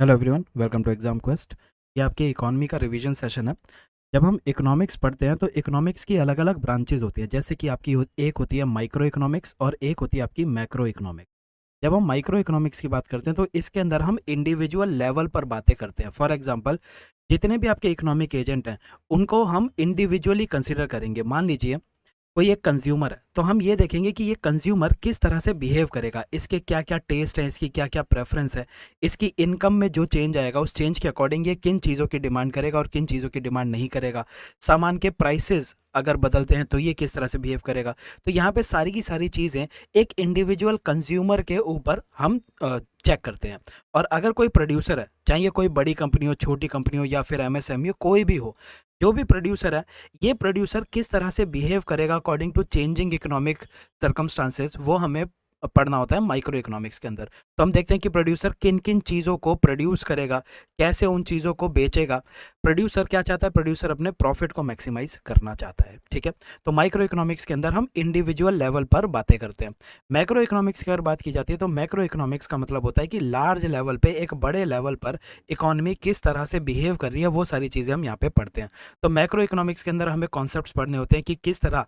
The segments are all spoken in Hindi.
Hello everyone, welcome to exam quest. ये आपके इकोनॉमी का रिवीजन सेशन है। जब हम इकोनॉमिक्स पढ़ते हैं तो इकोनॉमिक्स की अलग अलग ब्रांचेज होती हैं, जैसे कि एक होती है माइक्रो इकोनॉमिक्स और एक होती है आपकी मैक्रो इकोनॉमिक्स। जब हम माइक्रो इकोनॉमिक्स की बात करते हैं तो इसके अंदर हम इंडिविजुअल लेवल पर बातें करते हैं। फॉर एग्जांपल, जितने भी आपके इकोनॉमिक एजेंट हैं उनको हम इंडिविजुअली कंसिडर करेंगे। मान लीजिए कोई एक कंज्यूमर है, तो हम ये देखेंगे कि ये कंज्यूमर किस तरह से बिहेव करेगा, इसके क्या क्या टेस्ट है, इसकी क्या क्या प्रेफरेंस है, इसकी इनकम में जो चेंज आएगा उस चेंज के अकॉर्डिंग ये किन चीज़ों की डिमांड करेगा और किन चीज़ों की डिमांड नहीं करेगा। सामान के प्राइसेस अगर बदलते हैं तो ये किस तरह से बिहेव करेगा। तो यहाँ पे सारी की सारी चीज़ें एक इंडिविजुअल कंज्यूमर के ऊपर हम चेक करते हैं। और अगर कोई प्रोड्यूसर है, चाहे ये कोई बड़ी कंपनी हो, छोटी कंपनी हो या फिर एमएसएमई हो, कोई भी हो, जो भी प्रोड्यूसर है, ये प्रोड्यूसर किस तरह से बिहेव करेगा according to changing economic circumstances, वो हमें पढ़ना होता है माइक्रो इकोनॉमिक्स के अंदर। तो हम देखते हैं कि प्रोड्यूसर किन किन चीज़ों को प्रोड्यूस करेगा, कैसे उन चीज़ों को बेचेगा। प्रोड्यूसर क्या चाहता है? प्रोड्यूसर अपने प्रॉफिट को मैक्सिमाइज करना चाहता है। ठीक है, तो माइक्रो इकोनॉमिक्स के अंदर हम इंडिविजुअल लेवल पर बातें करते हैं। मैक्रो इकोनॉमिक्स की अगर बात की जाती है तो मैक्रो इकोनॉमिक्स का मतलब होता है कि लार्ज लेवल पे, एक बड़े लेवल पर इकोनॉमी किस तरह से बिहेव कर रही है, वो सारी चीज़ें हम यहाँ पे पढ़ते हैं। तो मैक्रो इकोनॉमिक्स के अंदर हमें कॉन्सेप्ट्स पढ़ने होते हैं कि किस तरह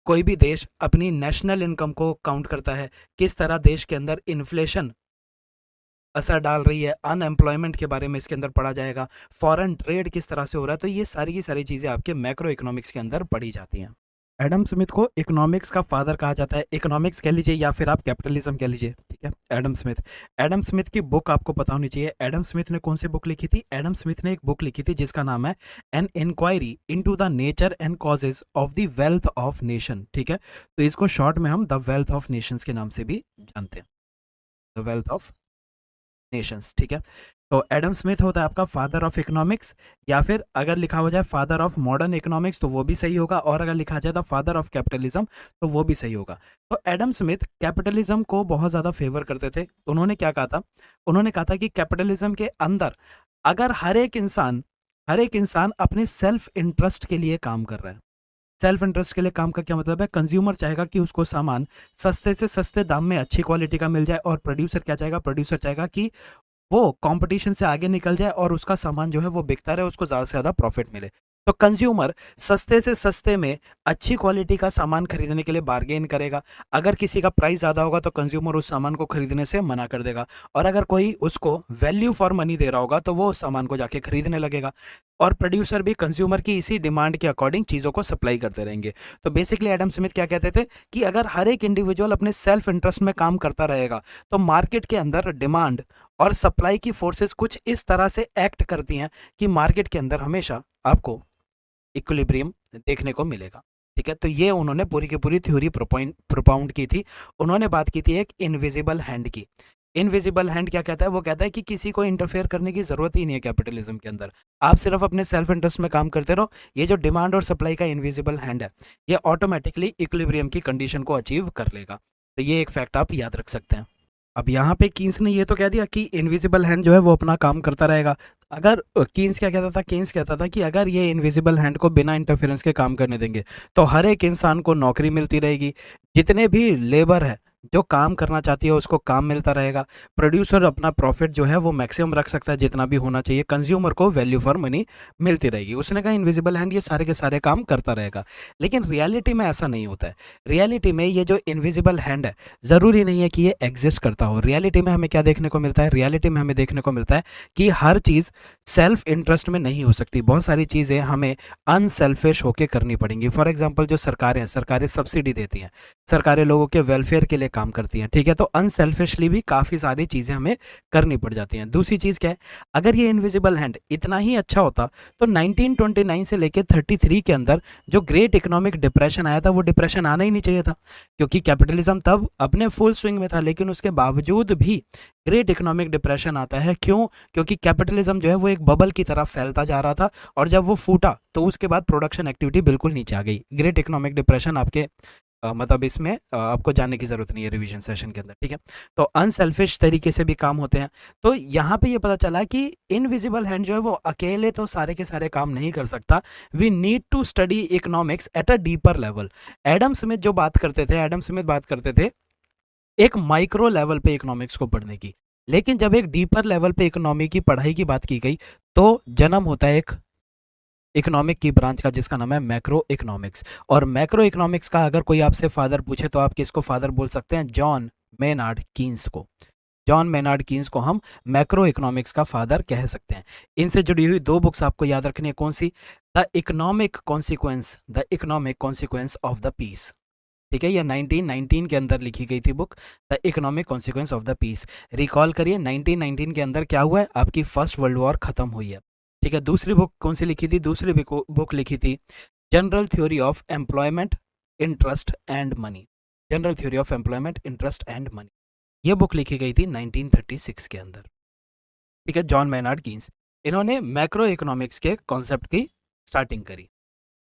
कोई भी देश अपनी नेशनल इनकम को काउंट करता है, किस तरह देश के अंदर इन्फ्लेशन असर डाल रही है, अनएम्प्लॉयमेंट के बारे में इसके अंदर पढ़ा जाएगा, फॉरेन ट्रेड किस तरह से हो रहा है। तो ये सारी की सारी चीज़ें आपके मैक्रो इकोनॉमिक्स के अंदर पढ़ी जाती हैं। एडम स्मिथ को इकोनॉमिक्स का फादर कहा जाता है। इकोनॉमिक्स कह लीजिए या फिर आप कैपिटलिज्म कह लीजिए। ठीक है, एडम स्मिथ। एडम स्मिथ की बुक आपको पता होनी चाहिए। एडम स्मिथ ने कौन सी बुक लिखी थी? एडम स्मिथ ने एक बुक लिखी थी जिसका नाम है an inquiry into the nature and causes of the wealth of nation. ठीक है, तो इसको शॉर्ट में हम द वेल्थ ऑफ नेशंस के नाम से भी जानते हैं, द वेल्थ ऑफ नेशंस। ठीक है, तो एडम स्मिथ होता है आपका फादर ऑफ इकोनॉमिक्स, या फिर अगर लिखा हो जाए फादर ऑफ मॉडर्न इकोनॉमिक्स तो वो भी सही होगा, और अगर लिखा जाए द फादर ऑफ कैपिटलिज्म तो वो भी सही होगा। तो एडम स्मिथ कैपिटलिज्म को बहुत ज़्यादा फेवर करते थे। उन्होंने क्या कहा था? उन्होंने कहा था कि कैपिटलिज्म के अंदर अगर हर एक इंसान अपने सेल्फ इंटरेस्ट के लिए काम कर रहा है। सेल्फ इंटरेस्ट के लिए काम का क्या मतलब है? कंज्यूमर चाहेगा कि उसको सामान सस्ते से सस्ते दाम में अच्छी क्वालिटी का मिल जाए, और प्रोड्यूसर क्या चाहेगा? प्रोड्यूसर चाहेगा कि वो कंपटीशन से आगे निकल जाए और उसका सामान जो है वो बिकता रहे, उसको ज़्यादा से ज़्यादा प्रॉफिट मिले। तो कंज्यूमर सस्ते से सस्ते में अच्छी क्वालिटी का सामान खरीदने के लिए बार्गेन करेगा। अगर किसी का प्राइस ज़्यादा होगा तो कंज्यूमर उस सामान को खरीदने से मना कर देगा, और अगर कोई उसको वैल्यू फॉर मनी दे रहा होगा तो वो उस सामान को जाके खरीदने लगेगा। और प्रोड्यूसर भी कंज्यूमर की इसी डिमांड के अकॉर्डिंग चीज़ों को सप्लाई करते रहेंगे। तो बेसिकली एडम स्मिथ क्या कहते थे कि अगर हर एक इंडिविजुअल अपने सेल्फ इंटरेस्ट में काम करता रहेगा तो मार्केट के अंदर डिमांड और सप्लाई की फोर्सेस कुछ इस तरह से एक्ट करती हैं कि मार्केट के अंदर हमेशा आपको इक्विलिब्रियम देखने को मिलेगा। ठीक है, तो ये उन्होंने पूरी की पूरी थ्योरी प्रोपाउंड की थी। उन्होंने बात की थी एक इनविजिबल हैंड की। इनविजिबल हैंड क्या कहता है? वो कहता है कि किसी को इंटरफेयर करने की जरूरत ही नहीं है कैपिटलिज्म के अंदर। आप सिर्फ अपने सेल्फ इंटरेस्ट में काम करते रहो। ये जो डिमांड और सप्लाई का इनविजिबल हैंड है, ये ऑटोमेटिकली इक्विलिब्रियम की कंडीशन को अचीव कर लेगा। तो ये एक फैक्ट आप याद रख सकते हैं। अब यहाँ पे कीन्स ने ये तो कह दिया कि इनविजिबल हैंड जो है वो अपना काम करता रहेगा। अगर कीन्स क्या कहता था? कीन्स कहता था कि अगर ये इनविजिबल हैंड को बिना इंटरफेरेंस के काम करने देंगे तो हर एक इंसान को नौकरी मिलती रहेगी। जितने भी लेबर है जो काम करना चाहती है उसको काम मिलता रहेगा। प्रोड्यूसर अपना प्रॉफिट जो है वो मैक्सिमम रख सकता है जितना भी होना चाहिए। कंज्यूमर को वैल्यू फॉर मनी मिलती रहेगी। उसने कहा इनविजिबल हैंड ये सारे के सारे काम करता रहेगा। लेकिन रियलिटी में ऐसा नहीं होता है। रियलिटी में ये जो इनविजिबल हैंड है ज़रूरी नहीं है कि ये एग्जिस्ट करता हो। रियलिटी में हमें क्या देखने को मिलता है? रियलिटी में हमें देखने को मिलता है कि हर चीज़ सेल्फ इंटरेस्ट में नहीं हो सकती। बहुत सारी चीज़ें हमें अनसेल्फिश होकर करनी पड़ेंगी। फॉर एग्जाम्पल, जो सरकारें सब्सिडी देती हैं, सरकारें लोगों के वेलफेयर के लिए काम करती हैं। ठीक है, तो अनसेल्फिशली भी काफ़ी सारी चीज़ें हमें करनी पड़ जाती हैं। दूसरी चीज़ क्या है? अगर ये इनविजिबल हैंड इतना ही अच्छा होता तो 1929 से लेकर 33 के अंदर जो ग्रेट इकोनॉमिक डिप्रेशन आया था वो डिप्रेशन आना ही नहीं चाहिए था, क्योंकि कैपिटलिज्म तब अपने फुल स्विंग में था। लेकिन उसके बावजूद भी ग्रेट इकोनॉमिक डिप्रेशन आता है। क्यों? क्योंकि कैपिटलिज्म जो है वो एक बबल की तरह फैलता जा रहा था, और जब वो फूटा तो उसके बाद प्रोडक्शन एक्टिविटी बिल्कुल नीचे आ गई। ग्रेट इकोनॉमिक डिप्रेशन आपके मतलब इसमें आपको जानने की ज़रूरत नहीं है रिवीजन सेशन के अंदर। ठीक है, तो अनसेल्फिश तरीके से भी काम होते हैं। तो यहाँ पे ये पता चला कि इनविजिबल हैंड जो है वो अकेले तो सारे के सारे काम नहीं कर सकता। We need to study economics at a deeper level. Adam Smith जो बात करते थे, एडम स्मिथ बात करते थे एक माइक्रो लेवल पे इकोनॉमिक्स को पढ़ने की। लेकिन जब एक डीपर लेवल पे इकोनॉमी की पढ़ाई की बात की गई तो जन्म होता है एक इकोनॉमिक की ब्रांच का जिसका नाम है मैक्रो इकोनॉमिक्स। और मैक्रो इकोनॉमिक्स का अगर कोई आपसे फादर पूछे तो आप किसको फादर बोल सकते हैं? जॉन मेनार्ड कीन्स को। जॉन मेनार्ड कीन्स को हम मैक्रो इकोनॉमिक्स का फादर कह सकते हैं। इनसे जुड़ी हुई दो बुक्स आपको याद रखनी है, कौन सी? The economic consequence of the peace. ठीक है, ये 1919 के अंदर लिखी गई थी book, the economic consequence of the peace. Recall करिए 1919 के अंदर क्या हुआ है, आपकी फर्स्ट वर्ल्ड वॉर खत्म हुई है। ठीक है, दूसरी बुक कौन सी लिखी थी? दूसरी बुक लिखी थी general theory of employment, interest and money. General theory of employment, interest and money, ये बुक लिखी गई थी 1936 के अंदर। ठीक है, जॉन मेनार्ड कीन्स, इन्होंने मैक्रो इकोनॉमिक्स के कॉन्सेप्ट की स्टार्टिंग करी।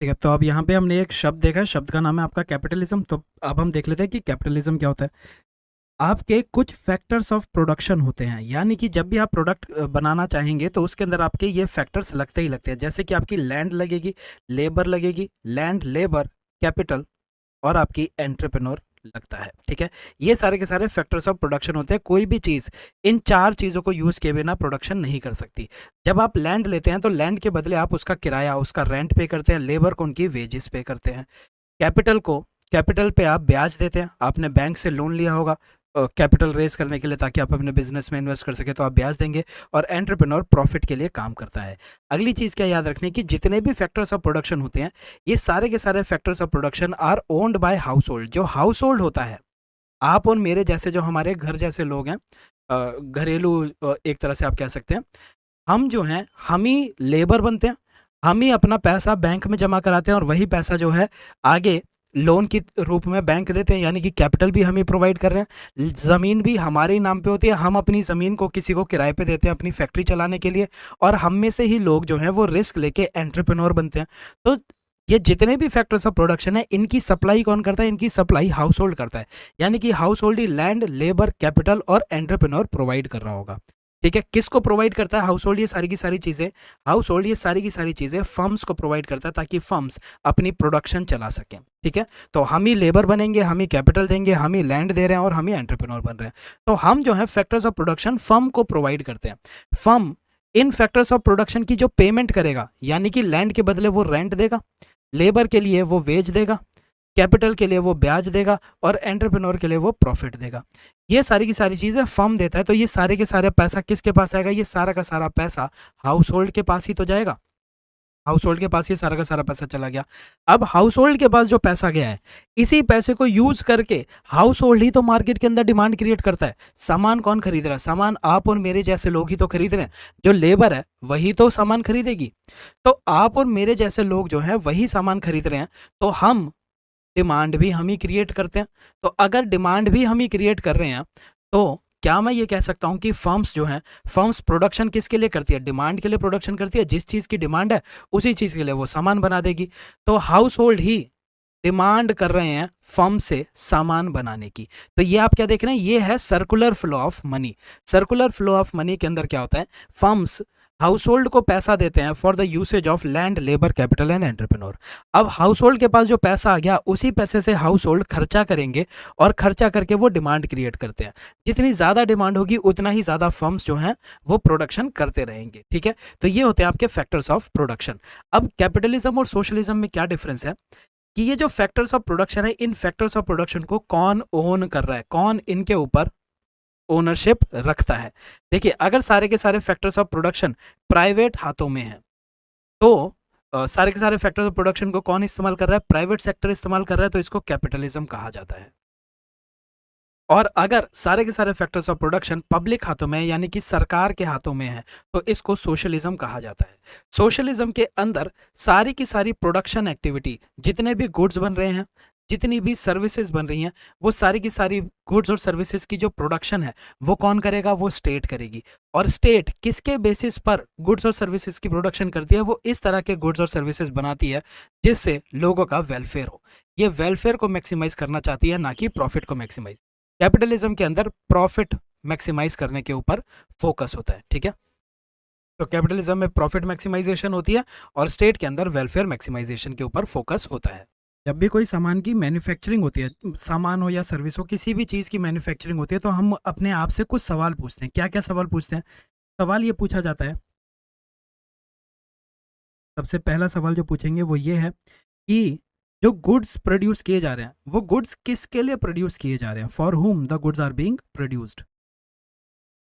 ठीक है, तो अब यहाँ पे हमने एक शब्द देखा है, शब्द का नाम है आपका कैपिटलिज्म। तो अब हम देख लेते हैं कि कैपिटलिज्म क्या होता है। आपके कुछ फैक्टर्स ऑफ प्रोडक्शन होते हैं, यानी कि जब भी आप प्रोडक्ट बनाना चाहेंगे तो उसके अंदर आपके ये फैक्टर्स लगते ही लगते हैं। जैसे कि आपकी लैंड लगेगी, लेबर लगेगी, लैंड, लेबर, कैपिटल और आपकी एंटरप्रेन्योर लगता है। ठीक है, ये सारे के सारे फैक्टर्स ऑफ प्रोडक्शन होते हैं। कोई भी चीज़ इन चार चीज़ों को यूज़ किए बिना प्रोडक्शन नहीं कर सकती। जब आप लैंड लेते हैं तो लैंड के बदले आप उसका किराया, उसका रेंट पे करते हैं, लेबर को उनकी वेजेस पे करते हैं, कैपिटल पे आप ब्याज देते हैं। आपने बैंक से लोन लिया होगा कैपिटल रेज करने के लिए ताकि आप अपने बिजनेस में इन्वेस्ट कर सके, तो आप ब्याज देंगे। और एंटरप्रेन्योर प्रॉफिट के लिए काम करता है। अगली चीज़ क्या याद रखनी कि जितने भी फैक्टर्स ऑफ प्रोडक्शन होते हैं, ये सारे के सारे factors of production are owned by household. जो हाउस होल्ड होता है, आप और मेरे जैसे जो हमारे घर जैसे लोग हैं, घरेलू एक तरह से आप कह सकते हैं, हम जो हैं हम ही लेबर बनते हैं। हम ही अपना पैसा बैंक में जमा कराते हैं और वही पैसा जो है आगे लोन के रूप में बैंक देते हैं, यानी कि कैपिटल भी हम ही प्रोवाइड कर रहे हैं। ज़मीन भी हमारे ही नाम पे होती है, हम अपनी ज़मीन को किसी को किराए पे देते हैं अपनी फैक्ट्री चलाने के लिए। और हम में से ही लोग जो हैं वो रिस्क लेके एंटरप्रेन्योर बनते हैं। तो ये जितने भी फैक्टर्स ऑफ प्रोडक्शन है, इनकी सप्लाई कौन करता है? इनकी सप्लाई हाउस होल्ड करता है, यानी कि हाउस होल्ड ही लैंड, लेबर, कैपिटल और एंटरप्रेन्योर प्रोवाइड कर रहा होगा। ठीक है, किसको प्रोवाइड करता है? हाउस होल्ड ये सारी की सारी चीज़ें, हाउस होल्ड ये सारी की सारी चीज़ें फर्म्स को प्रोवाइड करता है ताकि फर्म्स अपनी प्रोडक्शन चला सकें। ठीक है, तो हम ही लेबर बनेंगे, हम ही कैपिटल देंगे, हम ही लैंड दे रहे हैं और हम ही एंटरप्रेन्योर बन रहे हैं। तो हम जो है फैक्टर्स ऑफ प्रोडक्शन फर्म को प्रोवाइड करते हैं। Firm in factors of production की जो पेमेंट करेगा, यानी कि लैंड के बदले वो रेंट देगा, लेबर के लिए वो वेज देगा, कैपिटल के लिए वो ब्याज देगा और एंटरप्रेन्योर के लिए वो प्रॉफिट देगा। ये सारी की सारी चीज़ें फर्म देता है। तो ये सारे के सारे पैसा किसके पास आएगा? ये सारा का सारा पैसा हाउस होल्ड के पास ही तो जाएगा। हाउस होल्ड के पास ये सारा का सारा पैसा चला गया। अब हाउस होल्ड के पास जो पैसा गया है, इसी पैसे को यूज करके हाउस होल्ड ही तो मार्केट के अंदर डिमांड क्रिएट करता है। सामान कौन खरीद रहा है? सामान आप और मेरे जैसे लोग ही तो खरीद रहे हैं। जो लेबर है वही तो सामान खरीदेगी। तो आप और मेरे जैसे लोग जो हैं वही सामान खरीद रहे हैं, तो हम डिमांड भी हम ही क्रिएट करते हैं। तो अगर डिमांड भी हम ही क्रिएट कर रहे हैं, तो क्या मैं ये कह सकता हूँ कि फर्म्स जो हैं, फर्म्स प्रोडक्शन किसके लिए करती है? डिमांड के लिए प्रोडक्शन करती है। जिस चीज़ की डिमांड है उसी चीज़ के लिए वो सामान बना देगी। तो हाउस होल्ड ही डिमांड कर रहे हैं फर्म से सामान बनाने की। तो ये आप क्या देख रहे हैं? ये है circular flow of money. Circular flow of money के अंदर क्या होता है? फर्म्स हाउस होल्ड को पैसा देते हैं for the usage of land, labour, capital and entrepreneur. अब हाउस होल्ड के पास जो पैसा आ गया, उसी पैसे से हाउस होल्ड खर्चा करेंगे और खर्चा करके वो डिमांड क्रिएट करते हैं। जितनी ज़्यादा डिमांड होगी उतना ही ज़्यादा फर्म्स जो हैं वो प्रोडक्शन करते रहेंगे। ठीक है, तो ये होते हैं आपके फैक्टर्स ऑफ प्रोडक्शन। अब कैपिटलिज्म और सोशलिज्म में क्या डिफरेंस है कि ये जो फैक्टर्स ऑफ प्रोडक्शन है, इन फैक्टर्स ऑफ प्रोडक्शन को कौन ओन कर रहा है, कौन इनके ऊपर ओनरशिप रखता है। देखिए, अगर सारे के सारे फैक्टर्स ऑफ प्रोडक्शन प्राइवेट हाथों में हैं, तो सारे के सारे फैक्टर्स ऑफ प्रोडक्शन को कौन इस्तेमाल कर रहा है? प्राइवेट सेक्टर इस्तेमाल कर रहा है, तो इसको कैपिटलिज्म कहा जाता है। और अगर सारे के सारे फैक्टर्स ऑफ प्रोडक्शन पब्लिक हाथों में, यानी कि सरकार के हाथों में है, तो इसको सोशलिज्म कहा जाता है। सोशलिज्म के अंदर सारी की सारी प्रोडक्शन एक्टिविटी, जितने भी गुड्स बन रहे हैं, जितनी भी सर्विसेज बन रही हैं, वो सारी की सारी गुड्स और सर्विसेज की जो प्रोडक्शन है वो कौन करेगा? वो स्टेट करेगी। और स्टेट किसके बेसिस पर गुड्स और सर्विसेज की प्रोडक्शन करती है? वो इस तरह के गुड्स और सर्विसेज बनाती है जिससे लोगों का वेलफेयर हो। ये वेलफेयर को मैक्सिमाइज करना चाहती है, ना कि प्रॉफिट को मैक्सिमाइज। कैपिटलिज्म के अंदर प्रॉफिट मैक्सिमाइज करने के ऊपर फोकस होता है। ठीक है, तो कैपिटलिज्म में प्रॉफिट मैक्सिमाइजेशन होती है और स्टेट के अंदर वेलफेयर मैक्सिमाइजेशन के ऊपर फोकस होता है। जब भी कोई सामान की मैन्युफैक्चरिंग होती है, सामान हो या सर्विस हो, किसी भी चीज़ की मैन्युफैक्चरिंग होती है, तो हम अपने आप से कुछ सवाल पूछते हैं। क्या-क्या सवाल पूछते हैं? सवाल ये पूछा जाता है, सबसे पहला सवाल जो पूछेंगे वो ये है कि जो गुड्स प्रोड्यूस किए जा रहे हैं, वो गुड्स किसके लिए प्रोड्यूस किए जा रहे हैं? For whom the goods are being produced.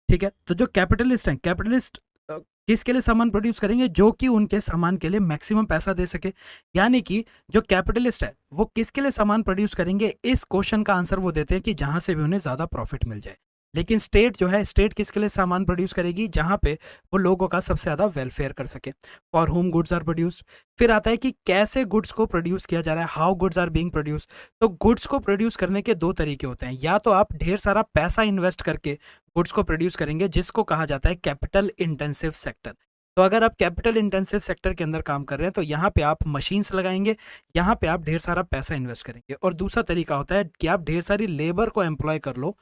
ठीक है? तो जो कैपिटलिस्ट हैं, कैपिटलिस्ट किसके लिए सामान प्रोड्यूस करेंगे? जो कि उनके सामान के लिए मैक्सिमम पैसा दे सके। यानी कि जो कैपिटलिस्ट है, वो किसके लिए सामान प्रोड्यूस करेंगे? इस क्वेश्चन का आंसर वो देते हैं कि जहां से भी उन्हें ज्यादा प्रॉफिट मिल जाए। लेकिन स्टेट जो है, स्टेट किसके लिए सामान प्रोड्यूस करेगी? जहां पे वो लोगों का सबसे ज्यादा वेलफेयर कर सके। For home goods are produced. फिर आता है कि कैसे गुड्स को प्रोड्यूस किया जा रहा है, how goods are being produce. तो गुड्स को प्रोड्यूस करने के दो तरीके होते हैं। या तो आप ढेर सारा पैसा इन्वेस्ट करके गुड्स को प्रोड्यूस करेंगे, जिसको कहा जाता है कैपिटल इंटेंसिव सेक्टर। तो अगर आप कैपिटल इंटेंसिव सेक्टर के अंदर काम कर रहे हैं, तो यहाँ पे आप मशीन्स लगाएंगे, यहाँ पे आप ढेर सारा पैसा इन्वेस्ट करेंगे। और दूसरा तरीका होता है कि आप ढेर सारी लेबर को एम्प्लॉय कर लो,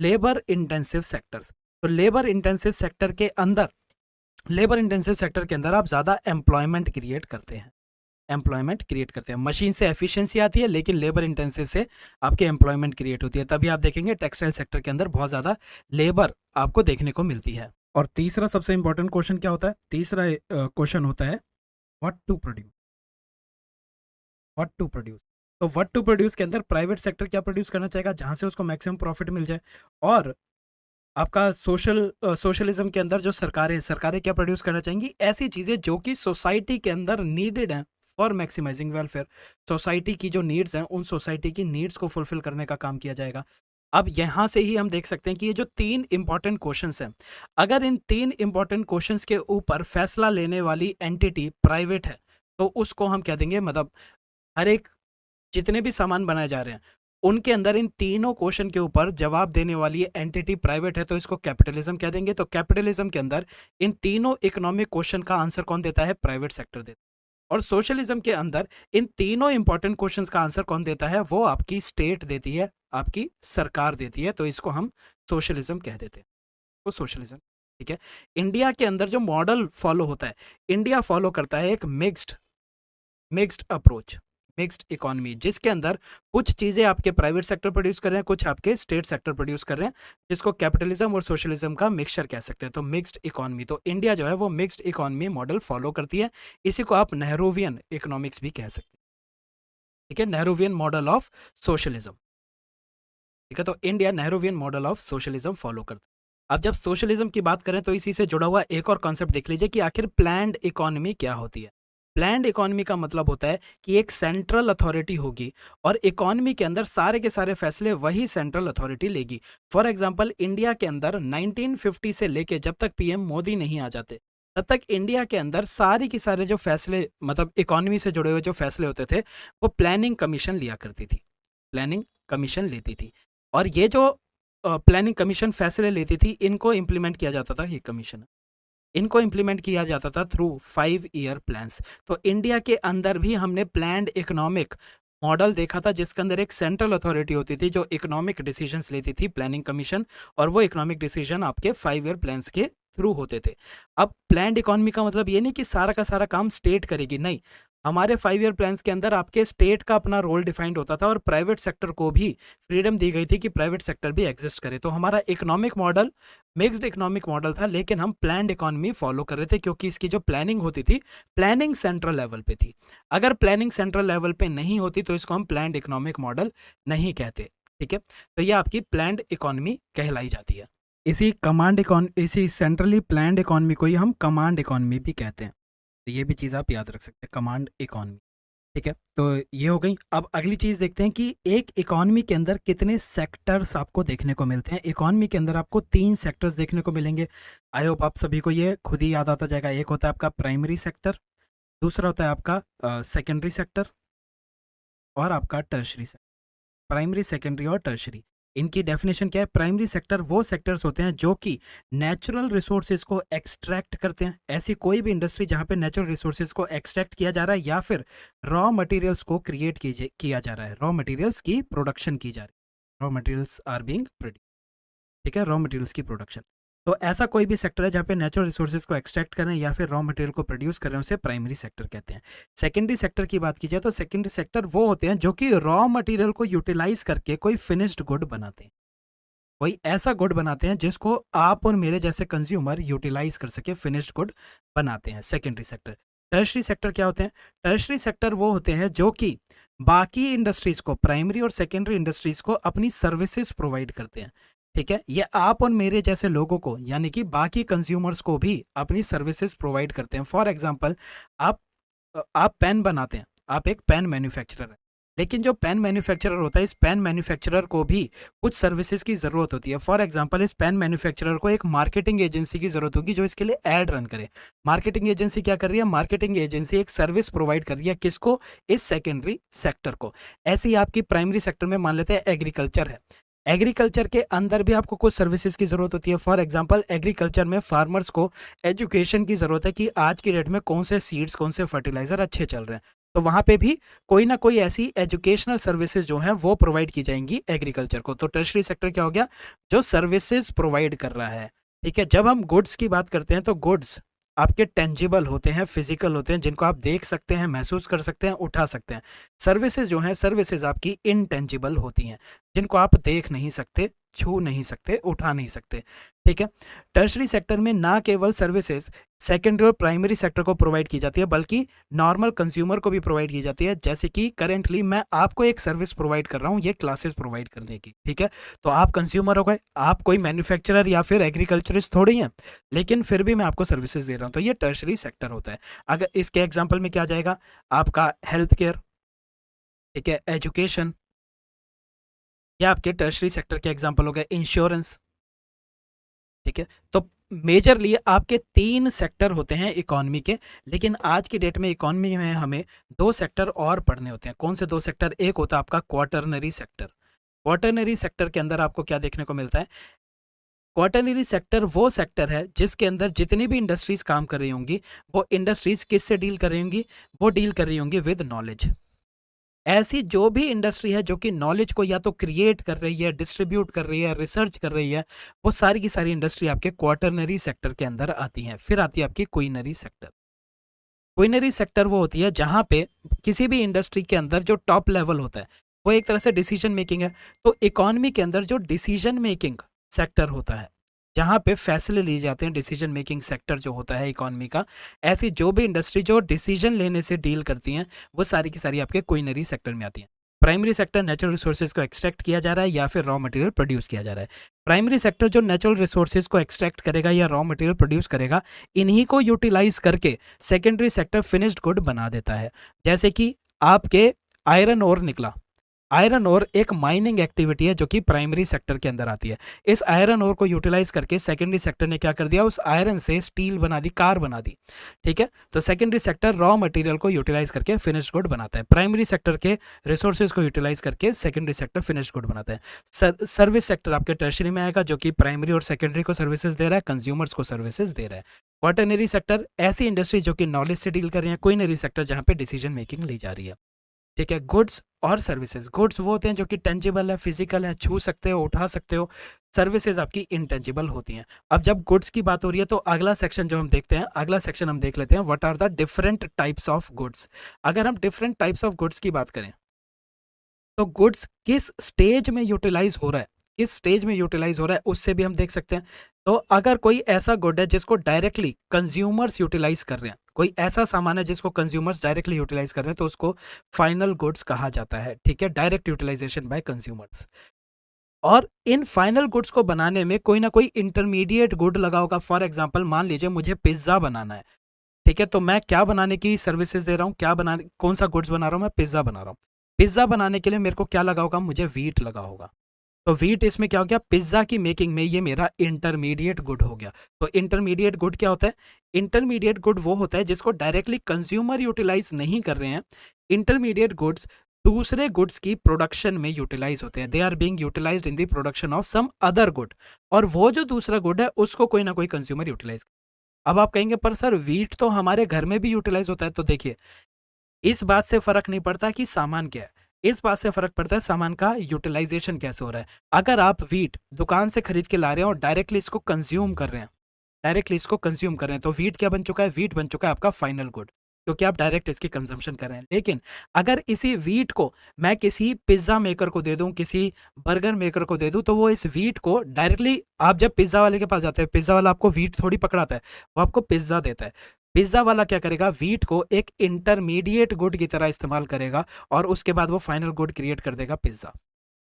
लेबर इंटेंसिव सेक्टर्स। तो लेबर इंटेंसिव सेक्टर के अंदर आप ज़्यादा एम्प्लॉयमेंट क्रिएट करते हैं, मशीन से एफिशिएंसी आती है, लेकिन लेबर इंटेंसिव से आपके एम्प्लॉयमेंट क्रिएट होती है। तभी आप देखेंगे टेक्सटाइल सेक्टर के अंदर बहुत ज़्यादा लेबर आपको देखने को मिलती है। और तीसरा सबसे इंपॉर्टेंट क्वेश्चन क्या होता है? तीसरा क्वेश्चन होता है व्हाट टू प्रोड्यूस। तो व्हाट टू प्रोड्यूस के अंदर प्राइवेट सेक्टर क्या प्रोड्यूस करना चाहेगा? जहां से उसको मैक्सिमम प्रॉफिट मिल जाए। और आपका सोशलिज्म के अंदर जो सरकारें क्या प्रोड्यूस करना चाहेंगी? ऐसी चीज़ें जो कि सोसाइटी के अंदर नीडेड हैं फॉर मैक्सिमाइजिंग वेलफेयर। सोसाइटी की जो नीड्स हैं, उन सोसाइटी की नीड्स को फुलफिल करने का काम किया जाएगा। अब यहाँ से ही हम देख सकते हैं कि ये जो तीन इंपॉर्टेंट क्वेश्चंस हैं, अगर इन तीन इंपॉर्टेंट क्वेश्चंस के ऊपर फैसला लेने वाली एंटिटी प्राइवेट है, तो उसको हम कह देंगे, मतलब हर एक जितने भी सामान बनाए जा रहे हैं, उनके अंदर इन तीनों क्वेश्चन के ऊपर जवाब देने वाली एंटिटी प्राइवेट है, तो इसको कैपिटलिज्म कह देंगे। तो कैपिटलिज्म के अंदर इन तीनों इकोनॉमिक क्वेश्चन का आंसर कौन देता है? प्राइवेट सेक्टर देता है। और सोशलिज्म के अंदर इन तीनों इंपॉर्टेंट क्वेश्चंस का आंसर कौन देता है? वो आपकी स्टेट देती है, आपकी सरकार देती है। तो इसको हम सोशलिज्म कह देते हैं। तो सोशलिज्म, ठीक है। इंडिया के अंदर जो मॉडल फॉलो होता है, इंडिया फॉलो करता है एक मिक्स्ड अप्रोच, मिक्स्ड इकोनॉमी, जिसके अंदर कुछ चीजें आपके प्राइवेट सेक्टर प्रोड्यूस कर रहे हैं, कुछ आपके स्टेट सेक्टर प्रोड्यूस कर रहे हैं, जिसको कैपिटलिज्म और सोशलिज्म का मिक्सचर कह सकते हैं। तो मिक्स्ड इकोनॉमी, तो इंडिया जो है वो मिक्स्ड इकोनॉमी मॉडल फॉलो करती है। इसी को आप नेहरूवियन इकोनॉमिक्स भी कह सकते हैं, ठीक है, नेहरूवियन मॉडल ऑफ सोशलिज्म। ठीक है, तो India Nehruvian model of socialism follow करता है। अब जब सोशलिज्म की बात करें, तो इसी से जुड़ा हुआ एक और कॉन्सेप्ट देख लीजिए कि आखिर प्लान्ड इकोनॉमी क्या होती है। प्लान्ड इकोनॉमी का मतलब होता है कि एक सेंट्रल अथॉरिटी होगी और इकोनॉमी के अंदर सारे के सारे फैसले वही सेंट्रल अथॉरिटी लेगी। फॉर एग्जांपल, इंडिया के अंदर 1950 से लेके जब तक पीएम मोदी नहीं आ जाते, तब तक इंडिया के अंदर सारे के सारे जो फैसले, मतलब इकोनॉमी से जुड़े हुए जो फैसले होते थे, वो प्लानिंग कमीशन लिया करती थी, प्लानिंग कमीशन लेती थी। और ये जो प्लानिंग कमीशन फैसले लेती थी, इनको इम्प्लीमेंट किया जाता था, ये कमीशन इनको इम्प्लीमेंट किया जाता था थ्रू 5 ईयर प्लान्स। तो इंडिया के अंदर भी हमने प्लान्ड इकोनॉमिक मॉडल देखा था, जिसके अंदर एक सेंट्रल अथॉरिटी होती थी जो इकोनॉमिक डिसीजंस लेती थी, प्लानिंग कमीशन, और वो इकोनॉमिक डिसीजन आपके 5 ईयर प्लान्स के थ्रू होते थे। अब प्लान्ड इकोनॉमी का मतलब ये नहीं कि सारा का सारा काम स्टेट करेगी, नहीं। हमारे 5 ईयर प्लान्स के अंदर आपके स्टेट का अपना रोल डिफाइंड होता था और प्राइवेट सेक्टर को भी फ्रीडम दी गई थी कि प्राइवेट सेक्टर भी एग्जिस्ट करे। तो हमारा economic model mixed economic model था, लेकिन हम प्लान्ड इकोनॉमी फॉलो कर रहे थे, क्योंकि इसकी जो प्लानिंग होती थी, प्लानिंग सेंट्रल लेवल पे थी। अगर प्लानिंग सेंट्रल लेवल पे नहीं होती, तो इसको हम प्लान्ड इकोनॉमिक मॉडल नहीं कहते, ठीक है। तो ये आपकी प्लान्ड इकोनॉमी कहलाई जाती है। इसी सेंट्रली प्लान्ड इकोनॉमी को ही हम कमांड इकोनॉमी भी कहते हैं। तो ये भी चीज़ आप याद रख सकते हैं, कमांड इकोनॉमी, ठीक है। तो ये हो गई। अब अगली चीज़ देखते हैं कि एक इकोनॉमी के अंदर कितने सेक्टर्स आपको देखने को मिलते हैं। इकोनॉमी के अंदर आपको 3 सेक्टर्स देखने को मिलेंगे। आई होप आप सभी को ये खुद ही याद आता जाएगा। एक होता है आपका प्राइमरी सेक्टर, दूसरा होता है आपका सेकेंडरी सेक्टर, और आपका टर्शरी सेक्टर। प्राइमरी, सेकेंडरी और टर्शरी, इनकी डेफिनेशन क्या है? प्राइमरी सेक्टर वो सेक्टर्स होते हैं जो कि नेचुरल रिसोर्सेज को एक्सट्रैक्ट करते हैं। ऐसी कोई भी इंडस्ट्री जहां पे नेचुरल रिसोर्सेज को एक्सट्रैक्ट किया जा रहा है, या फिर रॉ मटेरियल्स को क्रिएट किया जा रहा है, रॉ मटेरियल्स की प्रोडक्शन की जा रही है, raw materials are being produce, ठीक है, रॉ मटेरियल्स की प्रोडक्शन। तो ऐसा कोई भी सेक्टर है जहाँ पे नेचुरल रिसोर्सेज को एक्सट्रैक्ट कर रहे हैं या फिर रॉ मटेरियल को प्रोड्यूस कर रहे हैं, उसे प्राइमरी सेक्टर कहते हैं। सेकेंडरी सेक्टर की बात की जाए तो सेकेंडरी सेक्टर वो होते हैं जो कि रॉ मटेरियल को यूटिलाइज करके कोई फिनिश्ड गुड बनाते हैं, कोई ऐसा गुड बनाते हैं जिसको आप और मेरे जैसे कंज्यूमर यूटिलाइज कर सके, फिनिश्ड गुड बनाते हैं, सेकेंडरी सेक्टर। टर्शरी सेक्टर क्या होते हैं? टर्शरी सेक्टर वो होते हैं जो कि बाकी इंडस्ट्रीज को, प्राइमरी और सेकेंडरी इंडस्ट्रीज को अपनी सर्विसेज प्रोवाइड करते हैं। ठीक है, ये आप और मेरे जैसे लोगों को यानी कि बाकी कंज्यूमर्स को भी अपनी सर्विसेज प्रोवाइड करते हैं। फॉर एग्जांपल, आप आप पेन बनाते हैं, आप एक पेन मैन्युफैक्चरर है, लेकिन जो पेन मैन्युफैक्चरर होता है, इस पेन मैन्युफैक्चरर को भी कुछ सर्विसेज की ज़रूरत होती है। फॉर एग्जांपल, इस पेन मैन्युफैक्चरर को एक मार्केटिंग एजेंसी की ज़रूरत होगी जो इसके लिए ऐड रन करे। मार्केटिंग एजेंसी क्या कर रही है? मार्केटिंग एजेंसी एक सर्विस प्रोवाइड कर रही है, किसको? इस सेकेंडरी सेक्टर को। ऐसे ही आपकी प्राइमरी सेक्टर में मान लेते हैं एग्रीकल्चर है, एग्रीकल्चर के अंदर भी आपको कुछ सर्विसेज की ज़रूरत होती है। फॉर एग्जांपल, एग्रीकल्चर में फार्मर्स को एजुकेशन की ज़रूरत है कि आज की डेट में कौन से सीड्स, कौन से फर्टिलाइज़र अच्छे चल रहे हैं, तो वहाँ पे भी कोई ना कोई ऐसी एजुकेशनल सर्विसेज जो हैं वो प्रोवाइड की जाएंगी एग्रीकल्चर को। तो टर्शरी सेक्टर क्या हो गया? जो सर्विसेज प्रोवाइड कर रहा है। ठीक है, जब हम गुड्स की बात करते हैं तो गुड्स आपके टेंजिबल होते हैं, फिजिकल होते हैं, जिनको आप देख सकते हैं, महसूस कर सकते हैं, उठा सकते हैं। सर्विसेज जो हैं, सर्विसेज आपकी इनटेंजिबल होती हैं, जिनको आप देख नहीं सकते, छू नहीं सकते, उठा नहीं सकते। ठीक है, टर्शरी सेक्टर में ना केवल सर्विसेज सेकेंडरी और प्राइमरी सेक्टर को प्रोवाइड की जाती है, बल्कि नॉर्मल कंज्यूमर को भी प्रोवाइड की जाती है। जैसे कि करेंटली मैं आपको एक सर्विस प्रोवाइड कर रहा हूँ, ये क्लासेस प्रोवाइड करने की। ठीक है, तो आप कंज्यूमर हो गए, आप कोई मैन्युफैक्चरर या फिर एग्रीकल्चरिस्ट थोड़ी हैं, लेकिन फिर भी मैं आपको सर्विसेज दे रहा हूँ, तो ये टर्शरी सेक्टर होता है। अगर इसके एग्जाम्पल में क्या जाएगा? आपका हेल्थ केयर, ठीक है, एजुकेशन, या आपके टर्शरी सेक्टर के एग्जाम्पल हो गए इंश्योरेंस। ठीक है, तो मेजरली आपके 3 सेक्टर होते हैं इकोनॉमी के, लेकिन आज की डेट में इकोनॉमी में हमें 2 सेक्टर और पढ़ने होते हैं। कौन से 2 सेक्टर? एक होता है आपका क्वार्टरनरी सेक्टर। क्वार्टरनरी सेक्टर के अंदर आपको क्या देखने को मिलता है? क्वार्टरनरी सेक्टर वो सेक्टर है जिसके अंदर जितनी भी इंडस्ट्रीज काम कर रही होंगी, वो इंडस्ट्रीज किससे डील कर रही होंगी? वो डील कर रही होंगी विद नॉलेज। ऐसी जो भी इंडस्ट्री है जो कि नॉलेज को या तो क्रिएट कर रही है, डिस्ट्रीब्यूट कर रही है, रिसर्च कर रही है, वो सारी की सारी इंडस्ट्री आपके क्वार्टरनरी सेक्टर के अंदर आती हैं। फिर आती है आपकी क्वीनरी सेक्टर। क्वीनरी सेक्टर वो होती है जहां पे किसी भी इंडस्ट्री के अंदर जो टॉप लेवल होता है, वो एक तरह से डिसीजन मेकिंग है। तो इकोनॉमी के अंदर जो डिसीजन मेकिंग सेक्टर होता है, जहाँ पे फैसले लिए जाते हैं, डिसीजन मेकिंग सेक्टर जो होता है इकोनॉमी का, ऐसी जो भी इंडस्ट्री जो डिसीजन लेने से डील करती हैं, वो सारी की सारी आपके क्वीनरी सेक्टर में आती हैं। प्राइमरी सेक्टर नेचुरल रिसोर्सेज को एक्सट्रैक्ट किया जा रहा है या फिर रॉ मटेरियल प्रोड्यूस किया जा रहा है। प्राइमरी सेक्टर जो नेचुरल रिसोर्सेज को एक्सट्रैक्ट करेगा या रॉ मटेरियल प्रोड्यूस करेगा, इन्हीं को यूटिलाइज करके सेकेंडरी सेक्टर फिनिश्ड गुड बना देता है। जैसे कि आपके आयरन ओर निकला, आयरन ओर एक माइनिंग एक्टिविटी है जो कि प्राइमरी सेक्टर के अंदर आती है। इस आयरन ओर को यूटिलाइज करके सेकेंडरी सेक्टर ने क्या कर दिया? उस आयरन से स्टील बना दी, कार बना दी। ठीक है, तो सेकेंडरी सेक्टर रॉ मटेरियल को यूटिलाइज करके फिनिश्ड गुड बनाता है। प्राइमरी सेक्टर के रिसोर्सेज को यूटिलाइज करके सेकेंडरी सेक्टर फिनिश्ड गुड बनाता है। सर्विस सेक्टर आपके टर्शरी में आएगा, जो कि प्राइमरी और सेकेंडरी को सर्विसेज दे रहा है, कंज्यूमर्स को सर्विसेज दे रहा है। क्वार्टरनरी सेक्टर ऐसी इंडस्ट्री जो कि नॉलेज से डील कर रही है। क्वीनरी सेक्टर जहाँ पे डिसीजन मेकिंग ली जा रही है। ठीक है, गुड्स और सर्विसेज। गुड्स वो होते हैं जो कि टेंजिबल है, फिजिकल है, छू सकते हो, उठा सकते हो। सर्विसेज आपकी इंटेंजिबल होती हैं। अब जब गुड्स की बात हो रही है तो अगला सेक्शन जो हम देखते हैं, अगला सेक्शन हम देख लेते हैं, what are the different types of goods. अगर हम डिफरेंट टाइप्स ऑफ गुड्स की बात करें तो गुड्स किस स्टेज में यूटिलाइज हो रहा है, किस स्टेज में यूटिलाइज हो रहा है, उससे भी हम देख सकते हैं। तो अगर कोई ऐसा गुड है जिसको डायरेक्टली कंज्यूमर्स यूटिलाइज कर रहे हैं, कोई ऐसा सामान है जिसको कंज्यूमर्स डायरेक्टली यूटिलाइज कर रहे हैं, तो उसको फाइनल गुड्स कहा जाता है। ठीक है, डायरेक्ट यूटिलाइजेशन बाय कंज्यूमर्स। और इन फाइनल गुड्स को बनाने में कोई ना कोई इंटरमीडिएट गुड लगा होगा। फॉर एग्जांपल, मान लीजिए मुझे पिज्जा बनाना है। ठीक है, तो मैं क्या बनाने की सर्विसेज दे रहा हूँ, क्या बनाने, कौन सा गुड्स बना रहा हूँ? मैं पिज्जा बना रहा हूँ। पिज्जा बनाने के लिए मेरे को क्या लगा होगा? मुझे व्हीट लगा होगा। तो व्हीट इसमें क्या हो गया? पिज्जा की मेकिंग में ये मेरा इंटरमीडिएट गुड हो गया। तो इंटरमीडिएट गुड क्या होता है? इंटरमीडिएट गुड वो होता है जिसको डायरेक्टली कंज्यूमर यूटिलाइज नहीं कर रहे हैं। इंटरमीडिएट गुड्स दूसरे गुड्स की प्रोडक्शन में यूटिलाइज होते हैं। They are being utilized in the production of some other good. और वो जो दूसरा गुड है उसको कोई ना कोई कंज्यूमर यूटिलाइज। अब आप कहेंगे पर सर व्हीट तो हमारे घर में भी यूटिलाइज होता है। तो देखिए, इस बात से फर्क नहीं पड़ता कि सामान क्या है। इस बात से फ़र्क पड़ता है सामान का यूटिलाइज़ेशन कैसे हो रहा है। अगर आप व्हीट दुकान से खरीद के ला रहे हैं और डायरेक्टली इसको कंज़्यूम कर रहे हैं, तो व्हीट क्या बन चुका है? व्हीट बन चुका है आपका फाइनल गुड, क्योंकि आप डायरेक्ट इसकी कंज़म्पशन कर रहे हैं। लेकिन अगर इसी व्हीट को मैं किसी पिज़्ज़ा मेकर को दे दूँ, किसी बर्गर मेकर को दे दूँ, तो वो इस व्हीट को डायरेक्टली, आप जब पिज़्ज़ा वाले के पास जाते हैं, पिज़्ज़ा वाला आपको व्हीट थोड़ी पकड़ाता है, वो आपको पिज़्ज़ा देता है। पिज़्ज़ा वाला क्या करेगा? व्हीट को एक इंटरमीडिएट गुड की तरह इस्तेमाल करेगा और उसके बाद वो फाइनल गुड क्रिएट कर देगा पिज़्ज़ा।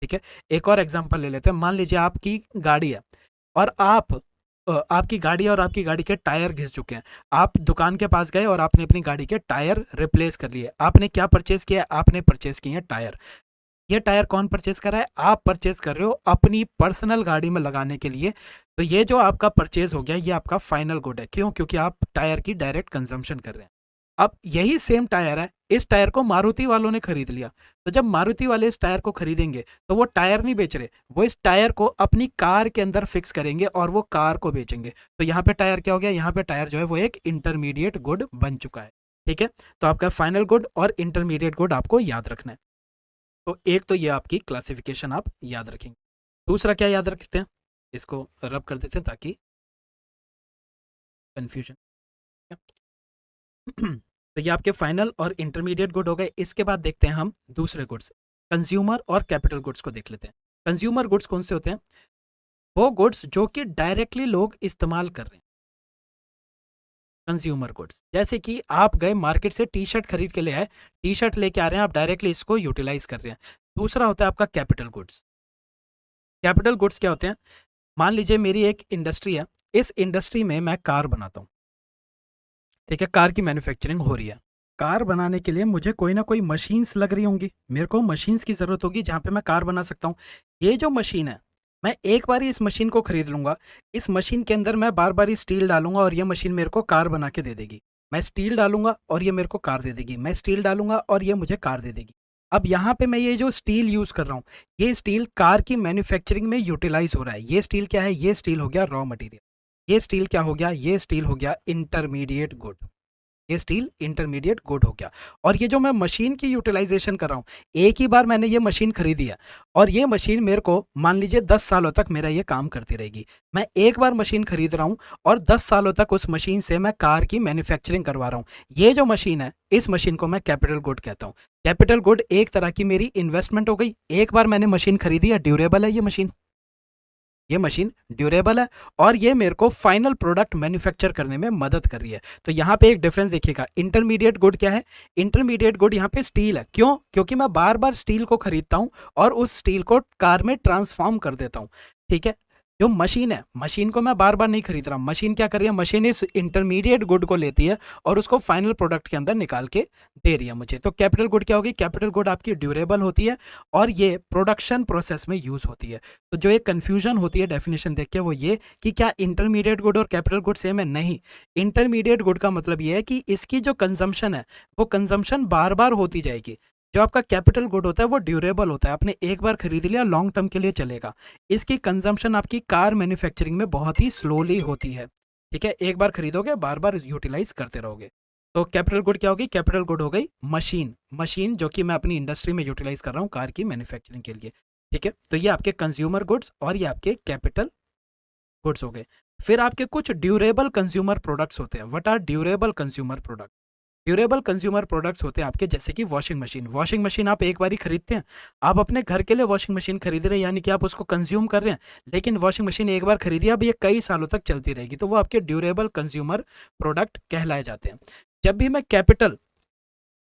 ठीक है? एक और एग्ज़ाम्पल ले लेते हैं। मान लीजिए आपकी गाड़ी है और आपकी गाड़ी और आपकी गाड़ी के टायर घिस चुके हैं। आप दुकान के पास गए और आपने अपनी गाड़ी के टायर रिप्लेस कर लिए। आपने क्या परचेज़ किया? आपने परचेज़ किए हैं टायर। ये टायर कौन परचेज़ कर रहा है? आप परचेज़ कर रहे हो अपनी पर्सनल गाड़ी में लगाने के लिए। तो ये जो आपका परचेज़ हो गया, ये आपका फाइनल गुड है। क्यों? क्योंकि आप टायर की डायरेक्ट कंज़म्पशन कर रहे हैं। अब यही सेम टायर है, इस टायर को मारुति वालों ने खरीद लिया। तो जब मारुति वाले इस टायर को खरीदेंगे, तो वो टायर नहीं बेच रहे, वो इस टायर को अपनी कार के अंदर फिक्स करेंगे और वो कार को बेचेंगे। तो यहाँ पे टायर क्या हो गया? यहाँ पे टायर जो है वो एक इंटरमीडिएट गुड बन चुका है। ठीक है? तो आपका फाइनल गुड और इंटरमीडिएट गुड आपको याद रखना है। तो एक तो ये आपकी क्लासिफिकेशन आप याद रखेंगे। दूसरा क्या याद रखते हैं? इसको रब कर देते हैं ताकि कन्फ्यूजन तो ये आपके फाइनल और इंटरमीडिएट गुड हो गए। इसके बाद देखते हैं हम दूसरे गुड्स, कंज्यूमर और कैपिटल गुड्स को देख लेते हैं। कंज्यूमर गुड्स कौन से होते हैं? वो गुड्स जो कि डायरेक्टली लोग इस्तेमाल कर रहे हैं। कंज्यूमर गुड्स जैसे कि आप गए मार्केट से टी शर्ट खरीद के ले आए, टी शर्ट लेके आ रहे हैं, आप डायरेक्टली इसको यूटिलाइज कर रहे हैं। दूसरा होता है आपका कैपिटल गुड्स। कैपिटल गुड्स क्या होते हैं? मान लीजिए मेरी एक इंडस्ट्री है, इस इंडस्ट्री में मैं कार बनाता हूँ। ठीक है? कार की मैन्युफैक्चरिंग हो रही है। कार बनाने के लिए मुझे कोई ना कोई मशीन्स लग रही होंगी, मेरे को मशीन्स की ज़रूरत होगी जहाँ पे मैं कार बना सकता हूँ। ये जो मशीन है, मैं एक बार ही इस मशीन को खरीद लूँगा, इस मशीन के अंदर मैं बार बार ही स्टील डालूंगा और ये मशीन मेरे को कार बना के दे देगी। मैं स्टील डालूंगा और ये मेरे को कार दे देगी, मैं स्टील डालूंगा और ये मुझे कार दे देगी। अब यहाँ पे मैं ये जो स्टील यूज़ कर रहा हूँ, ये स्टील कार की मैन्युफैक्चरिंग में यूटिलाइज हो रहा है। ये स्टील क्या है? ये स्टील हो गया रॉ मटेरियल। ये स्टील क्या हो गया? ये स्टील हो गया इंटरमीडिएट गुड। ये स्टील इंटरमीडिएट गुड हो गया। और ये जो मैं मशीन की यूटिलाइजेशन कर रहा हूँ, एक ही बार मैंने ये मशीन खरीदी है और ये मशीन मेरे को मान लीजिए 10 सालों तक मेरा ये काम करती रहेगी। मैं एक बार मशीन खरीद रहा हूँ और 10 सालों तक उस मशीन से मैं कार की मैन्युफैक्चरिंग करवा रहा हूँ। ये जो मशीन है, इस मशीन को मैं कैपिटल गुड कहता हूँ। कैपिटल गुड एक तरह की मेरी इन्वेस्टमेंट हो गई। एक बार मैंने मशीन खरीदी है, ड्यूरेबल है ये मशीन ड्यूरेबल है और ये मेरे को फाइनल प्रोडक्ट मैन्युफैक्चर करने में मदद कर रही है। तो यहाँ पे एक डिफरेंस देखिएगा। इंटरमीडिएट गुड क्या है? इंटरमीडिएट गुड यहाँ पे स्टील है। क्यों? क्योंकि मैं बार बार स्टील को खरीदता हूँ और उस स्टील को कार में ट्रांसफॉर्म कर देता हूँ। ठीक है? जो मशीन है, मशीन को मैं बार बार नहीं खरीद रहा। मशीन क्या कर रही है? मशीन इस इंटरमीडिएट गुड को लेती है और उसको फाइनल प्रोडक्ट के अंदर निकाल के दे रही है मुझे। तो कैपिटल गुड क्या होगी? कैपिटल गुड आपकी ड्यूरेबल होती है और ये प्रोडक्शन प्रोसेस में यूज होती है। तो जो एक कन्फ्यूजन होती है डेफिनेशन देख के, वो ये कि क्या इंटरमीडिएट गुड और कैपिटल गुड सेम है? नहीं। इंटरमीडिएट गुड का मतलब ये है कि इसकी जो कंजम्पशन है, वो कंजम्पशन बार बार होती जाएगी। जो आपका कैपिटल गुड होता है वो ड्यूरेबल होता है, आपने एक बार खरीद लिया, लॉन्ग टर्म के लिए चलेगा। इसकी कंजम्पशन आपकी कार मैन्युफैक्चरिंग में बहुत ही स्लोली होती है। ठीक है? एक बार खरीदोगे, बार बार यूटिलाइज करते रहोगे। तो कैपिटल गुड क्या होगी? कैपिटल गुड हो गई मशीन जो कि मैं अपनी इंडस्ट्री में यूटिलाइज कर रहा हूँ कार की मैन्युफैक्चरिंग के लिए। ठीक है? तो ये आपके कंज्यूमर गुड्स और ये आपके कैपिटल गुड्स हो गए। फिर आपके कुछ ड्यूरेबल कंज्यूमर प्रोडक्ट्स होते हैं। What are durable consumer product? Durable consumer products होते हैं आपके जैसे कि वॉशिंग मशीन आप एक बार ही खरीदते हैं। आप अपने घर के लिए वॉशिंग मशीन खरीद रहे हैं, यानी कि आप उसको कंज्यूम कर रहे हैं। लेकिन वॉशिंग मशीन एक बार खरीदी, अब ये कई सालों तक चलती रहेगी, तो वो आपके ड्यूरेबल कंज्यूमर प्रोडक्ट कहलाए जाते हैं। जब भी मैं कैपिटल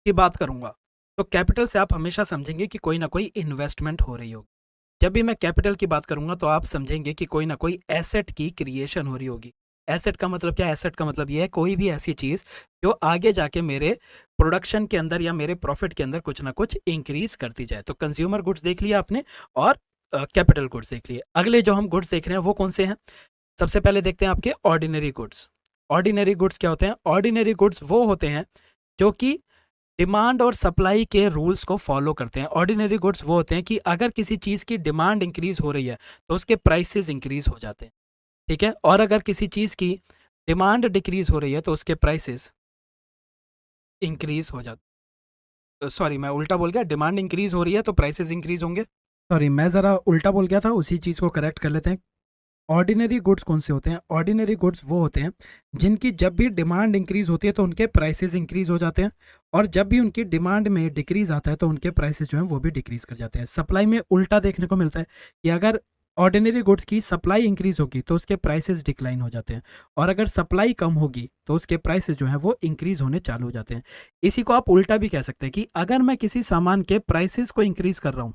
की बात करूंगा, तो कैपिटल से आप हमेशा समझेंगे कि कोई ना कोई इन्वेस्टमेंट हो रही होगी। जब भी मैं कैपिटल की बात करूंगा, तो आप समझेंगे कि कोई ना कोई एसेट की क्रिएशन हो रही होगी। एसेट का मतलब क्या है? एसेट का मतलब ये है कोई भी ऐसी चीज़ जो आगे जाके मेरे प्रोडक्शन के अंदर या मेरे प्रॉफिट के अंदर कुछ ना कुछ इंक्रीज करती जाए। तो कंज्यूमर गुड्स देख लिया आपने और कैपिटल गुड्स देख लिए। अगले जो हम गुड्स देख रहे हैं वो कौन से हैं? सबसे पहले देखते हैं आपके ऑर्डिनरी गुड्स। ऑर्डिनरी गुड्स क्या होते हैं? ऑर्डिनरी गुड्स वो होते हैं जो कि डिमांड और सप्लाई के रूल्स को फॉलो करते हैं। ऑर्डिनरी गुड्स वो होते हैं कि अगर किसी चीज़ की डिमांड इंक्रीज हो रही है, तो उसके प्राइसेस इंक्रीज हो जाते हैं। ठीक है? और अगर किसी चीज़ की डिमांड डिक्रीज हो रही है, तो उसके प्राइसेस इंक्रीज हो जाते हैं। सॉरी मैं उल्टा बोल गया, डिमांड इंक्रीज हो रही है तो प्राइसेस इंक्रीज होंगे। सॉरी मैं ज़रा उल्टा बोल गया था, उसी चीज़ को करेक्ट कर लेते हैं। ऑर्डिनरी गुड्स कौन से होते हैं? ऑर्डिनरी गुड्स वो होते हैं जिनकी जब भी डिमांड इंक्रीज होती है तो उनके प्राइसेस इंक्रीज हो जाते हैं, और जब भी उनकी डिमांड में डिक्रीज आता है तो उनके प्राइसेस जो हैं वो भी डिक्रीज कर जाते हैं। सप्लाई में उल्टा देखने को मिलता है कि अगर ऑर्डिनरी गुड्स की सप्लाई इंक्रीज होगी तो उसके प्राइसेस डिक्लाइन हो जाते हैं, और अगर सप्लाई कम होगी तो उसके प्राइसेस जो हैं वो इंक्रीज होने चालू हो जाते हैं। इसी को आप उल्टा भी कह सकते हैं कि अगर मैं किसी सामान के प्राइसेस को इंक्रीज कर रहा हूँ,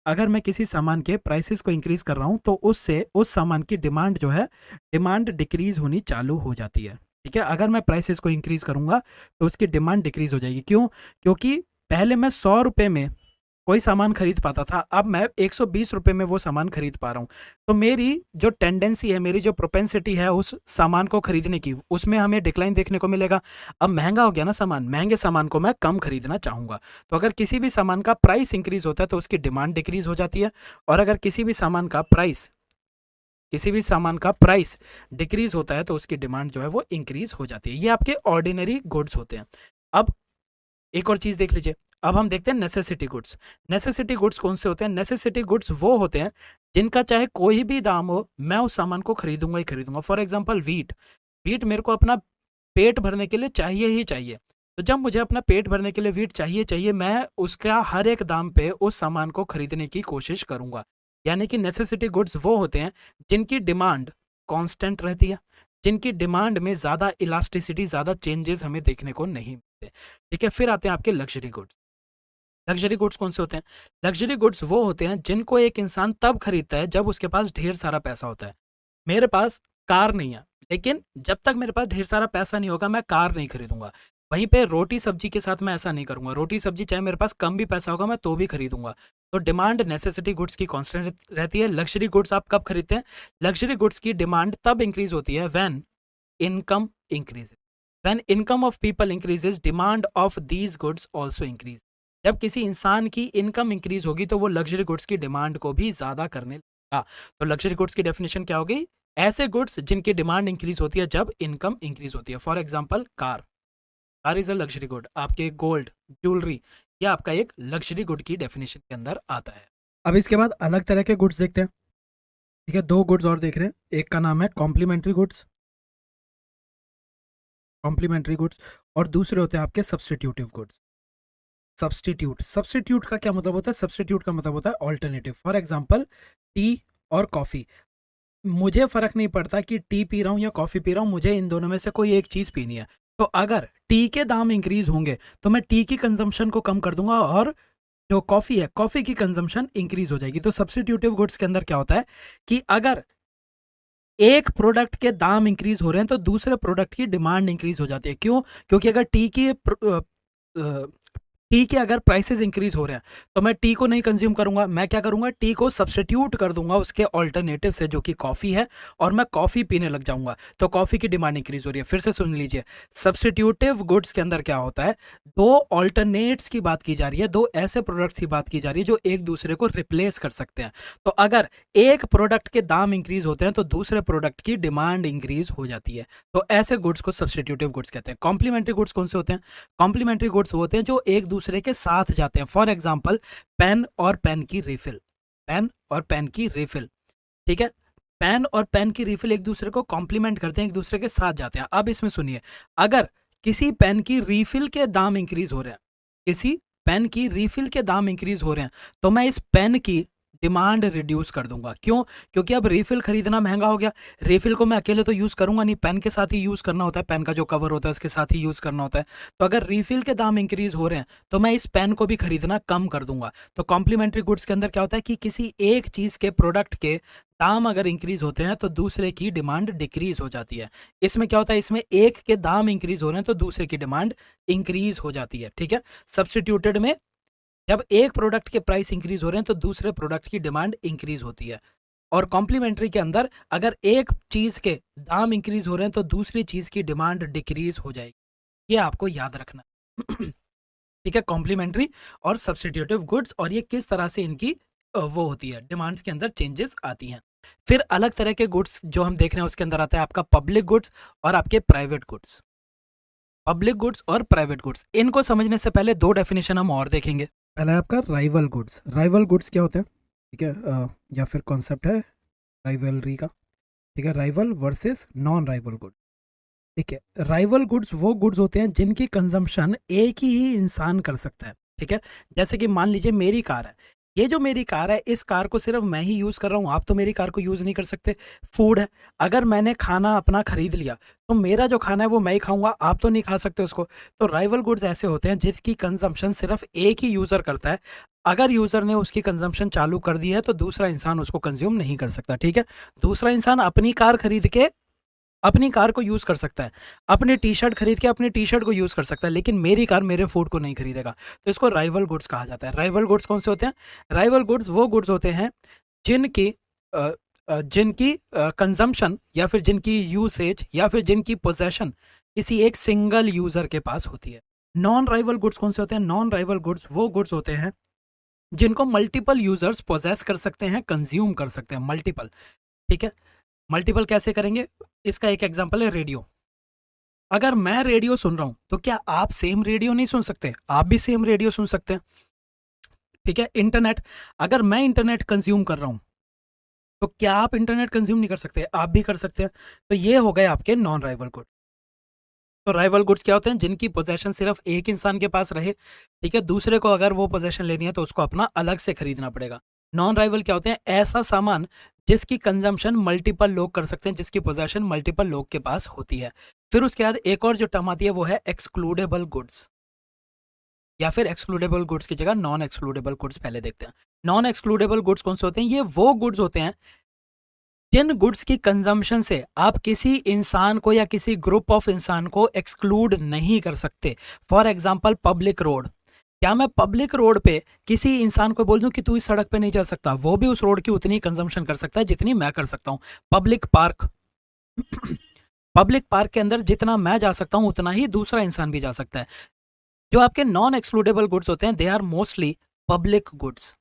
अगर मैं किसी सामान के प्राइसेस को इंक्रीज कर रहा हूं तो उससे उस सामान की डिमांड जो है, डिमांड डिक्रीज होनी चालू हो जाती है। ठीक है, अगर मैं प्राइसेस को इंक्रीज करूंगा तो उसकी डिमांड डिक्रीज हो जाएगी। क्यों? क्योंकि पहले मैं 100 रुपये में कोई सामान खरीद पाता था, अब मैं 120 रुपये में वो सामान खरीद पा रहा हूँ। तो मेरी जो टेंडेंसी है, मेरी जो प्रोपेंसिटी है उस सामान को खरीदने की, उसमें हमें डिक्लाइन देखने को मिलेगा। अब महंगा हो गया ना सामान, महंगे सामान को मैं कम खरीदना चाहूँगा। तो अगर किसी भी सामान का प्राइस इंक्रीज होता है तो उसकी डिमांड डिक्रीज हो जाती है, और अगर किसी भी सामान का प्राइस डिक्रीज होता है तो उसकी डिमांड जो है वो इंक्रीज हो जाती है। ये आपके ऑर्डिनरी गुड्स होते हैं। अब एक और चीज देख लीजिए, अब हम देखते हैं नेसेसिटी गुड्स। नेसेसिटी गुड्स कौन से होते हैं? नेसेसिटी गुड्स वो होते हैं जिनका चाहे कोई भी दाम हो, मैं उस सामान को खरीदूंगा ही खरीदूंगा। फॉर एग्जांपल वीट, वीट मेरे को अपना पेट भरने के लिए चाहिए ही चाहिए। तो जब मुझे अपना पेट भरने के लिए वीट चाहिए, मैं उसका हर एक दाम पे उस सामान को खरीदने की कोशिश करूंगा। यानी कि नेसेसिटी गुड्स वो होते हैं जिनकी डिमांड कांस्टेंट रहती है, जिनकी डिमांड में ज़्यादा इलास्टिसिटी, ज़्यादा चेंजेस हमें देखने को नहीं मिलते। ठीक है, फिर आते हैं आपके लग्जरी गुड्स। लग्जरी गुड्स कौन से होते हैं? लग्जरी गुड्स वो होते हैं जिनको एक इंसान तब खरीदता है जब उसके पास ढेर सारा पैसा होता है। मेरे पास कार नहीं है, लेकिन जब तक मेरे पास ढेर सारा पैसा नहीं होगा मैं कार नहीं खरीदूंगा। वहीं पे रोटी सब्जी के साथ मैं ऐसा नहीं करूंगा, रोटी सब्जी चाहे मेरे पास कम भी पैसा होगा मैं तो भी खरीदूंगा। तो डिमांड नेसेसिटी गुड्स की कांस्टेंट रहती है। लग्जरी गुड्स आप कब खरीदते हैं? लग्जरी गुड्स की डिमांड तब इंक्रीज होती है when income increase, when income of people increases demand of these goods also increase. जब किसी इंसान की इनकम इंक्रीज होगी तो वो लग्जरी गुड्स की डिमांड को भी ज्यादा करने लगेगा। तो लग्जरी गुड्स की डेफिनेशन क्या होगी? ऐसे गुड्स जिनकी डिमांड इंक्रीज होती है जब इनकम इंक्रीज होती है। For example car, car is a luxury good. आपके गोल्ड, ज्वेलरी, ये आपका एक लग्जरी गुड की डेफिनेशन के अंदर आता है। अब इसके बाद अलग तरह के गुड्स देखते हैं। ठीक है, दो गुड्स और देख रहे हैं। एक का नाम है कॉम्प्लीमेंट्री गुड्स, कॉम्प्लीमेंट्री गुड्स, और दूसरे होते हैं आपके सब्सटीट्यूटिव गुड्स। सब्सटीट्यूट का क्या मतलब होता है? सब्सटीट्यूट का मतलब होता है ऑल्टरनेटिव। फॉर एग्जांपल टी और कॉफ़ी, मुझे फ़र्क नहीं पड़ता कि टी पी रहा हूँ या कॉफ़ी पी रहा हूँ, मुझे इन दोनों में से कोई एक चीज़ पीनी है। तो अगर टी के दाम इंक्रीज होंगे तो मैं टी की कंजम्पशन को कम कर दूंगा, और जो कॉफ़ी है, कॉफ़ी की कंजम्पशन इंक्रीज हो जाएगी। तो सब्सटीट्यूटिव गुड्स के अंदर क्या होता है कि अगर एक प्रोडक्ट के दाम इंक्रीज हो रहे हैं तो दूसरे प्रोडक्ट की डिमांड इंक्रीज हो जाती है। क्यों? क्योंकि अगर टी के अगर प्राइसेस इंक्रीज हो रहे हैं तो मैं टी को नहीं कंज्यूम करूंगा, मैं क्या करूंगा, टी को सब्सटीट्यूट कर दूंगा उसके ऑल्टरनेटिव से जो कि कॉफ़ी है, और मैं कॉफ़ी पीने लग जाऊंगा। तो कॉफ़ी की डिमांड इंक्रीज हो रही है। फिर से सुन लीजिए, सब्सटीट्यूटिव गुड्स के अंदर क्या होता है, दो ऑल्टरनेट्स की बात की जा रही है, दो ऐसे प्रोडक्ट्स की बात की जा रही है जो एक दूसरे को रिप्लेस कर सकते हैं। तो अगर एक प्रोडक्ट के दाम इंक्रीज होते हैं तो दूसरे प्रोडक्ट की डिमांड इंक्रीज हो जाती है। तो ऐसे गुड्स को सब्सटीट्यूटिव गुड्स कहते हैं। कॉम्प्लीमेंट्री गुड्स कौन से होते हैं? कॉम्प्लीमेंट्री गुड्स होते हैं जो एक दूसरे के साथ जाते हैं। फॉर एग्जाम्पल पेन और पेन की रिफिल, पेन और पेन की रिफिल। ठीक है, पेन और पेन की रिफिल एक दूसरे को कॉम्प्लीमेंट करते हैं, एक दूसरे के साथ जाते हैं। अब इसमें सुनिए, अगर किसी पेन की रिफिल के दाम इंक्रीज हो रहे हैं, किसी पेन की रिफिल के दाम इंक्रीज हो रहे हैं, तो मैं इस पेन की डिमांड रिड्यूस कर दूंगा। क्यों? क्योंकि अब रिफिल खरीदना महंगा हो गया। रिफिल को मैं अकेले तो यूज़ करूंगा नहीं, पेन के साथ ही यूज़ करना होता है, पेन का जो कवर होता है उसके साथ ही यूज़ करना होता है। तो अगर रिफिल के दाम इंक्रीज हो रहे हैं तो मैं इस पेन को भी खरीदना कम कर दूंगा। तो कॉम्प्लीमेंट्री गुड्स के अंदर क्या होता है कि किसी एक चीज़ के प्रोडक्ट के दाम अगर इंक्रीज होते हैं तो दूसरे की डिमांड डिक्रीज हो जाती है। इसमें क्या होता है, इसमें एक के दाम इंक्रीज हो रहे हैं तो दूसरे की डिमांड इंक्रीज हो जाती है। ठीक है, सब्सटीट्यूटेड में जब एक प्रोडक्ट के प्राइस इंक्रीज हो रहे हैं तो दूसरे प्रोडक्ट की डिमांड इंक्रीज होती है। और कॉम्प्लीमेंट्री के अंदर अगर एक चीज के दाम इंक्रीज हो रहे हैं तो दूसरी चीज की डिमांड डिक्रीज हो जाएगी। ये आपको याद रखना। ठीक है, कॉम्प्लीमेंट्री और सब्सटीट्यूटिव गुड्स, और ये किस तरह से इनकी वो होती है, डिमांड्स के अंदर चेंजेस आती हैं। फिर अलग तरह के गुड्स जो हम देख रहे हैं उसके अंदर आता है आपका पब्लिक गुड्स और आपके प्राइवेट गुड्स। पब्लिक गुड्स और प्राइवेट गुड्स। इनको समझने से पहले दो डेफिनेशन हम और देखेंगे। पहला है आपका राइवल गुड्स। राइवल गुड्स क्या होते हैं, ठीक है, या फिर कॉन्सेप्ट है राइवलरी का, ठीक है, rival versus non rival good. ठीक है, राइवल गुड्स वो गुड्स होते हैं जिनकी कंजम्पशन एक ही इंसान कर सकता है। ठीक है, जैसे कि मान लीजिए मेरी कार है, ये जो मेरी कार है, इस कार को सिर्फ मैं ही यूज़ कर रहा हूँ, आप तो मेरी कार को यूज़ नहीं कर सकते। फूड है, अगर मैंने खाना अपना खरीद लिया तो मेरा जो खाना है वो मैं ही खाऊंगा, आप तो नहीं खा सकते उसको। तो राइवल गुड्स ऐसे होते हैं जिसकी कंजम्पशन सिर्फ एक ही यूज़र करता है। अगर यूज़र ने उसकी कंजम्पशन चालू कर दी है तो दूसरा इंसान उसको कंज्यूम नहीं कर सकता। ठीक है, दूसरा इंसान अपनी कार खरीद के अपनी कार को यूज़ कर सकता है, अपनी टी शर्ट खरीद के अपनी टी शर्ट को यूज़ कर सकता है, लेकिन मेरी कार मेरे फूड को नहीं खरीदेगा। तो इसको राइवल गुड्स कहा जाता है। राइवल गुड्स कौन से होते हैं? राइवल गुड्स वो गुड्स होते हैं जिनकी जिनकी कंजम्पशन या फिर जिनकी यूसेज या फिर जिनकी पोजेशन किसी एक सिंगल यूज़र के पास होती है। नॉन राइवल गुड्स कौन से होते हैं? नॉन राइवल गुड्स वो गुड्स होते हैं जिनको मल्टीपल यूजर्स पोजेस कर सकते हैं, कंज्यूम कर सकते हैं, मल्टीपल। ठीक है, मल्टीपल कैसे करेंगे? इसका एक एग्जांपल है रेडियो। अगर मैं रेडियो सुन रहा हूं तो क्या आप सेम रेडियो नहीं सुन सकते? आप भी सेम रेडियो सुन सकते हैं। ठीक है, इंटरनेट, अगर मैं इंटरनेट कंज्यूम कर रहा हूं तो क्या आप इंटरनेट कंज्यूम नहीं कर सकते? आप भी कर सकते हैं। तो ये हो गए आपके नॉन राइवल गुड। तो राइवल गुड्स क्या होते हैं? जिनकी पोजेशन सिर्फ एक इंसान के पास रहे। ठीक है, दूसरे को अगर वो पोजेशन लेनी है तो उसको अपना अलग से खरीदना पड़ेगा। नॉन राइवल क्या होते हैं? ऐसा सामान जिसकी कंजम्पशन मल्टीपल लोग कर सकते हैं, जिसकी पोजेशन मल्टीपल लोग के पास होती है। फिर उसके बाद एक और जो टर्म आती है वो है एक्सक्लूडेबल गुड्स, या फिर एक्सक्लूडेबल गुड्स की जगह नॉन एक्सक्लूडेबल गुड्स पहले देखते हैं। नॉन एक्सक्लूडेबल गुड्स कौन से होते हैं? ये वो गुड्स होते हैं जिन गुड्स की कंजम्पशन से आप किसी इंसान को या किसी ग्रुप ऑफ इंसान को एक्सक्लूड नहीं कर सकते। फॉर एग्जाम्पल पब्लिक रोड, क्या मैं पब्लिक रोड पे किसी इंसान को बोल दूं कि तू इस सड़क पे नहीं चल सकता? वो भी उस रोड की उतनी कंजम्पशन कर सकता है जितनी मैं कर सकता हूं। पब्लिक पार्क पब्लिक पार्क के अंदर जितना मैं जा सकता हूं उतना ही दूसरा इंसान भी जा सकता है। जो आपके नॉन एक्सक्लूडेबल गुड्स होते हैं they are mostly public goods.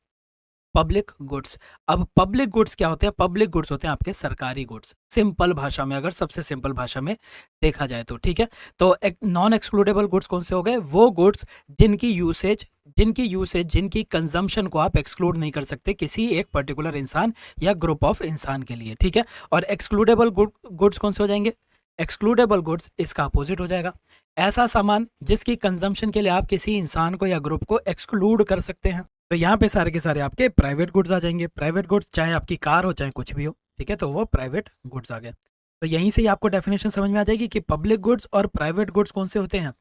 Public goods, अब पब्लिक गुड्स क्या होते हैं? पब्लिक गुड्स होते हैं आपके सरकारी गुड्स, सिंपल भाषा में, अगर सबसे सिंपल भाषा में देखा जाए तो। ठीक है, तो एक नॉन एक्सक्लूडेबल गुड्स कौन से हो गए? वो गुड्स जिनकी यूसेज जिनकी कंजम्पशन को आप एक्सक्लूड नहीं कर सकते किसी एक पर्टिकुलर इंसान या ग्रुप ऑफ इंसान के लिए। ठीक है, और एक्सक्लूडेबल गुड्स कौन से हो जाएंगे? एक्सक्लूडेबल गुड्स इसका अपोजिट हो जाएगा, ऐसा सामान जिसकी कंजम्पशन के लिए आप किसी इंसान को या ग्रुप को एक्सक्लूड कर सकते हैं। तो यहाँ पे सारे के सारे आपके प्राइवेट गुड्स आ जाएंगे। प्राइवेट गुड्स चाहे आपकी कार हो चाहे कुछ भी हो, ठीक है, तो वो प्राइवेट गुड्स आ गए। तो यहीं से ही आपको डेफिनेशन समझ में आ जाएगी कि पब्लिक गुड्स और प्राइवेट गुड्स कौन से होते हैं।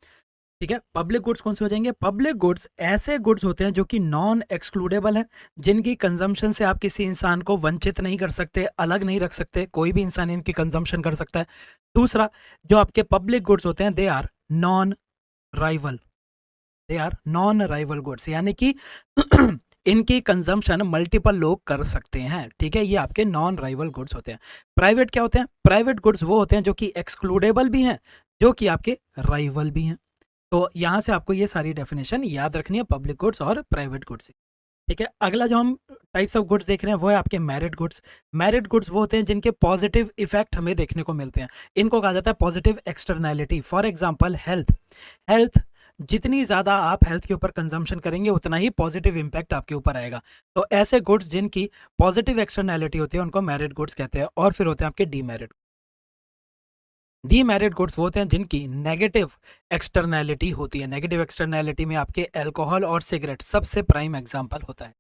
ठीक है, पब्लिक गुड्स कौन से हो जाएंगे? पब्लिक गुड्स ऐसे गुड्स होते हैं जो कि नॉन एक्सक्लूडेबल हैं, जिनकी कंजम्पशन से आप किसी इंसान को वंचित नहीं कर सकते, अलग नहीं रख सकते, कोई भी इंसान इनकी कंजम्पशन कर सकता है। दूसरा, जो आपके पब्लिक गुड्स होते हैं they are non rival, they are non rival goods, यानी कि इनकी कंजम्पशन मल्टीपल लोग कर सकते हैं। ठीक है, ये आपके नॉन राइवल गुड्स होते हैं। प्राइवेट क्या होते हैं? प्राइवेट गुड्स वो होते हैं जो कि एक्सक्लूडेबल भी हैं, जो कि आपके राइवल भी हैं। तो यहाँ से आपको ये सारी डेफिनेशन याद रखनी है पब्लिक गुड्स और प्राइवेट गुड्स। ठीक है, अगला जो हम टाइप्स ऑफ गुड्स देख रहे हैं वो है आपके मेरिट गुड्स। मेरिट गुड्स वो होते हैं जिनके पॉजिटिव इफेक्ट हमें देखने को मिलते हैं, इनको कहा जाता है positive externality. For example health, health जितनी ज़्यादा आप हेल्थ के ऊपर कंजम्पशन करेंगे उतना ही पॉजिटिव इम्पैक्ट आपके ऊपर आएगा। तो ऐसे गुड्स जिनकी पॉजिटिव एक्सटर्नैलिटी होती है उनको मेरिट गुड्स कहते हैं। और फिर होते हैं आपके डीमेरिट। डीमेरिट गुड्स वो होते हैं जिनकी नेगेटिव एक्सटर्नैलिटी होती है। नेगेटिव एक्सटर्नैलिटी में आपके अल्कोहल और सिगरेट सबसे प्राइम एग्जांपल होता है।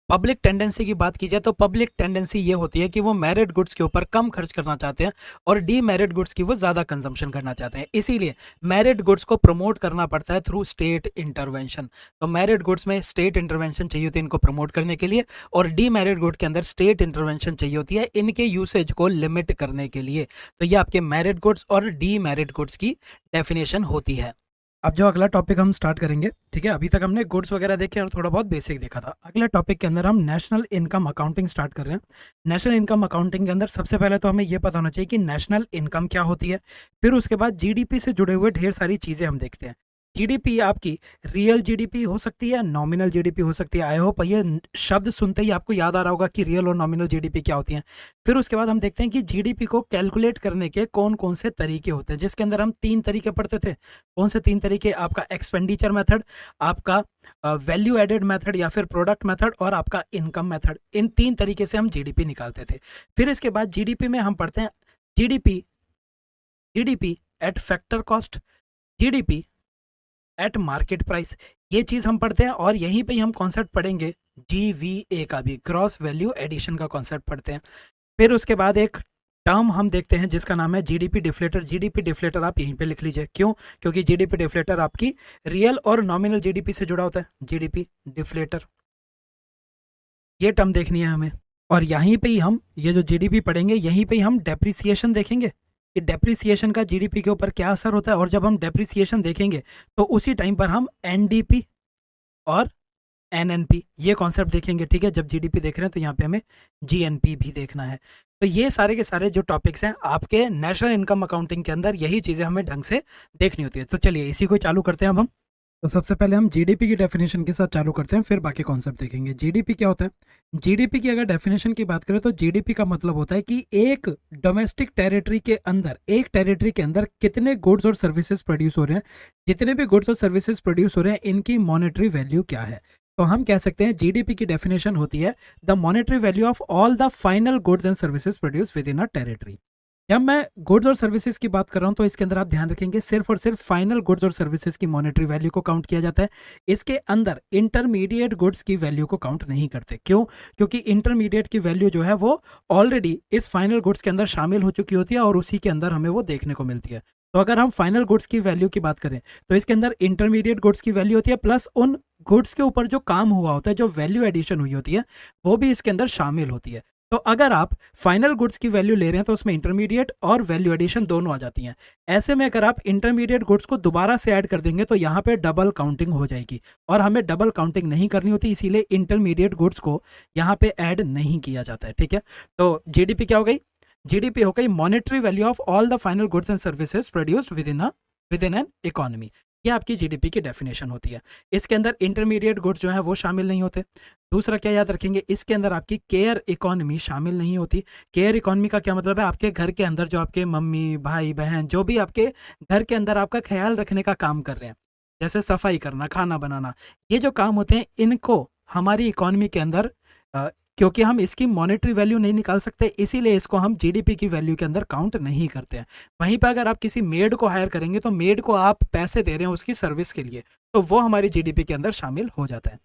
पब्लिक टेंडेंसी की बात की जाए तो पब्लिक टेंडेंसी ये होती है कि वो मेरिट गुड्स के ऊपर कम खर्च करना चाहते हैं और डीमेरिट गुड्स की वो ज़्यादा कंजम्पशन करना चाहते हैं। इसीलिए मेरिट गुड्स को प्रमोट करना पड़ता है थ्रू स्टेट इंटरवेंशन। तो मेरिट गुड्स में स्टेट इंटरवेंशन चाहिए होती है इनको प्रमोट करने के लिए, और डीमेरिट गुड के अंदर स्टेट इंटरवेंशन चाहिए होती है इनके यूसेज को लिमिट करने के लिए। तो ये आपके मेरिट गुड्स और डीमेरिट गुड्स की डेफिनेशन होती है। अब जो अगला टॉपिक हम स्टार्ट करेंगे, ठीक है, अभी तक हमने गुड्स वगैरह देखे और थोड़ा बहुत बेसिक देखा था। अगले टॉपिक के अंदर हम नेशनल इनकम अकाउंटिंग स्टार्ट कर रहे हैं। नेशनल इनकम अकाउंटिंग के अंदर सबसे पहले तो हमें ये पता होना चाहिए कि नेशनल इनकम क्या होती है, फिर उसके बाद जीडीपी से जुड़े हुए ढेर सारी चीज़ें हम देखते हैं। जीडीपी आपकी रियल जीडीपी हो सकती है, नॉमिनल जीडीपी हो सकती है। आई होप ये शब्द सुनते ही आपको याद आ रहा होगा कि रियल और नॉमिनल जीडीपी क्या होती हैं। फिर उसके बाद हम देखते हैं कि जीडीपी को कैलकुलेट करने के कौन कौन से तरीके होते हैं, जिसके अंदर हम 3 तरीके पढ़ते थे। कौन से 3 तरीके? आपका एक्सपेंडिचर मेथड, आपका वैल्यू एडेड मेथड या फिर प्रोडक्ट मेथड, और आपका इनकम मेथड। इन 3 तरीके से हम जीडीपी निकालते थे। फिर इसके बाद जीडीपी में हम पढ़ते हैं GDP GDP at factor cost, GDP at market price. ये चीज हम पढ़ते हैं, और यहीं पे ही हम कॉन्सेप्ट पढ़ेंगे जीवीए का भी, ग्रॉस वैल्यू एडिशन का कॉन्सेप्ट पढ़ते हैं। फिर उसके बाद एक टर्म हम देखते हैं जिसका नाम है जीडीपी डिफ्लेटर। जीडीपी डिफ्लेटर आप यहीं पे लिख लीजिए, क्यों? क्योंकि जीडीपी डिफ्लेटर आपकी रियल और नॉमिनल जीडीपी से जुड़ा होता है। जीडीपी डिफ्लेटर, ये टर्म देखनी है हमें। और यहीं पे ही हम ये जो जीडीपी पढ़ेंगे, यहीं पे ही हम डेप्रिसिएशन देखेंगे कि डेप्रिसिएशन का जीडीपी के ऊपर क्या असर होता है। और जब हम डेप्रिसिएशन देखेंगे तो उसी टाइम पर हम एनडीपी और एनएनपी ये कॉन्सेप्ट देखेंगे। ठीक है, जब जीडीपी देख रहे हैं तो यहाँ पे हमें जीएनपी भी देखना है। तो ये सारे के सारे जो टॉपिक्स हैं आपके नेशनल इनकम अकाउंटिंग के अंदर, यही चीज़ें हमें ढंग से देखनी होती है। तो चलिए इसी को चालू करते हैं अब हम। तो सबसे पहले हम जीडीपी की डेफिनेशन के साथ चालू करते हैं, फिर बाकी कॉन्सेप्ट देखेंगे। जीडीपी क्या होता है? जीडीपी की अगर डेफिनेशन की बात करें तो जीडीपी का मतलब होता है कि एक डोमेस्टिक टेरिटरी के अंदर, एक टेरिटरी के अंदर कितने गुड्स और सर्विसेज प्रोड्यूस हो रहे हैं। जितने भी गुड्स और सर्विसेज प्रोड्यूस हो रहे हैं, इनकी मॉनेटरी वैल्यू क्या है। तो हम कह सकते हैं जीडीपी की डेफिनेशन होती है the monetary value of all the final goods and services produce with in a territory. जब मैं गुड्स और सर्विसेज की बात कर रहा हूं तो इसके अंदर आप ध्यान रखेंगे सिर्फ और सिर्फ फाइनल गुड्स और सर्विसेज की मॉनेटरी वैल्यू को काउंट किया जाता है। इसके अंदर इंटरमीडिएट गुड्स की वैल्यू को काउंट नहीं करते। क्यों? क्योंकि इंटरमीडिएट की वैल्यू जो है वो ऑलरेडी इस फाइनल गुड्स के अंदर शामिल हो चुकी होती है और उसी के अंदर हमें वो देखने को मिलती है। तो अगर हम फाइनल गुड्स की वैल्यू की बात करें तो इसके अंदर इंटरमीडिएट गुड्स की वैल्यू होती है, प्लस उन गुड्स के ऊपर जो काम हुआ होता है, जो वैल्यू एडिशन हुई होती है, वो भी इसके अंदर शामिल होती है। तो अगर आप फाइनल गुड्स की वैल्यू ले रहे हैं तो उसमें इंटरमीडिएट और वैल्यू एडिशन दोनों आ जाती हैं। ऐसे में अगर आप इंटरमीडिएट गुड्स को दोबारा से ऐड कर देंगे तो यहाँ पे डबल काउंटिंग हो जाएगी, और हमें डबल काउंटिंग नहीं करनी होती, इसीलिए इंटरमीडिएट गुड्स को यहाँ पे ऐड नहीं किया जाता है। ठीक है, तो जीडीपी क्या हो गई? जीडीपी हो गई monetary value of all the final goods and services produced with in an economy. ये आपकी जीडीपी की डेफिनेशन होती है। इसके अंदर इंटरमीडिएट गुड्स जो है वो शामिल नहीं होते। दूसरा क्या याद रखेंगे, इसके अंदर आपकी केयर इकोनॉमी शामिल नहीं होती। केयर इकोनॉमी का क्या मतलब है? आपके घर के अंदर जो आपके मम्मी भाई बहन, जो भी आपके घर के अंदर आपका ख्याल रखने का काम कर रहे हैं, जैसे सफाई करना, खाना बनाना, ये जो काम होते हैं, इनको हमारी इकोनॉमी के अंदर क्योंकि हम इसकी मॉनेटरी वैल्यू नहीं निकाल सकते, इसीलिए इसको हम जीडीपी की वैल्यू के अंदर काउंट नहीं करते हैं। वहीं पर अगर आप किसी मेड को हायर करेंगे तो मेड को आप पैसे दे रहे हैं उसकी सर्विस के लिए, तो वो हमारी जीडीपी के अंदर शामिल हो जाता है।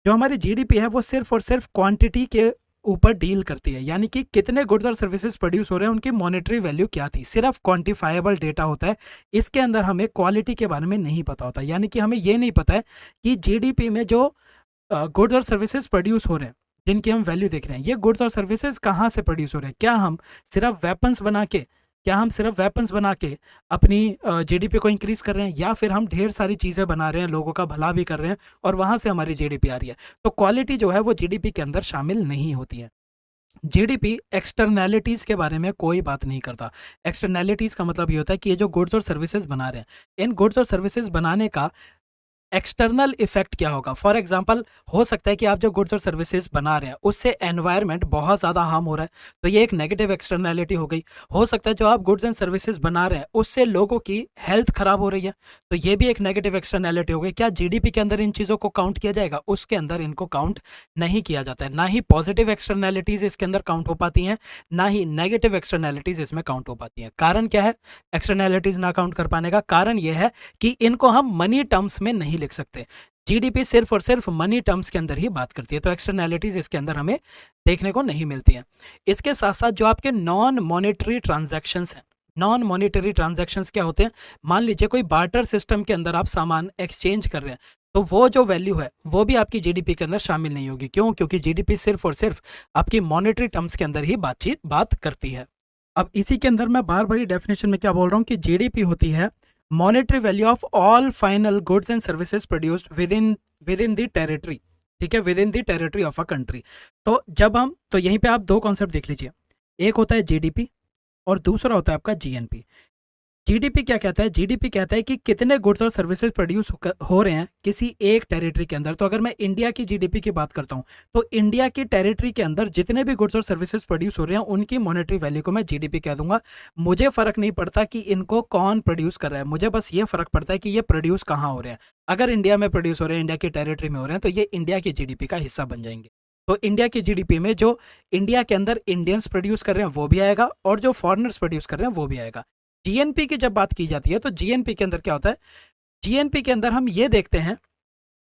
जो हमारी जीडीपी है वो सिर्फ और सिर्फ क्वांटिटी के ऊपर डील करती है, यानी कि कितने गुड्स और सर्विसेज प्रोड्यूस हो रहे हैं, उनकी मॉनेटरी वैल्यू क्या थी, सिर्फ क्वांटिफाइबल डेटा होता है। इसके अंदर हमें क्वालिटी के बारे में नहीं पता होता, यानी कि हमें ये नहीं पता है कि जीडीपी में जो गुड्स और सर्विसेज प्रोड्यूस हो रहे हैं, जिनकी हम वैल्यू देख रहे हैं, ये गुड्स और सर्विसेज कहाँ से प्रोड्यूस हो रहे हैं। क्या हम सिर्फ वेपन्स बना के अपनी जीडीपी को इंक्रीज कर रहे हैं, या फिर हम ढेर सारी चीज़ें बना रहे हैं, लोगों का भला भी कर रहे हैं और वहाँ से हमारी जीडीपी आ रही है। तो क्वालिटी जो है वो जीडीपी के अंदर शामिल नहीं होती है। जीडीपी एक्सटर्नैलिटीज के बारे में कोई बात नहीं करता। एक्सटर्नैलिटीज का मतलब ये होता है कि ये जो गुड्स और सर्विसेज बना रहे हैं, इन गुड्स और सर्विसेज बनाने का एक्सटर्नल इफेक्ट क्या होगा। फॉर एग्जांपल, हो सकता है कि आप जो गुड्स और सर्विसेज बना रहे हैं उससे एनवायरनमेंट बहुत ज़्यादा हार्म हो रहा है, तो ये एक नेगेटिव एक्सटर्नैलिटी हो गई। हो सकता है जो आप गुड्स एंड सर्विसेज बना रहे हैं उससे लोगों की हेल्थ खराब हो रही है, तो ये भी एक नेगेटिव एक्सटर्नैलिटी हो गई। क्या जीडीपी के अंदर इन चीज़ों को काउंट किया जाएगा? उसके अंदर इनको काउंट नहीं किया जाता है। ना ही पॉजिटिव एक्सटर्नैलिटीज इसके अंदर काउंट हो पाती हैं, ना ही नेगेटिव एक्सटर्नैलिटीज इसमें काउंट हो पाती हैं। कारण क्या है एक्सटर्नैलिटीज ना काउंट कर पाने का? कारण यह है कि इनको हम मनी टर्म्स में नहीं लिख सकते। जीडीपी सिर्फ और सिर्फ मनी टर्म्स के अंदर ही बात करती है, तो एक्सटर्नैलिटीज इसके अंदर हमें देखने को नहीं मिलती हैं। इसके साथ साथ जो आपके नॉन मॉनेटरी ट्रांजैक्शंस हैं, नॉन मॉनेटरी ट्रांजैक्शंस क्या होते हैं? मान लीजिए कोई बार्टर सिस्टम के अंदर आप सामान एक्सचेंज कर रहे हैं, तो वो जो वैल्यू है वो भी आपकी जीडीपी के अंदर शामिल नहीं होगी। क्यों? क्योंकि जीडीपी सिर्फ और सिर्फ आपकी मॉनेटरी टर्म्स के अंदर ही बात करती है। अब इसी के अंदर मैं बार बार डेफिनेशन में क्या बोल रहा हूँ कि जीडीपी होती है monetary value of all final goods and services produced with in the territory. ठीक है, with in the territory of a country. तो यहीं पे आप दो कॉन्सेप्ट देख लीजिए, एक होता है जीडीपी और दूसरा होता है आपका जीएनपी। जीडीपी क्या कहता है? जीडीपी कहता है कि कितने गुड्स और सर्विसेज प्रोड्यूस हो रहे हैं किसी एक टेरिटरी के अंदर। तो अगर मैं इंडिया की जीडीपी की बात करता हूं तो इंडिया की टेरिटरी के अंदर जितने भी गुड्स और सर्विसेज प्रोड्यूस हो रहे हैं उनकी मॉनेटरी वैल्यू को मैं जीडीपी कह दूंगा। मुझे फर्क नहीं पड़ता कि इनको कौन प्रोड्यूस कर रहा है, मुझे बस ये फर्क पड़ता है कि ये प्रोड्यूस कहाँ हो रहे हैं। अगर इंडिया में प्रोड्यूस हो रहे हैं, इंडिया की टेरिटरी में हो रहे हैं, तो ये इंडिया की जीडीपी का हिस्सा बन जाएंगे। तो इंडिया की जीडीपी में जो इंडिया के अंदर इंडियंस प्रोड्यूस कर रहे हैं वो भी आएगा और जो फॉरेनर्स प्रोड्यूस कर रहे हैं वो भी आएगा। जीएनपी की जब बात की जाती है तो जीएनपी के अंदर क्या होता है? जीएनपी के अंदर हम ये देखते हैं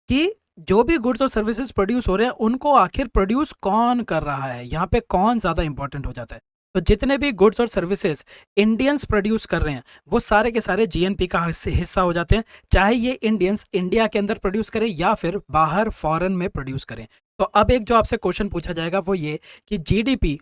कि जो भी गुड्स और सर्विसेज प्रोड्यूस हो रहे हैं उनको आखिर प्रोड्यूस कौन कर रहा है, यहाँ पे कौन ज्यादा इंपॉर्टेंट हो जाता है। तो जितने भी गुड्स और सर्विसेज इंडियंस प्रोड्यूस कर रहे हैं वो सारे के सारे जीएनपी का हिस्सा हो जाते हैं, चाहे ये इंडियंस इंडिया के अंदर प्रोड्यूस करें या फिर बाहर फॉरेन में प्रोड्यूस करें। तो अब एक जो आपसे क्वेश्चन पूछा जाएगा वो ये कि जीडीपी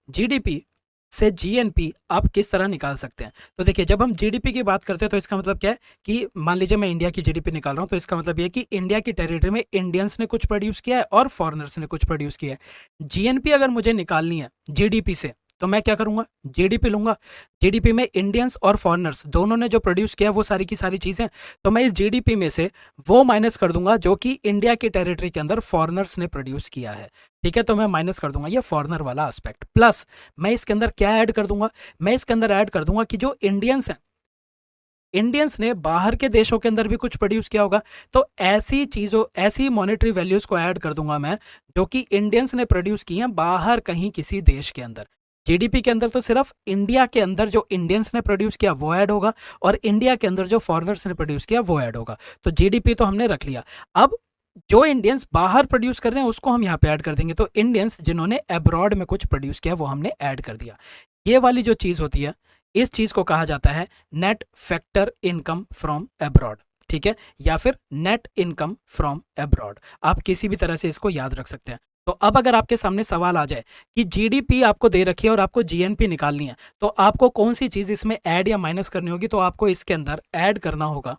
जीडीपी से जीएनपी आप किस तरह निकाल सकते हैं। तो देखिए, जब हम जीडीपी की बात करते हैं तो इसका मतलब क्या है कि मान लीजिए मैं इंडिया की जीडीपी निकाल रहा हूं, तो इसका मतलब ये है कि इंडिया की टेरिटरी में इंडियंस ने कुछ प्रोड्यूस किया है और फॉरेनर्स ने कुछ प्रोड्यूस किया है। जीएनपी अगर मुझे निकालनी है जीडीपी से तो मैं क्या करूंगा? जीडीपी लूंगा। जीडीपी में इंडियंस और फॉरेनर्स दोनों ने जो प्रोड्यूस किया वो सारी की सारी चीजें, तो मैं इस जीडीपी में से वो माइनस कर दूंगा जो कि इंडिया की टेरिटरी के अंदर फॉरेनर्स ने प्रोड्यूस किया है। ठीक है, तो मैं माइनस कर दूंगा ये फॉरेनर वाला एस्पेक्ट, प्लस मैं इसके अंदर क्या ऐड कर दूंगा? मैं इसके अंदर ऐड कर दूंगा कि जो इंडियंस हैं, इंडियंस ने बाहर के देशों के अंदर भी कुछ प्रोड्यूस किया होगा। तो ऐसी चीजों, ऐसी मॉनेटरी वैल्यूज को ऐड कर दूंगा मैं जो कि इंडियंस ने प्रोड्यूस की हैं बाहर कहीं किसी देश के अंदर। जीडीपी के अंदर तो सिर्फ इंडिया के अंदर जो इंडियंस ने प्रोड्यूस किया वो ऐड होगा और इंडिया के अंदर जो फॉरेनर्स ने प्रोड्यूस किया वो ऐड होगा। तो जीडीपी तो हमने रख लिया। अब जो इंडियंस बाहर प्रोड्यूस कर रहे हैं उसको हम यहाँ पे ऐड कर देंगे। तो इंडियंस जिन्होंने अब्रॉड में कुछ प्रोड्यूस किया वो हमने ऐड कर दिया। ये वाली जो चीज होती है इस चीज को कहा जाता है net factor income from abroad. ठीक है, या फिर नेट इनकम फ्रॉम अब्रॉड, आप किसी भी तरह से इसको याद रख सकते हैं। तो अब अगर आपके सामने सवाल आ जाए कि जीडीपी आपको दे रखी है और आपको जीएनपी निकालनी है तो आपको कौन सी चीज इसमें ऐड या माइनस करनी होगी, तो आपको इसके अंदर ऐड करना होगा।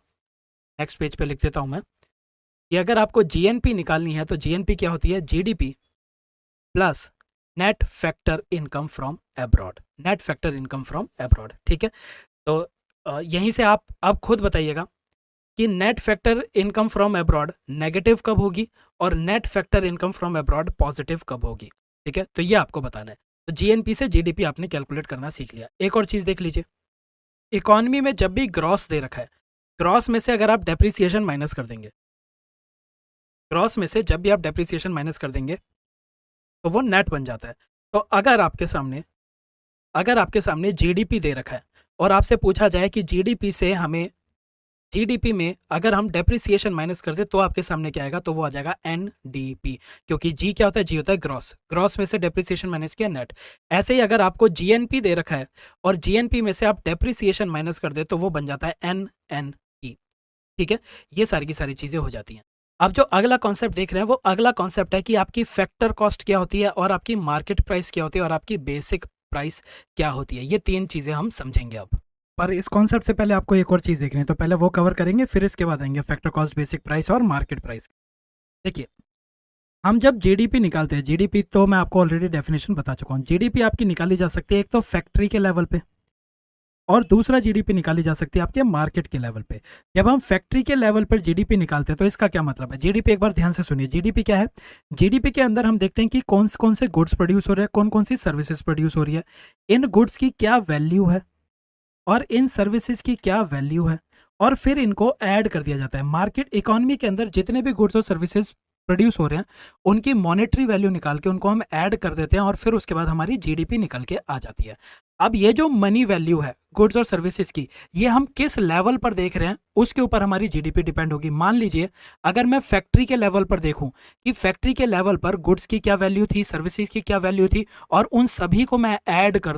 नेक्स्ट पेज पे लिख देता हूं मैं कि अगर आपको जीएनपी निकालनी है तो जीएनपी क्या होती है? GDP plus net factor income from abroad. Net factor income from abroad. ठीक है, तो यहीं से आप अब खुद बताइएगा कि net factor income from abroad negative कब होगी और net factor income from abroad positive कब होगी। ठीक है, तो ये आपको बताना है। तो जीएनपी से जीडीपी आपने कैलकुलेट करना सीख लिया। एक और चीज देख लीजिए, इकोनॉमी में जब भी ग्रॉस दे रखा है, ग्रॉस में से अगर आप डेप्रिसिएशन माइनस कर देंगे, ग्रॉस में से जब भी आप डेप्रिसिएशन माइनस कर देंगे तो वो नेट बन जाता है। तो अगर आपके सामने जीडीपी दे रखा है और आपसे पूछा जाए कि जीडीपी से हमें, जीडीपी में अगर हम डेप्रिसिएशन माइनस कर दे तो आपके सामने क्या आएगा? तो वो आ जाएगा एनडीपी, क्योंकि जी क्या होता है? जी होता है ग्रॉस, ग्रॉस में से डेप्रिसिएशन माइनस किया नेट। ऐसे ही अगर आपको जीएनपी दे रखा है और जीएनपी में से आप डेप्रिसिएशन माइनस कर दे तो वो बन जाता है एनएनपी। ठीक है, ये सारी की सारी चीजें हो जाती हैं। अब जो अगला कॉन्सेप्ट देख रहे हैं वो अगला कॉन्सेप्ट है कि आपकी फैक्टर कॉस्ट क्या होती है और आपकी मार्केट प्राइस क्या होती है और आपकी बेसिक प्राइस क्या होती है। ये तीन चीजें हम समझेंगे अब। पर इस कॉन्सेप्ट से पहले आपको एक और चीज देखनी है, तो पहले वो कवर करेंगे, फिर इसके बाद आएंगे फैक्टर कॉस्ट, बेसिक प्राइस और मार्केट प्राइस। देखिए, हम जब जीडीपी निकालते हैं, जीडीपी तो मैं आपको ऑलरेडी डेफिनेशन बता चुका हूँ। जीडीपी आपकी निकाली जा सकती है एक तो फैक्ट्री के लेवल पे और दूसरा जीडीपी निकाली जा सकती है आपके मार्केट के लेवल पे। जब हम फैक्ट्री के लेवल पर जीडीपी निकालते हैं तो इसका क्या मतलब है? जीडीपी एक बार ध्यान से सुनिए, जीडीपी क्या है? जीडीपी के अंदर हम देखते हैं कि कौन कौन से गुड्स प्रोड्यूस हो रहे हैं, कौन कौन सी सर्विसेज प्रोड्यूस हो रही है, इन गुड्स की क्या वैल्यू है और इन सर्विसेज की क्या वैल्यू है, और फिर इनको ऐड कर दिया जाता है। मार्केट इकोनॉमी के अंदर जितने भी गुड्स और सर्विसेज प्रोड्यूस हो रहे हैं उनकी मॉनेटरी वैल्यू निकाल के उनको हम ऐड कर देते हैं और फिर उसके बाद हमारी जीडीपी निकल के आ जाती है। अब ये जो मनी वैल्यू है गुड्स और सर्विसेज की, ये हम किस लेवल पर देख रहे हैं उसके ऊपर हमारी जीडीपी डिपेंड होगी। मान लीजिए अगर मैं फैक्ट्री के लेवल पर देखूं कि फैक्ट्री के लेवल पर गुड्स की क्या वैल्यू थी, सर्विसेज की क्या वैल्यू थी, और उन सभी को मैं ऐड कर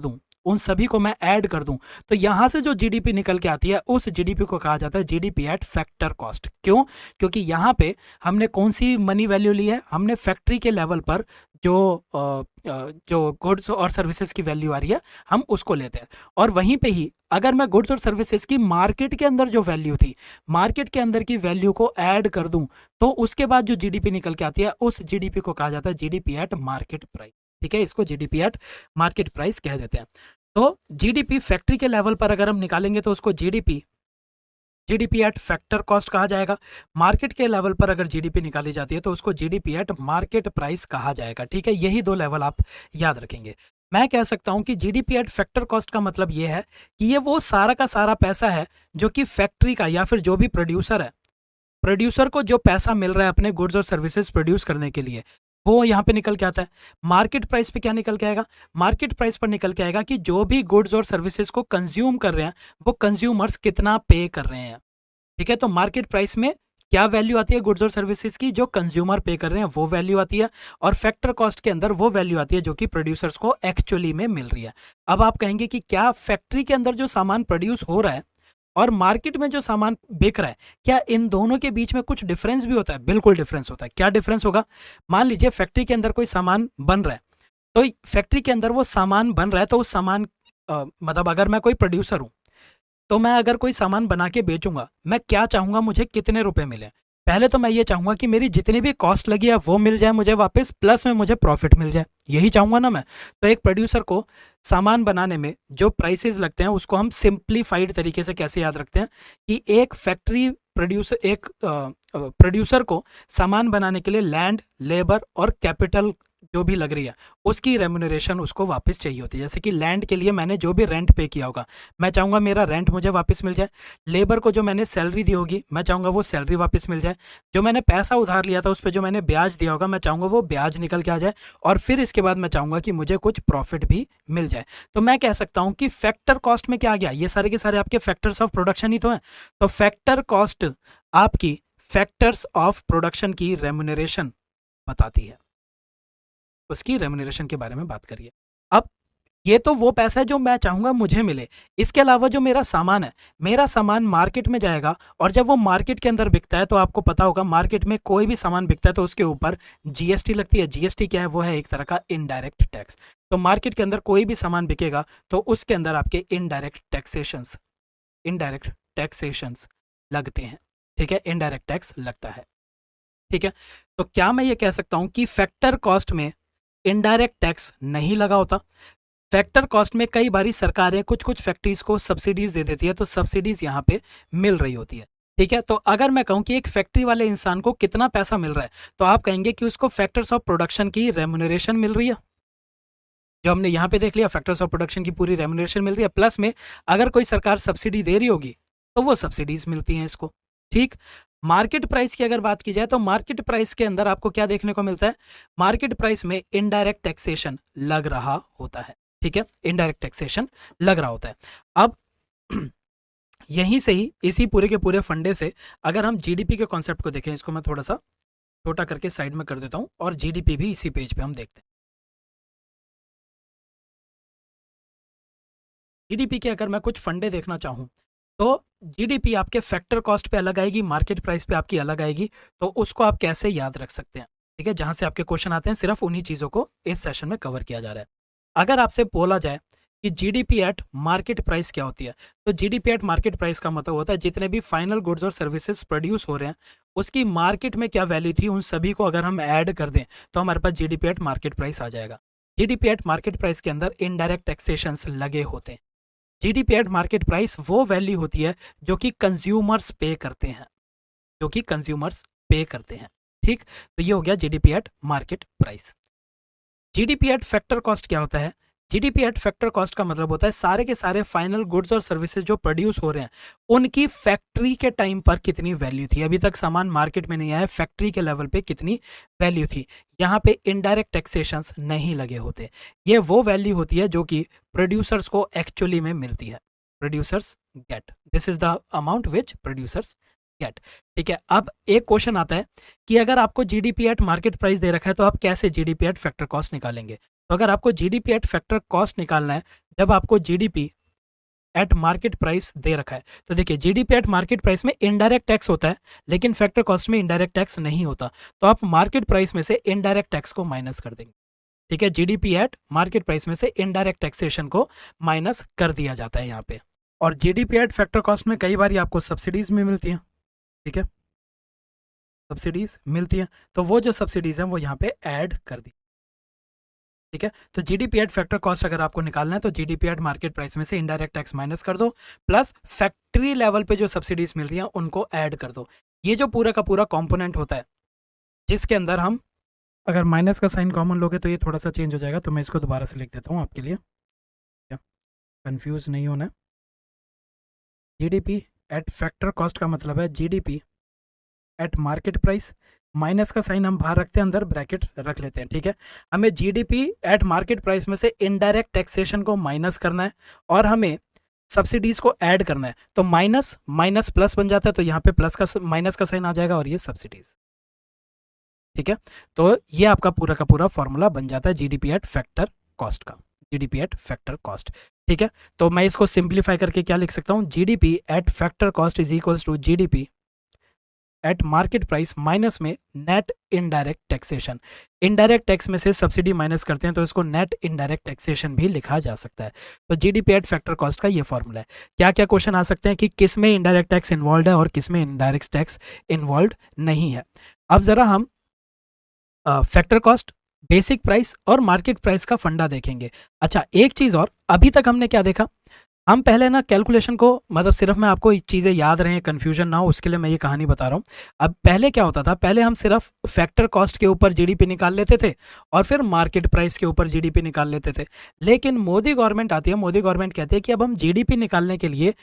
दूं, तो यहां से जो जीडीपी निकल के आती है उस जीडीपी को कहा जाता है जीडीपी एट फैक्टर कॉस्ट। क्यों? क्योंकि यहां पे हमने कौन सी मनी वैल्यू ली है? हमने फैक्ट्री के लेवल पर जो गुड्स और सर्विसेज की वैल्यू आ रही है हम उसको लेते हैं, और वहीं पे ही अगर मैं गुड्स और सर्विसेज की मार्केट के अंदर जो वैल्यू थी, मार्केट के अंदर की वैल्यू को ऐड कर दूं तो उसके बाद जो जीडीपी निकल के आती है उस जीडीपी को कहा जाता है जीडीपी एट मार्केट प्राइस। ठीक है, इसको जीडीपी एट मार्केट प्राइस कह देते हैं। तो जीडीपी फैक्ट्री के लेवल पर अगर हम निकालेंगे तो उसको जीडीपी एट फैक्टर कॉस्ट कहा जाएगा। मार्केट के लेवल पर अगर जीडीपी निकाली जाती है तो उसको जीडीपी एट मार्केट प्राइस कहा जाएगा। ठीक है, यही दो लेवल आप याद रखेंगे। मैं कह सकता हूं कि जीडीपी एट फैक्टर कॉस्ट का मतलब ये है कि ये वो सारा का सारा पैसा है जो कि फैक्ट्री का या फिर जो भी प्रोड्यूसर है, प्रोड्यूसर को जो पैसा मिल रहा है अपने गुड्स और सर्विसेज प्रोड्यूस करने के लिए, वो यहाँ पे निकल के आता है। मार्केट प्राइस पे क्या निकल के आएगा? मार्केट प्राइस पर निकल के आएगा कि जो भी गुड्स और सर्विसेज को कंज्यूम कर रहे हैं वो कंज्यूमर्स कितना पे कर रहे हैं। ठीक है, तो मार्केट प्राइस में क्या वैल्यू आती है गुड्स और सर्विसेज की? जो कंज्यूमर पे कर रहे हैं वो वैल्यू आती है, और फैक्टर कॉस्ट के अंदर वो वैल्यू आती है जो कि प्रोड्यूसर्स को एक्चुअली में मिल रही है। अब आप कहेंगे कि क्या फैक्ट्री के अंदर जो सामान प्रोड्यूस हो रहा है और मार्केट में जो सामान बिक रहा है, क्या इन दोनों के बीच में कुछ डिफरेंस भी होता है? बिल्कुल डिफरेंस होता है। क्या डिफरेंस होगा? मान लीजिए फैक्ट्री के अंदर कोई सामान बन रहा है, तो फैक्ट्री के अंदर वो सामान बन रहा है, तो उस सामान मतलब अगर मैं कोई प्रोड्यूसर हूं, तो मैं अगर कोई सामान बना के बेचूंगा, मैं क्या चाहूंगा? मुझे कितने रुपए मिले? पहले तो मैं ये चाहूंगा कि मेरी जितनी भी कॉस्ट लगी है वो मिल जाए मुझे वापस, प्लस में मुझे प्रॉफिट मिल जाए। यही चाहूंगा ना मैं। तो एक प्रोड्यूसर को सामान बनाने में जो प्राइसेस लगते हैं उसको हम सिंप्लीफाइड तरीके से कैसे याद रखते हैं कि एक फैक्ट्री प्रोड्यूसर, एक प्रोड्यूसर को सामान बनाने के लिए लैंड, लेबर और कैपिटल जो भी लग रही है उसकी रेम्यूनरेशन उसको वापस चाहिए होती है। जैसे कि लैंड के लिए मैंने जो भी रेंट पे किया होगा, मैं चाहूँगा मेरा रेंट मुझे वापस मिल जाए। लेबर को जो मैंने सैलरी दी होगी, मैं चाहूँगा वो सैलरी वापस मिल जाए। जो मैंने पैसा उधार लिया था उस पर जो मैंने ब्याज दिया होगा, मैं चाहूँगा वो ब्याज निकल के आ जाए, और फिर इसके बाद मैं चाहूँगा कि मुझे कुछ प्रॉफिट भी मिल जाए। तो मैं कह सकता हूँ कि फैक्टर कॉस्ट में क्या आ गया? ये सारे के सारे आपके फैक्टर्स ऑफ प्रोडक्शन ही तो हैं। तो फैक्टर कॉस्ट आपकी फैक्टर्स ऑफ प्रोडक्शन की रेम्यूनरेशन बताती है, उसकी रेम्यूनरेशन के बारे में बात करिए। अब ये तो वो पैसा है जो मैं चाहूंगा मुझे मिले। इसके अलावा जो मेरा सामान है, मेरा सामान मार्केट में जाएगा, और जब वो मार्केट के अंदर बिकता है तो आपको पता होगा मार्केट में कोई भी सामान बिकता है तो उसके ऊपर जीएसटी लगती है। जीएसटी क्या है? वो है एक तरह का इनडायरेक्ट टैक्स। तो मार्केट के अंदर कोई भी सामान बिकेगा तो उसके अंदर आपके इनडायरेक्ट टैक्सेशंस लगते हैं। ठीक है, इनडायरेक्ट टैक्स लगता है। ठीक है, तो क्या मैं ये कह सकता हूं कि फैक्टर कॉस्ट में इनडायरेक्ट टैक्स नहीं लगा होता? फैक्टर कॉस्ट में कई बारी सरकारें कुछ कुछ फैक्ट्रीज को सब्सिडीज दे देती है, तो सब्सिडीज यहाँ पे मिल रही होती है। ठीक है, तो अगर मैं कहूँ कि एक फैक्ट्री वाले इंसान को कितना पैसा मिल रहा है, तो आप कहेंगे कि उसको फैक्टर्स ऑफ प्रोडक्शन की रेम्यूनरेशन मिल रही है। जो हमने यहाँ पे देख लिया, फैक्टर्स ऑफ प्रोडक्शन की पूरी रेम्यूनरेशन मिल रही है, प्लस में अगर कोई सरकार सब्सिडी दे रही होगी तो वो सब्सिडीज मिलती हैं इसको। ठीक, मार्केट प्राइस की अगर बात की जाए तो मार्केट प्राइस के अंदर आपको क्या देखने को मिलता है? मार्केट प्राइस में इनडायरेक्ट टैक्सेशन लग रहा होता है। ठीक है, इनडायरेक्ट टैक्सेशन लग रहा होता है। अब यहीं से ही, इसी पूरे के पूरे फंडे से अगर हम जीडीपी के कॉन्सेप्ट को देखें, इसको मैं थोड़ा सा छोटा करके साइड में कर देता हूं, और जीडीपी भी इसी पेज पे हम देखते हैं। जीडीपी के अगर मैं कुछ फंडे देखना चाहूँ तो जीडीपी आपके फैक्टर कॉस्ट पे अलग आएगी, मार्केट प्राइस पे आपकी अलग आएगी। तो उसको आप कैसे याद रख सकते हैं? ठीक है, जहां से आपके क्वेश्चन आते हैं सिर्फ उन्हीं चीज़ों को इस सेशन में कवर किया जा रहा है। अगर आपसे बोला जाए कि जीडीपी एट मार्केट प्राइस क्या होती है, तो जीडीपी एट मार्केट प्राइस का मतलब होता है जितने भी फाइनल गुड्स और सर्विसेज प्रोड्यूस हो रहे हैं उसकी मार्केट में क्या वैल्यू थी, उन सभी को अगर हम ऐड कर दें तो हमारे पास जीडीपी एट मार्केट प्राइस आ जाएगा। जीडीपी एट मार्केट प्राइस के अंदर इनडायरेक्ट टैक्सेशंस लगे होते हैं। जीडीपी एट मार्केट प्राइस वो वैल्यू होती है जो कि कंज्यूमर्स पे करते हैं, जो कि कंज्यूमर्स पे करते हैं। ठीक, तो ये हो गया GDP at market price. GDP at factor cost क्या होता है? जीडीपी एट फैक्टर कॉस्ट का मतलब होता है सारे के सारे फाइनल गुड्स और सर्विसेज जो प्रोड्यूस हो रहे हैं उनकी फैक्ट्री के टाइम पर कितनी वैल्यू थी। अभी तक सामान मार्केट में नहीं आया, फैक्ट्री के लेवल पे कितनी वैल्यू थी। यहाँ पे इनडायरेक्ट टैक्सेशंस नहीं लगे होते। ये वो वैल्यू होती है जो कि प्रोड्यूसर्स को एक्चुअली में मिलती है। Producers get, this is the amount which producers get. ठीक है, अब एक क्वेश्चन आता है कि अगर आपको जीडीपी एट मार्केट प्राइस दे रखा है तो आप कैसे जीडीपी एट फैक्टर कॉस्ट निकालेंगे? तो अगर आपको जीडीपी एट फैक्टर कॉस्ट निकालना है, जब आपको जीडीपी एट मार्केट प्राइस दे रखा है, तो देखिए जीडीपी एट मार्केट प्राइस में इनडायरेक्ट टैक्स होता है लेकिन फैक्टर कॉस्ट में इनडायरेक्ट टैक्स नहीं होता। तो आप मार्केट प्राइस में से इनडायरेक्ट टैक्स को माइनस कर देंगे। ठीक है, जीडीपी एट मार्केट प्राइस में से इनडायरेक्ट टैक्सेशन को माइनस कर दिया जाता है यहाँ पे। और जीडीपी एट फैक्टर कॉस्ट में कई बार आपको सब्सिडीज में मिलती हैं। ठीक है, सब्सिडीज मिलती हैं, तो वो जो सब्सिडीज हैं वो यहाँ पे ऐड कर दी। ठीक है। तो जीडीपी एट फैक्टर कॉस्ट अगर आपको निकालना है तो जीडीपी एट मार्केट प्राइस में से इनडायरेक्ट टैक्स माइनस कर दो, प्लस फैक्ट्री लेवल पे जो सब्सिडीज मिल रही हैं उनको ऐड कर दो। ये जो पूरा का पूरा कंपोनेंट होता है जिसके अंदर हम अगर माइनस का साइन कॉमन लोगे तो ये थोड़ा सा चेंज हो जाएगा, तो मैं इसको दोबारा से लिख देता हूँ आपके लिए, क्या कंफ्यूज नहीं होना। जीडीपी एट फैक्टर कॉस्ट का मतलब है GDP at market price, minus का साइन हम बाहर रखते हैं, अंदर ब्रैकेट रख लेते हैं, ठीक है। हमें जीडीपी एट मार्केट प्राइस में से इनडायरेक्ट टैक्सेशन को माइनस करना है और हमें सब्सिडीज को ऐड करना है। तो माइनस माइनस प्लस बन जाता है, तो यहाँ पे प्लस का माइनस का साइन आ जाएगा और ये सब्सिडीज, ठीक है। तो ये आपका पूरा का पूरा फॉर्मूला बन जाता है जीडीपी एट फैक्टर कॉस्ट का, जीडीपी एट फैक्टर कॉस्ट, ठीक है। तो मैं इसको सिंप्लीफाई करके क्या लिख सकता हूँ, GDP at factor cost is equals to GDP at market price minus में net indirect taxation. Indirect tax में से सब्सिडी माइनस करते हैं तो इसको नेट इनडायरेक्ट टैक्सेशन भी लिखा जा सकता है। तो जीडीपी एट फैक्टर कॉस्ट का ये फॉर्मूला है। क्या क्या क्वेश्चन आ सकते हैं कि किस में इनडायरेक्ट टैक्स इन्वॉल्व है और किस में इनडायरेक्ट टैक्स इन्वॉल्व नहीं है। अब जरा हम फैक्टर कॉस्ट, बेसिक प्राइस और मार्केट प्राइस का फंडा देखेंगे। अच्छा, एक चीज़ और, अभी तक हमने क्या देखा, हम पहले ना कैलकुलेशन को, मतलब सिर्फ मैं आपको चीज़ें याद रहें, कन्फ्यूजन ना हो उसके लिए मैं ये कहानी बता रहा हूँ। अब पहले क्या होता था, पहले हम सिर्फ फैक्टर कॉस्ट के ऊपर जीडीपी निकाल लेते थे और फिर मार्केट प्राइस के ऊपर जीडीपी निकाल लेते थे। लेकिन मोदी गवर्नमेंट आती है, मोदी गवर्नमेंट कहती है कि अब हम जीडीपी निकालने के लिए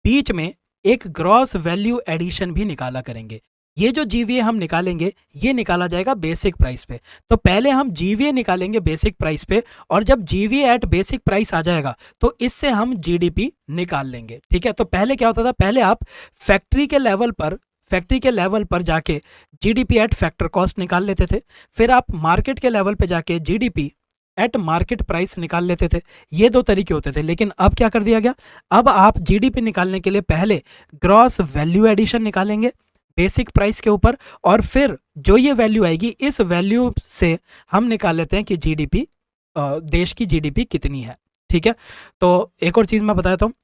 बीच में एक ग्रॉस वैल्यू एडिशन भी निकाला करेंगे। ये जो जीवीए हम निकालेंगे ये निकाला जाएगा बेसिक प्राइस पे। तो पहले हम जीवीए निकालेंगे बेसिक प्राइस पे और जब जीवीए एट बेसिक प्राइस आ जाएगा तो इससे हम जीडीपी निकाल लेंगे, ठीक है। तो पहले क्या होता था, पहले आप फैक्ट्री के लेवल पर जाके जीडीपी एट फैक्टर कॉस्ट निकाल लेते थे, फिर आप मार्केट के लेवल पे जाके जीडीपी एट मार्केट प्राइस निकाल लेते थे। ये दो तरीके होते थे। लेकिन अब क्या कर दिया गया, अब आप जीडीपी निकालने के लिए पहले ग्रॉस वैल्यू एडिशन निकालेंगे बेसिक प्राइस के ऊपर और फिर जो ये वैल्यू आएगी इस वैल्यू से हम निकाल लेते हैं कि जीडीपी, देश की जीडीपी कितनी है, ठीक है। तो एक और चीज़ मैं बताता हूँ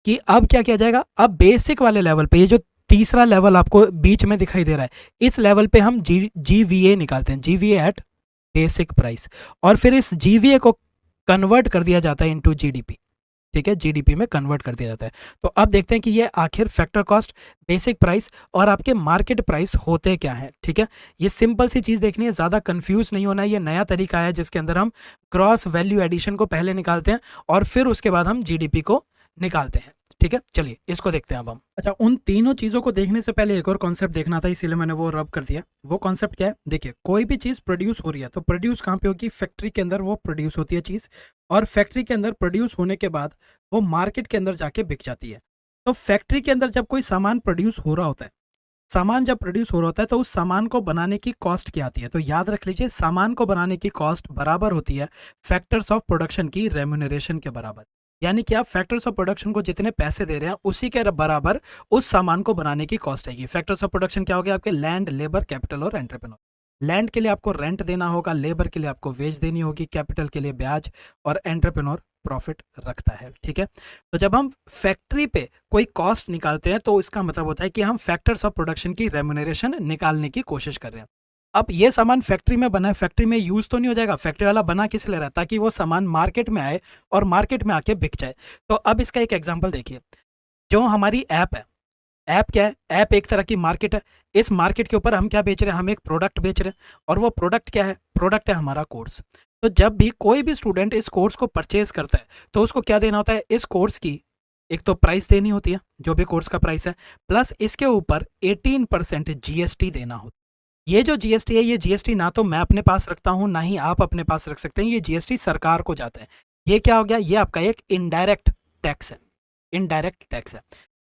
कि अब क्या किया जाएगा, अब बेसिक वाले लेवल पे, ये जो तीसरा लेवल आपको बीच में दिखाई दे रहा है, इस लेवल पे हम जीवीए निकालते हैं, जीवीए एट बेसिक प्राइस, और फिर इस जीवीए को कन्वर्ट कर दिया जाता है इनटू जीडीपी, ठीक है, जीडीपी में कन्वर्ट कर दिया जाता है। तो अब देखते हैं कि ये आखिर फैक्टर कॉस्ट, बेसिक प्राइस और आपके मार्केट प्राइस होते क्या हैं, ठीक है। ये सिंपल सी चीज़ देखनी है, ज़्यादा कंफ्यूज नहीं होना है। ये नया तरीका है जिसके अंदर हम क्रॉस वैल्यू एडिशन को पहले निकालते हैं और फिर उसके बाद हम जीडीपी को निकालते हैं, ठीक है। चलिए इसको देखते हैं अब हम। अच्छा, उन तीनों चीज़ों को देखने से पहले एक और कॉन्सेप्ट देखना था, इसीलिए मैंने वो रब कर दिया। वो कॉन्सेप्ट क्या है, देखिए, कोई भी चीज़ प्रोड्यूस हो रही है तो प्रोड्यूस कहाँ पे होगी, फैक्ट्री के अंदर वो प्रोड्यूस होती है चीज़, और फैक्ट्री के अंदर प्रोड्यूस होने के बाद वो मार्केट के अंदर जाके बिक जाती है। तो फैक्ट्री के अंदर जब कोई सामान प्रोड्यूस हो रहा होता है, सामान जब प्रोड्यूस हो रहा होता है तो उस सामान को बनाने की कॉस्ट क्या आती है, तो याद रख लीजिए, सामान को बनाने की कॉस्ट बराबर होती है फैक्टर्स ऑफ प्रोडक्शन की रेम्यूनरेशन के बराबर। यानी कि आप फैक्टर्स ऑफ प्रोडक्शन को जितने पैसे दे रहे हैं उसी के बराबर उस सामान को बनाने की कॉस्ट आएगी। फैक्टर्स ऑफ प्रोडक्शन क्या हो गया, आपके लैंड, लेबर, कैपिटल और एंटरप्रेन्योर। लैंड के लिए आपको रेंट देना होगा, लेबर के लिए आपको वेज देनी होगी, कैपिटल के लिए ब्याज, और एंटरप्रेन्योर प्रॉफिट रखता है, ठीक है। तो जब हम फैक्ट्री पे कोई कॉस्ट निकालते हैं तो इसका मतलब होता है कि हम फैक्टर्स ऑफ प्रोडक्शन की रेम्यूनरेशन निकालने की कोशिश कर रहे हैं। अब ये सामान फैक्ट्री में बना है, फैक्ट्री में यूज तो नहीं हो जाएगा, फैक्ट्री वाला बना किस लिए रहा है, ताकि वो सामान मार्केट में आए और मार्केट में आके बिक जाए। तो अब इसका एक एग्जांपल देखिए, जो हमारी ऐप है, ऐप क्या है, ऐप एक तरह की मार्केट है। इस मार्केट के ऊपर हम क्या बेच रहे हैं, हम एक प्रोडक्ट बेच रहे हैं, और वो प्रोडक्ट क्या है, प्रोडक्ट है हमारा कोर्स। तो जब भी कोई भी स्टूडेंट इस कोर्स को परचेज करता है तो उसको क्या देना होता है, इस कोर्स की एक तो प्राइस देनी होती है, जो भी कोर्स का प्राइस है, प्लस इसके ऊपर 18% जीएसटी देना होता है। ये जो जीएसटी है, ये जीएसटी ना तो मैं अपने पास रखता हूँ ना ही आप अपने पास रख सकते हैं, ये जीएसटी सरकार को जाता है। ये क्या हो गया, ये आपका एक इनडायरेक्ट टैक्स है, इनडायरेक्ट टैक्स है,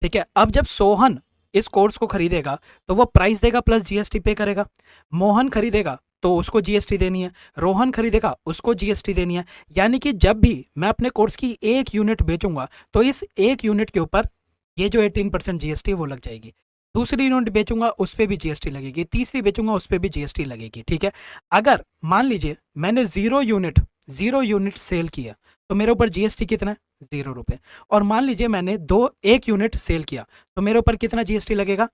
ठीक है। अब जब सोहन इस कोर्स को खरीदेगा तो वो प्राइस देगा प्लस जीएसटी पे करेगा। मोहन खरीदेगा तो उसको जीएसटी देनी है, रोहन खरीदेगा उसको जीएसटी देनी है। यानी कि जब भी मैं अपने कोर्स की एक यूनिट बेचूंगा तो इस एक यूनिट के ऊपर ये जो 18% जीएसटी वो लग जाएगी। दूसरी यूनिट बेचूंगा उस पर भी जीएसटी लगेगी, तीसरी बेचूंगा उस पर भी जीएसटी लगेगी, ठीक है। अगर मान लीजिए मैंने जीरो यूनिट सेल किया तो मेरे ऊपर जीएसटी कितना है, 0 रुपये। और मान लीजिए मैंने एक यूनिट सेल किया तो मेरे ऊपर कितना जीएसटी लगेगा,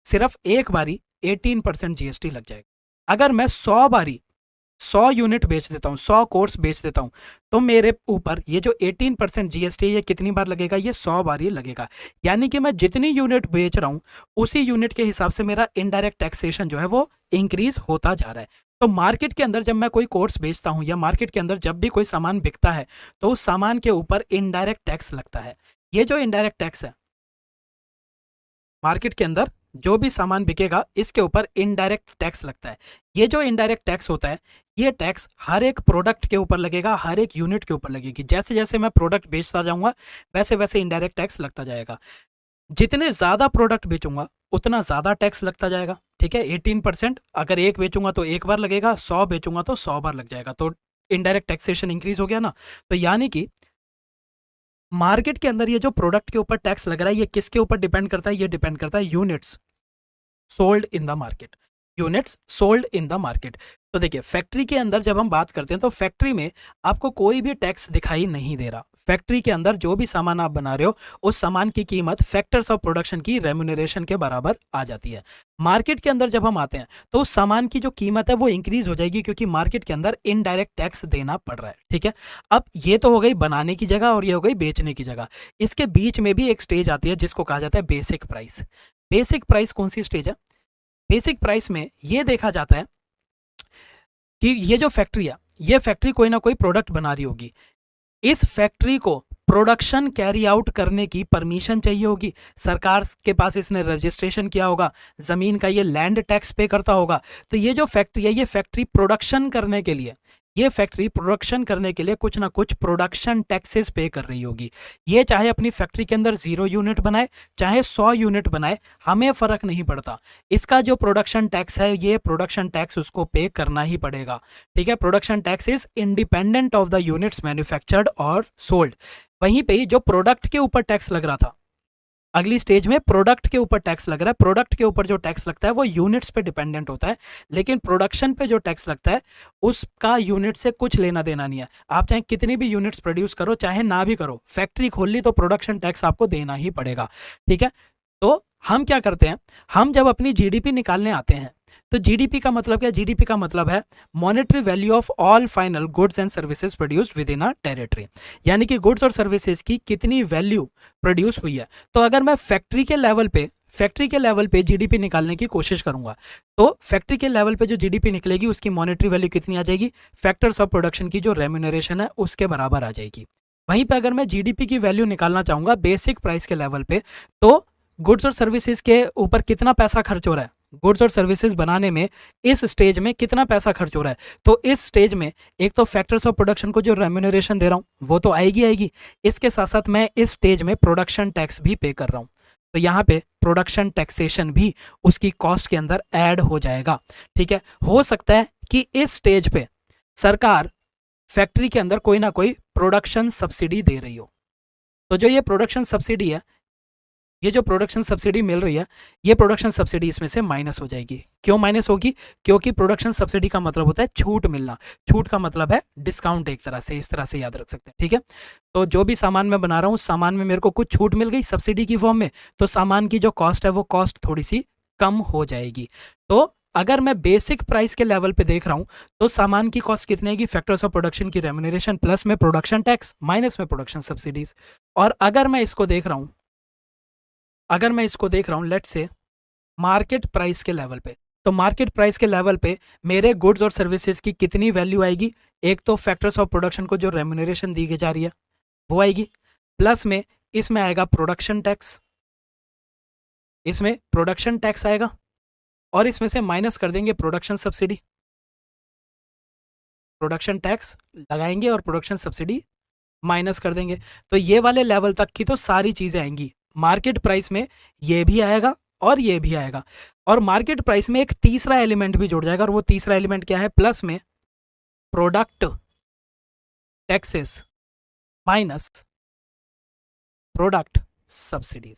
सिर्फ एक बारी 18% जीएसटी लग जाएगा। अगर मैं 100 बारी 100 यूनिट बेच देता हूँ, 100 कोर्स बेच देता हूँ, तो मेरे ऊपर ये जो 18% जीएसटी ये कितनी बार लगेगा, ये 100 बार ये लगेगा। यानी कि मैं जितनी यूनिट बेच रहा हूँ उसी यूनिट के हिसाब से मेरा इनडायरेक्ट टैक्सेशन जो है वो इंक्रीज होता जा रहा है। तो मार्केट के अंदर जब मैं कोई कोर्स बेचता हूँ या मार्केट के अंदर जब भी कोई सामान बिकता है तो उस सामान के ऊपर इनडायरेक्ट टैक्स लगता है। ये जो इनडायरेक्ट टैक्स है मार्केट के अंदर जो भी सामान बिकेगा इसके ऊपर इनडायरेक्ट टैक्स लगता है। ये जो इनडायरेक्ट टैक्स होता है ये टैक्स हर एक प्रोडक्ट के ऊपर लगेगा, हर एक यूनिट के ऊपर लगेगी। जैसे जैसे मैं प्रोडक्ट बेचता जाऊंगा वैसे वैसे इनडायरेक्ट टैक्स लगता जाएगा। जितने ज़्यादा प्रोडक्ट बेचूंगा उतना ज़्यादा टैक्स लगता जाएगा। ठीक है, 18%। अगर एक बेचूंगा तो एक बार लगेगा, 100 बेचूंगा तो 100 बार लग जाएगा। तो इनडायरेक्ट टैक्सेशन इंक्रीज हो गया ना। तो यानी कि मार्केट के अंदर ये जो प्रोडक्ट के ऊपर टैक्स लग रहा है ये किसके ऊपर डिपेंड करता है, ये डिपेंड करता है units sold in the market, units sold in the market. तो देखिए फैक्ट्री के अंदर जब हम बात करते हैं तो फैक्ट्री में आपको कोई भी टैक्स दिखाई नहीं दे रहा। फैक्ट्री के अंदर जो भी सामान आप बना रहे हो उस सामान की कीमत फैक्टर्स ऑफ प्रोडक्शन की रेम्यूनरेशन के बराबर आ जाती है। मार्केट के अंदर जब हम आते हैं तो उस सामान की जो कीमत है वो इंक्रीज हो जाएगी क्योंकि मार्केट के अंदर इनडायरेक्ट टैक्स देना पड़ रहा है। ठीक है, अब ये तो हो गई बनाने की जगह और ये हो गई बेचने की जगह। इसके बीच में भी एक स्टेज आती है जिसको कहा जाता है बेसिक प्राइस। बेसिक प्राइस कौन सी स्टेज है? बेसिक प्राइस में ये देखा जाता है कि ये जो फैक्ट्री है ये फैक्ट्री कोई ना कोई प्रोडक्ट बना रही होगी, इस फैक्ट्री को प्रोडक्शन कैरी आउट करने की परमिशन चाहिए होगी, सरकार के पास इसने रजिस्ट्रेशन किया होगा, जमीन का ये लैंड टैक्स पे करता होगा। तो ये जो फैक्ट्री है ये फैक्ट्री प्रोडक्शन करने के लिए, ये फैक्ट्री प्रोडक्शन करने के लिए कुछ ना कुछ प्रोडक्शन टैक्सेस पे कर रही होगी। ये चाहे अपनी फैक्ट्री के अंदर 0 यूनिट बनाए चाहे 100 यूनिट बनाए, हमें फर्क नहीं पड़ता। इसका जो प्रोडक्शन टैक्स है ये प्रोडक्शन टैक्स उसको पे करना ही पड़ेगा। ठीक है, production tax is independent of the units manufactured और सोल्ड। वहीं पे जो प्रोडक्ट के ऊपर टैक्स लग रहा था, अगली स्टेज में प्रोडक्ट के ऊपर टैक्स लग रहा है। प्रोडक्ट के ऊपर जो टैक्स लगता है वो यूनिट्स पे डिपेंडेंट होता है, लेकिन प्रोडक्शन पे जो टैक्स लगता है उसका यूनिट से कुछ लेना देना नहीं है। आप चाहे कितनी भी यूनिट्स प्रोड्यूस करो चाहे ना भी करो, फैक्ट्री खोल ली तो प्रोडक्शन टैक्स आपको देना ही पड़ेगा। ठीक है, तो हम क्या करते हैं, हम जब अपनी जीडीपी निकालने आते हैं तो जीडीपी का मतलब क्या? जीडीपी का मतलब है monetary value of all final goods and services produced with in a territory, यानी कि गुड्स और सर्विसेज की कितनी वैल्यू प्रोड्यूस हुई है। तो अगर मैं फैक्ट्री के लेवल पे जीडीपी निकालने की कोशिश करूंगा तो फैक्ट्री के लेवल पे जो जीडीपी निकलेगी उसकी मॉनेटरी वैल्यू कितनी आ जाएगी? फैक्टर्स ऑफ प्रोडक्शन की जो रेम्यूनरेशन है उसके बराबर आ जाएगी। वहीं पे अगर मैं जीडीपी की वैल्यू निकालना चाहूंगा बेसिक प्राइस के लेवल पे, तो गुड्स और सर्विसेज के ऊपर कितना पैसा खर्च हो रहा है, गुड्स और सर्विसेज बनाने में इस स्टेज में कितना पैसा खर्च हो रहा है। तो इस स्टेज में एक तो फैक्टर्स ऑफ प्रोडक्शन को जो रेम्यूनरेशन दे रहा हूं वो तो आएगी, इसके साथ साथ मैं इस स्टेज में प्रोडक्शन टैक्स भी पे कर रहा हूं। तो यहाँ पे प्रोडक्शन टैक्सेशन भी उसकी कॉस्ट के अंदर ऐड हो जाएगा। ठीक है, हो सकता है कि इस स्टेज पे सरकार फैक्ट्री के अंदर कोई ना कोई प्रोडक्शन सब्सिडी दे रही हो। तो जो ये प्रोडक्शन सब्सिडी है, ये जो प्रोडक्शन सब्सिडी मिल रही है ये प्रोडक्शन सब्सिडी इसमें से माइनस हो जाएगी। क्यों माइनस होगी? क्योंकि प्रोडक्शन सब्सिडी का मतलब होता है छूट मिलना, छूट का मतलब है डिस्काउंट, एक तरह से, इस तरह से याद रख सकते हैं। ठीक है, तो जो भी सामान मैं बना रहा हूँ सामान में मेरे को कुछ छूट मिल गई सब्सिडी की फॉर्म में, तो सामान की जो कॉस्ट है वो कॉस्ट थोड़ी सी कम हो जाएगी। तो अगर मैं बेसिक प्राइस के लेवल पे देख रहा हूं तो सामान की कॉस्ट कितनी आएगी? फैक्टर्स ऑफ प्रोडक्शन की रेम्यूनरेशन प्लस में प्रोडक्शन टैक्स माइनस में प्रोडक्शन सब्सिडीज। और अगर मैं इसको देख रहा हूं लेट्स से मार्केट प्राइस के लेवल पे, तो मार्केट प्राइस के लेवल पे मेरे गुड्स और सर्विसेज की कितनी वैल्यू आएगी? एक तो फैक्टर्स ऑफ प्रोडक्शन को जो रेम्यूनरेशन दी जा रही है वो आएगी, प्लस में इसमें आएगा प्रोडक्शन टैक्स, इसमें प्रोडक्शन टैक्स आएगा और इसमें से माइनस कर देंगे प्रोडक्शन सब्सिडी। प्रोडक्शन टैक्स लगाएंगे और प्रोडक्शन सब्सिडी माइनस कर देंगे। तो ये वाले लेवल तक की तो सारी चीजें आएंगी। मार्केट प्राइस में ये भी आएगा और ये भी आएगा, और मार्केट प्राइस में एक तीसरा एलिमेंट भी जुड़ जाएगा, और वो तीसरा एलिमेंट क्या है? प्लस में product taxes minus product subsidies.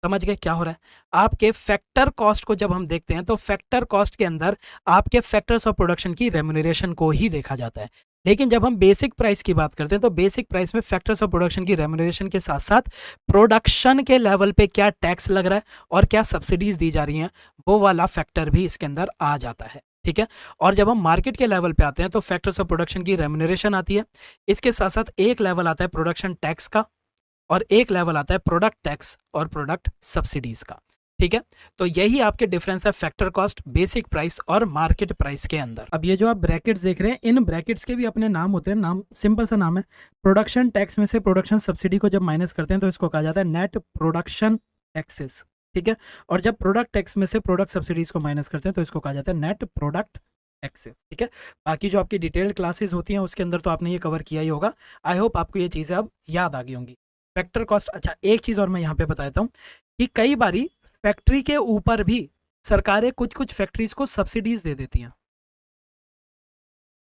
समझ गए क्या हो रहा है? आपके फैक्टर कॉस्ट को जब हम देखते हैं तो फैक्टर कॉस्ट के अंदर आपके फैक्टर्स ऑफ प्रोडक्शन की रेम्यूनरेशन को ही देखा जाता है, लेकिन जब हम बेसिक प्राइस की बात करते हैं तो बेसिक प्राइस में फैक्टर्स ऑफ प्रोडक्शन की रेम्यूनरेशन के साथ साथ प्रोडक्शन के लेवल पे क्या टैक्स लग रहा है और क्या सब्सिडीज दी जा रही हैं वो वाला फैक्टर भी इसके अंदर आ जाता है। ठीक है। और जब हम मार्केट के लेवल पे आते हैं तो फैक्टर्स ऑफ प्रोडक्शन की रेम्यूनरेशन आती है। इसके साथ साथ एक लेवल आता है प्रोडक्शन टैक्स का और एक लेवल आता है प्रोडक्ट टैक्स और प्रोडक्ट सब्सिडीज का। ठीक है, तो यही आपके डिफरेंस है फैक्टर कॉस्ट, बेसिक प्राइस और मार्केट प्राइस के अंदर। अब ये जो आप ब्रैकेट्स देख रहे हैं, इन ब्रैकेट्स के भी अपने नाम होते हैं। नाम सिंपल सा नाम है। प्रोडक्शन टैक्स में से प्रोडक्शन सब्सिडी को जब माइनस करते हैं तो इसको कहा जाता है नेट प्रोडक्शन टैक्सेस। ठीक है, और जब प्रोडक्ट टैक्स में से प्रोडक्ट सब्सिडीज को माइनस करते हैं तो इसको कहा जाता है नेट प्रोडक्ट टैक्सेस। ठीक है, बाकी जो आपकी डिटेल्ड क्लासेस होती हैं उसके अंदर तो आपने ये कवर किया ही होगा। आई होप आपको ये चीज़ें अब याद आ गई होंगी। फैक्टर कॉस्ट, अच्छा एक चीज़ और मैं यहाँ पे बताता हूँ कि कई बारी फैक्ट्री के ऊपर भी सरकारें कुछ कुछ फैक्ट्रीज को सब्सिडीज दे देती हैं।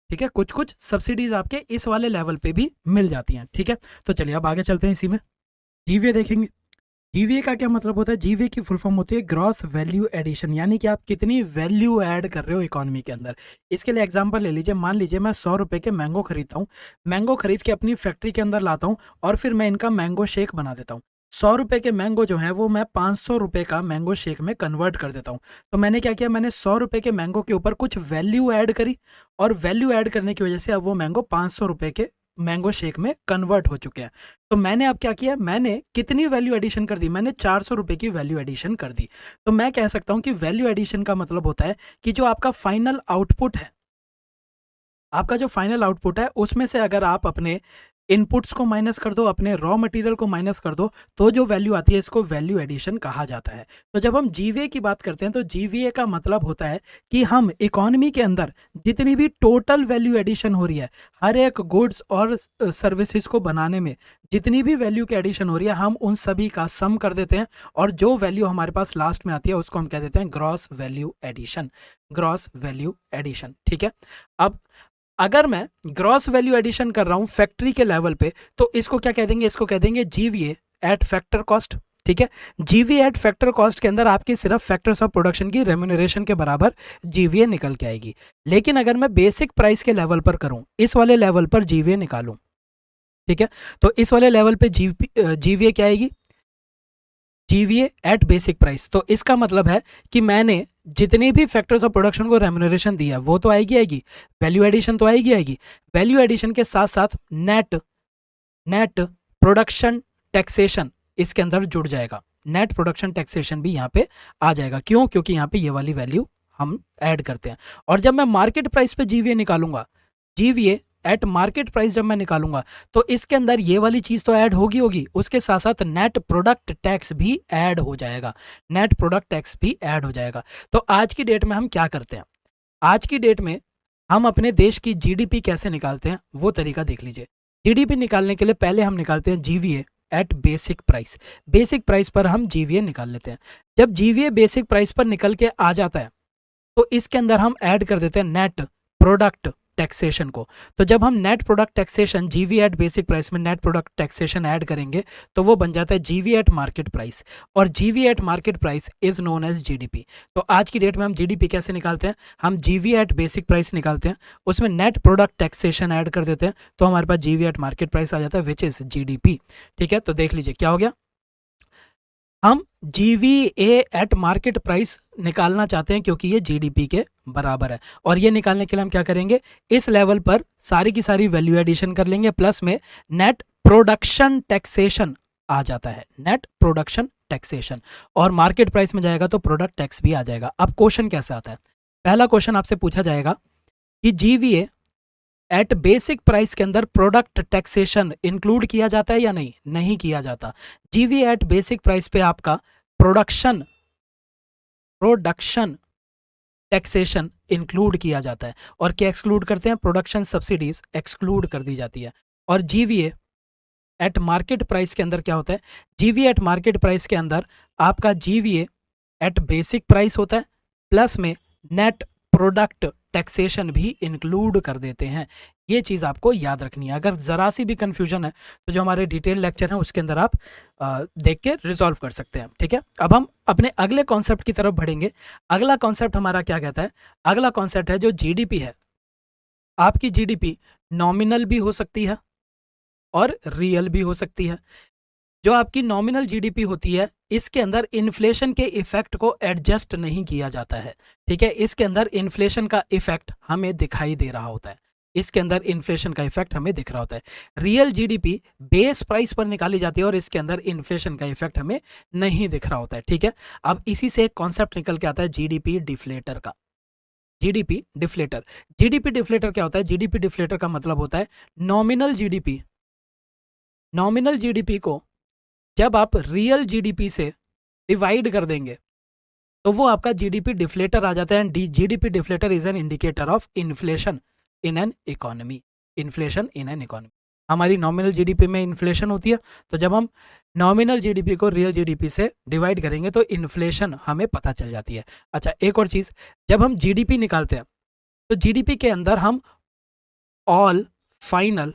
ठीक है, कुछ कुछ सब्सिडीज आपके इस वाले लेवल पे भी मिल जाती हैं। ठीक है, तो चलिए अब आगे चलते हैं। इसी में जीवीए देखेंगे। जीवीए का क्या मतलब होता है? जीवीए की फुल फॉर्म होती है ग्रॉस वैल्यू एडिशन, यानी कि आप कितनी वैल्यू ऐड कर रहे हो इकोनॉमी के अंदर। इसके लिए एग्जांपल ले लीजिए, मान लीजिए मैं 100 रुपए के मैंगो खरीदता हूँ, मैंगो खरीद के अपनी फैक्ट्री के अंदर लाता हूँ और फिर मैं इनका मैंगो शेक बना देता हूँ। 100 रुपए के मैंगो जो है वो मैं 500 रुपए का मैंगो शेक में कन्वर्ट कर देता हूँ। तो मैंने क्या किया, मैंने 100 रुपए के मैंगो के ऊपर कुछ वैल्यू ऐड करी और वैल्यू ऐड करने की वजह से अब वो मैंगो 500 रुपए के मैंगो शेक में कन्वर्ट हो चुके हैं। तो मैंने अब क्या किया, मैंने कितनी वैल्यू एडिशन कर दी, मैंने 400 रुपए की वैल्यू एडिशन कर दी। तो मैं कह सकता हूं कि वैल्यू एडिशन का मतलब होता है कि जो आपका फाइनल आउटपुट है, आपका जो फाइनल आउटपुट है उसमें से अगर आप अपने इनपुट्स को माइनस कर दो, अपने रॉ मटेरियल को माइनस कर दो, तो जो वैल्यू आती है इसको वैल्यू एडिशन कहा जाता है। तो जब हम जीवीए की बात करते हैं तो जीवीए का मतलब होता है कि हम इकोनॉमी के अंदर जितनी भी टोटल वैल्यू एडिशन हो रही है, हर एक गुड्स और सर्विसेज को बनाने में जितनी भी वैल्यू की एडिशन हो रही है, हम उन सभी का सम कर देते हैं और जो वैल्यू हमारे पास लास्ट में आती है उसको हम कह देते हैं gross value addition. Gross value addition. ठीक है, अब अगर मैं ग्रॉस वैल्यू एडिशन कर रहा हूं फैक्ट्री के लेवल पे तो इसको क्या कह देंगे, इसको कह देंगे जीवीए एट फैक्टर कॉस्ट। ठीक है, जीवीए एट फैक्टर कॉस्ट के अंदर आपकी सिर्फ फैक्टर्स ऑफ प्रोडक्शन की रेम्यूनरेशन के बराबर जीवीए निकल के आएगी। लेकिन अगर मैं बेसिक प्राइस के लेवल पर करूं, इस वाले लेवल पर जीवीए निकालूं, ठीक है, तो इस वाले लेवल पे जीवीए क्या आएगी, जीवीए एट बेसिक प्राइस। तो इसका मतलब है कि मैंने जितने भी फैक्टर्स ऑफ प्रोडक्शन को रेम्यूनरेशन दिया वो तो आएगी, वैल्यू एडिशन तो आएगी। वैल्यू एडिशन के साथ साथ नेट नेट प्रोडक्शन टैक्सेशन इसके अंदर जुड़ जाएगा। नेट प्रोडक्शन टैक्सेशन भी यहाँ पे आ जाएगा। क्यों? क्योंकि यहाँ पे ये वाली वैल्यू हम ऐड करते हैं। और जब मैं मार्केट प्राइस पे जीवीए निकालूंगा, जीवीए एट मार्केट प्राइस जब मैं निकालूंगा तो इसके अंदर ये वाली चीज तो ऐड होगी, उसके साथ साथ नेट प्रोडक्ट टैक्स भी ऐड हो जाएगा। नेट प्रोडक्ट टैक्स भी ऐड हो जाएगा। तो आज की डेट में हम क्या करते हैं, आज की डेट में हम अपने देश की जीडीपी कैसे निकालते हैं वो तरीका देख लीजिए। जीडीपी निकालने के लिए पहले हम निकालते हैं GVA eight basic price. Basic price पर हम जीवीए निकाल लेते हैं। जब जीवीए बेसिक प्राइस पर निकल के आ जाता है तो इसके अंदर हम ऐड कर देते हैं नेट प्रोडक्ट टैक्सेशन को। तो जब हम नेट प्रोडक्ट टैक्सेशन जीवी एट बेसिक प्राइस में नेट प्रोडक्ट टैक्सेशन ऐड करेंगे तो वो बन जाता है जीवी एट मार्केट प्राइस, और GV at market price is known as GDP. तो आज की डेट में हम जीडीपी कैसे निकालते हैं, हम जीवी एट बेसिक प्राइस निकालते हैं, उसमें नेट प्रोडक्ट टैक्सेशन ऐड कर देते हैं तो हमारे पास जीवी एट मार्केट प्राइस आ जाता है विच इज जीडीपी। ठीक है, तो देख लीजिए क्या हो गया, हम जीवीए एट मार्केट प्राइस निकालना चाहते हैं क्योंकि ये जीडीपी के बराबर है। और ये निकालने के लिए हम क्या करेंगे, इस लेवल पर सारी की सारी वैल्यू एडिशन कर लेंगे, प्लस में नेट प्रोडक्शन टैक्सेशन आ जाता है, नेट प्रोडक्शन टैक्सेशन, और मार्केट प्राइस में जाएगा तो प्रोडक्ट टैक्स भी आ जाएगा। अब क्वेश्चन कैसे आता है, पहला क्वेश्चन आपसे पूछा जाएगा कि जीवीए एट बेसिक प्राइस के अंदर प्रोडक्ट टैक्सेशन इंक्लूड किया जाता है या नहीं, नहीं किया जाता। जीवी एट बेसिक प्राइस पे आपका प्रोडक्शन टैक्सेशन इंक्लूड किया जाता है, और क्या एक्सक्लूड करते हैं, प्रोडक्शन सब्सिडीज एक्सक्लूड कर दी जाती है। और जीवीए एट मार्केट प्राइस के अंदर क्या होता है, जीवीए एट मार्केट प्राइस के अंदर आपका जीवीए एट बेसिक प्राइस होता है, प्लस में नेट प्रोडक्ट टैक्सेशन भी इंक्लूड कर देते हैं। ये चीज़ आपको याद रखनी है। अगर ज़रा सी भी कंफ्यूजन है तो जो हमारे डिटेल लेक्चर हैं उसके अंदर आप देख के रिजॉल्व कर सकते हैं। ठीक है, अब हम अपने अगले कॉन्सेप्ट की तरफ बढ़ेंगे। अगला कॉन्सेप्ट हमारा क्या कहता है, अगला कॉन्सेप्ट है जो जीडीपी है। आपकी जीडीपी नॉमिनल भी हो सकती है और रियल भी हो सकती है। जो आपकी नॉमिनल जीडीपी होती है, इसके अंदर इन्फ्लेशन के इफेक्ट को एडजस्ट नहीं किया जाता है, ठीक है। इसके अंदर इन्फ्लेशन का इफेक्ट हमें दिखाई दे रहा होता है, इसके अंदर इन्फ्लेशन का इफेक्ट हमें दिख रहा होता है। रियल जीडीपी बेस प्राइस पर निकाली जाती है और इसके अंदर इन्फ्लेशन का इफेक्ट हमें नहीं दिख रहा होता है, ठीक है। अब इसी से एक कॉन्सेप्ट निकल के आता है जीडीपी डिफ्लेटर का। जीडीपी डिफ्लेटर, जीडीपी डिफ्लेटर क्या होता है? जीडीपी डिफ्लेटर का मतलब होता है नॉमिनल जीडीपी, नॉमिनल जीडीपी को जब आप रियल जीडीपी से डिवाइड कर देंगे तो वो आपका जीडीपी डिफ्लेटर आ जाता है। And GDP deflator is an indicator of inflation in an economy, inflation in an economy. हमारी नॉमिनल जीडीपी में इन्फ्लेशन होती है, तो जब हम नॉमिनल जीडीपी को रियल जीडीपी से डिवाइड करेंगे तो इन्फ्लेशन हमें पता चल जाती है। अच्छा, एक और चीज़, जब हम जीडीपी निकालते हैं तो जीडीपी के अंदर हम all final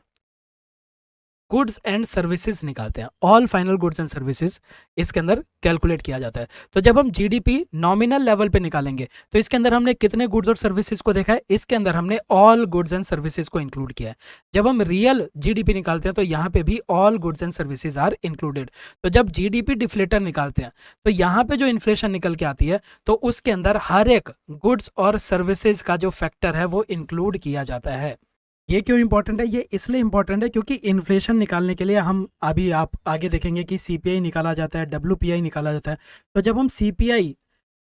goods and services निकालते हैं, all final goods and services इसके अंदर कैलकुलेट किया जाता है। तो जब हम जीडीपी नॉमिनल लेवल पे निकालेंगे तो इसके अंदर हमने कितने गुड्स और सर्विसेज को देखा है? इसके अंदर हमने ऑल गुड्स एंड सर्विसेज को इंक्लूड किया है। जब हम रियल जीडीपी निकालते हैं तो यहाँ पे भी all goods and services are included. तो जब जीडीपी डिफ्लेटर निकालते हैं तो यहाँ पे जो इन्फ्लेशन निकल के आती है तो उसके अंदर हर एक गुड्स और सर्विसेज का जो फैक्टर है वो इंक्लूड किया जाता है। ये क्यों इंपॉर्टेंट है? ये इसलिए इंपॉर्टेंट है क्योंकि इन्फ्लेशन निकालने के लिए हम अभी आप आगे देखेंगे कि सीपीआई निकाला जाता है, डब्ल्यूपीआई निकाला जाता है। तो जब हम सीपीआई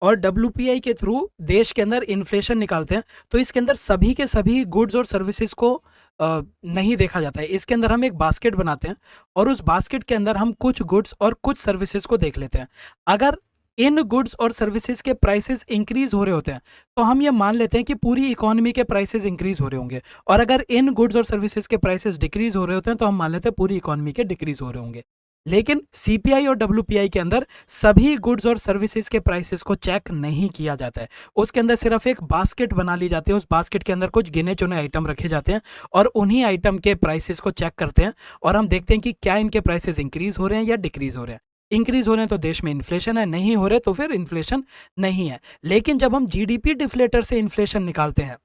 और डब्ल्यूपीआई के थ्रू देश के अंदर इन्फ्लेशन निकालते हैं तो इसके अंदर सभी के सभी गुड्स और सर्विसेज को नहीं देखा जाता है। इसके अंदर हम एक बास्केट बनाते हैं और उस बास्केट के अंदर हम कुछ गुड्स और कुछ सर्विसेज को देख लेते हैं। अगर इन गुड्स और सर्विसेज के प्राइसेस इंक्रीज हो रहे होते हैं तो हम ये मान लेते हैं कि पूरी इकोनॉमी के प्राइसेस इंक्रीज हो रहे होंगे, और अगर इन गुड्स और सर्विसेज के प्राइसेस डिक्रीज हो रहे होते हैं तो हम मान लेते हैं पूरी इकोनॉमी के डिक्रीज हो रहे होंगे। लेकिन सीपीआई और डब्ल्यूपीआई के अंदर सभी गुड्स और सर्विसेज के प्राइसेस को चेक नहीं किया जाता है। उसके अंदर सिर्फ एक बास्केट बना ली जाती है, उस बास्केट के अंदर कुछ गिने चुने आइटम रखे जाते हैं और उन्हीं आइटम के प्राइसेस को चेक करते हैं और हम देखते हैं कि क्या इनके प्राइसेस इंक्रीज हो रहे हैं या डिक्रीज हो रहे हैं। इंक्रीज हो रहे हैं तो देश में इन्फ्लेशन है, नहीं हो रहे तो फिर इन्फ्लेशन नहीं है। लेकिन जब हम जीडीपी डिफ्लेटर से इन्फ्लेशन निकालते हैं,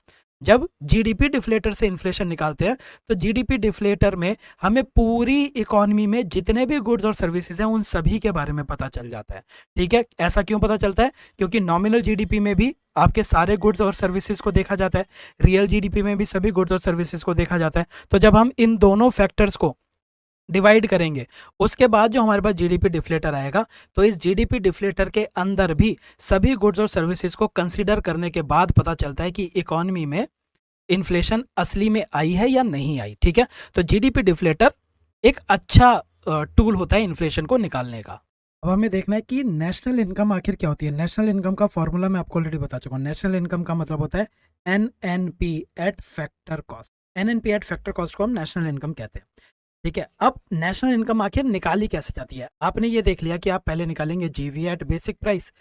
जब जीडीपी डिफ्लेटर से इन्फ्लेशन निकालते हैं तो जीडीपी डिफ्लेटर में हमें पूरी इकोनॉमी में जितने भी गुड्स और सर्विसेज हैं उन सभी के बारे में पता चल जाता है, ठीक है। ऐसा क्यों पता चलता है? क्योंकि नॉमिनल जीडीपी में भी आपके सारे गुड्स और सर्विसेज को देखा जाता है, रियल जीडीपी में भी सभी गुड्स और सर्विसेज को देखा जाता है। तो जब हम इन दोनों फैक्टर्स को डिवाइड करेंगे उसके बाद जो हमारे पास जीडीपी डिफ्लेटर आएगा तो इस जीडीपी डिफ्लेटर के अंदर भी सभी गुड्स और सर्विसेज को कंसीडर करने के बाद पता चलता है कि इकोनॉमी में इन्फ्लेशन असली में आई है या नहीं आई, ठीक है। तो जीडीपी डिफ्लेटर एक अच्छा टूल होता है इन्फ्लेशन को निकालने का। अब हमें देखना है कि नेशनल इनकम आखिर क्या होती है। नेशनल इनकम का फॉर्मूला मैं आपको ऑलरेडी बता चुका हूँ। नेशनल इनकम का मतलब होता है NNP eight factor cost. NNP eight factor cost को हम नेशनल इनकम कहते हैं, ठीक है। अब नेशनल इनकम आखिर निकाली कैसे जाती है? आपने ये देख लिया कि आप पहले निकालेंगे GVA eight basic price,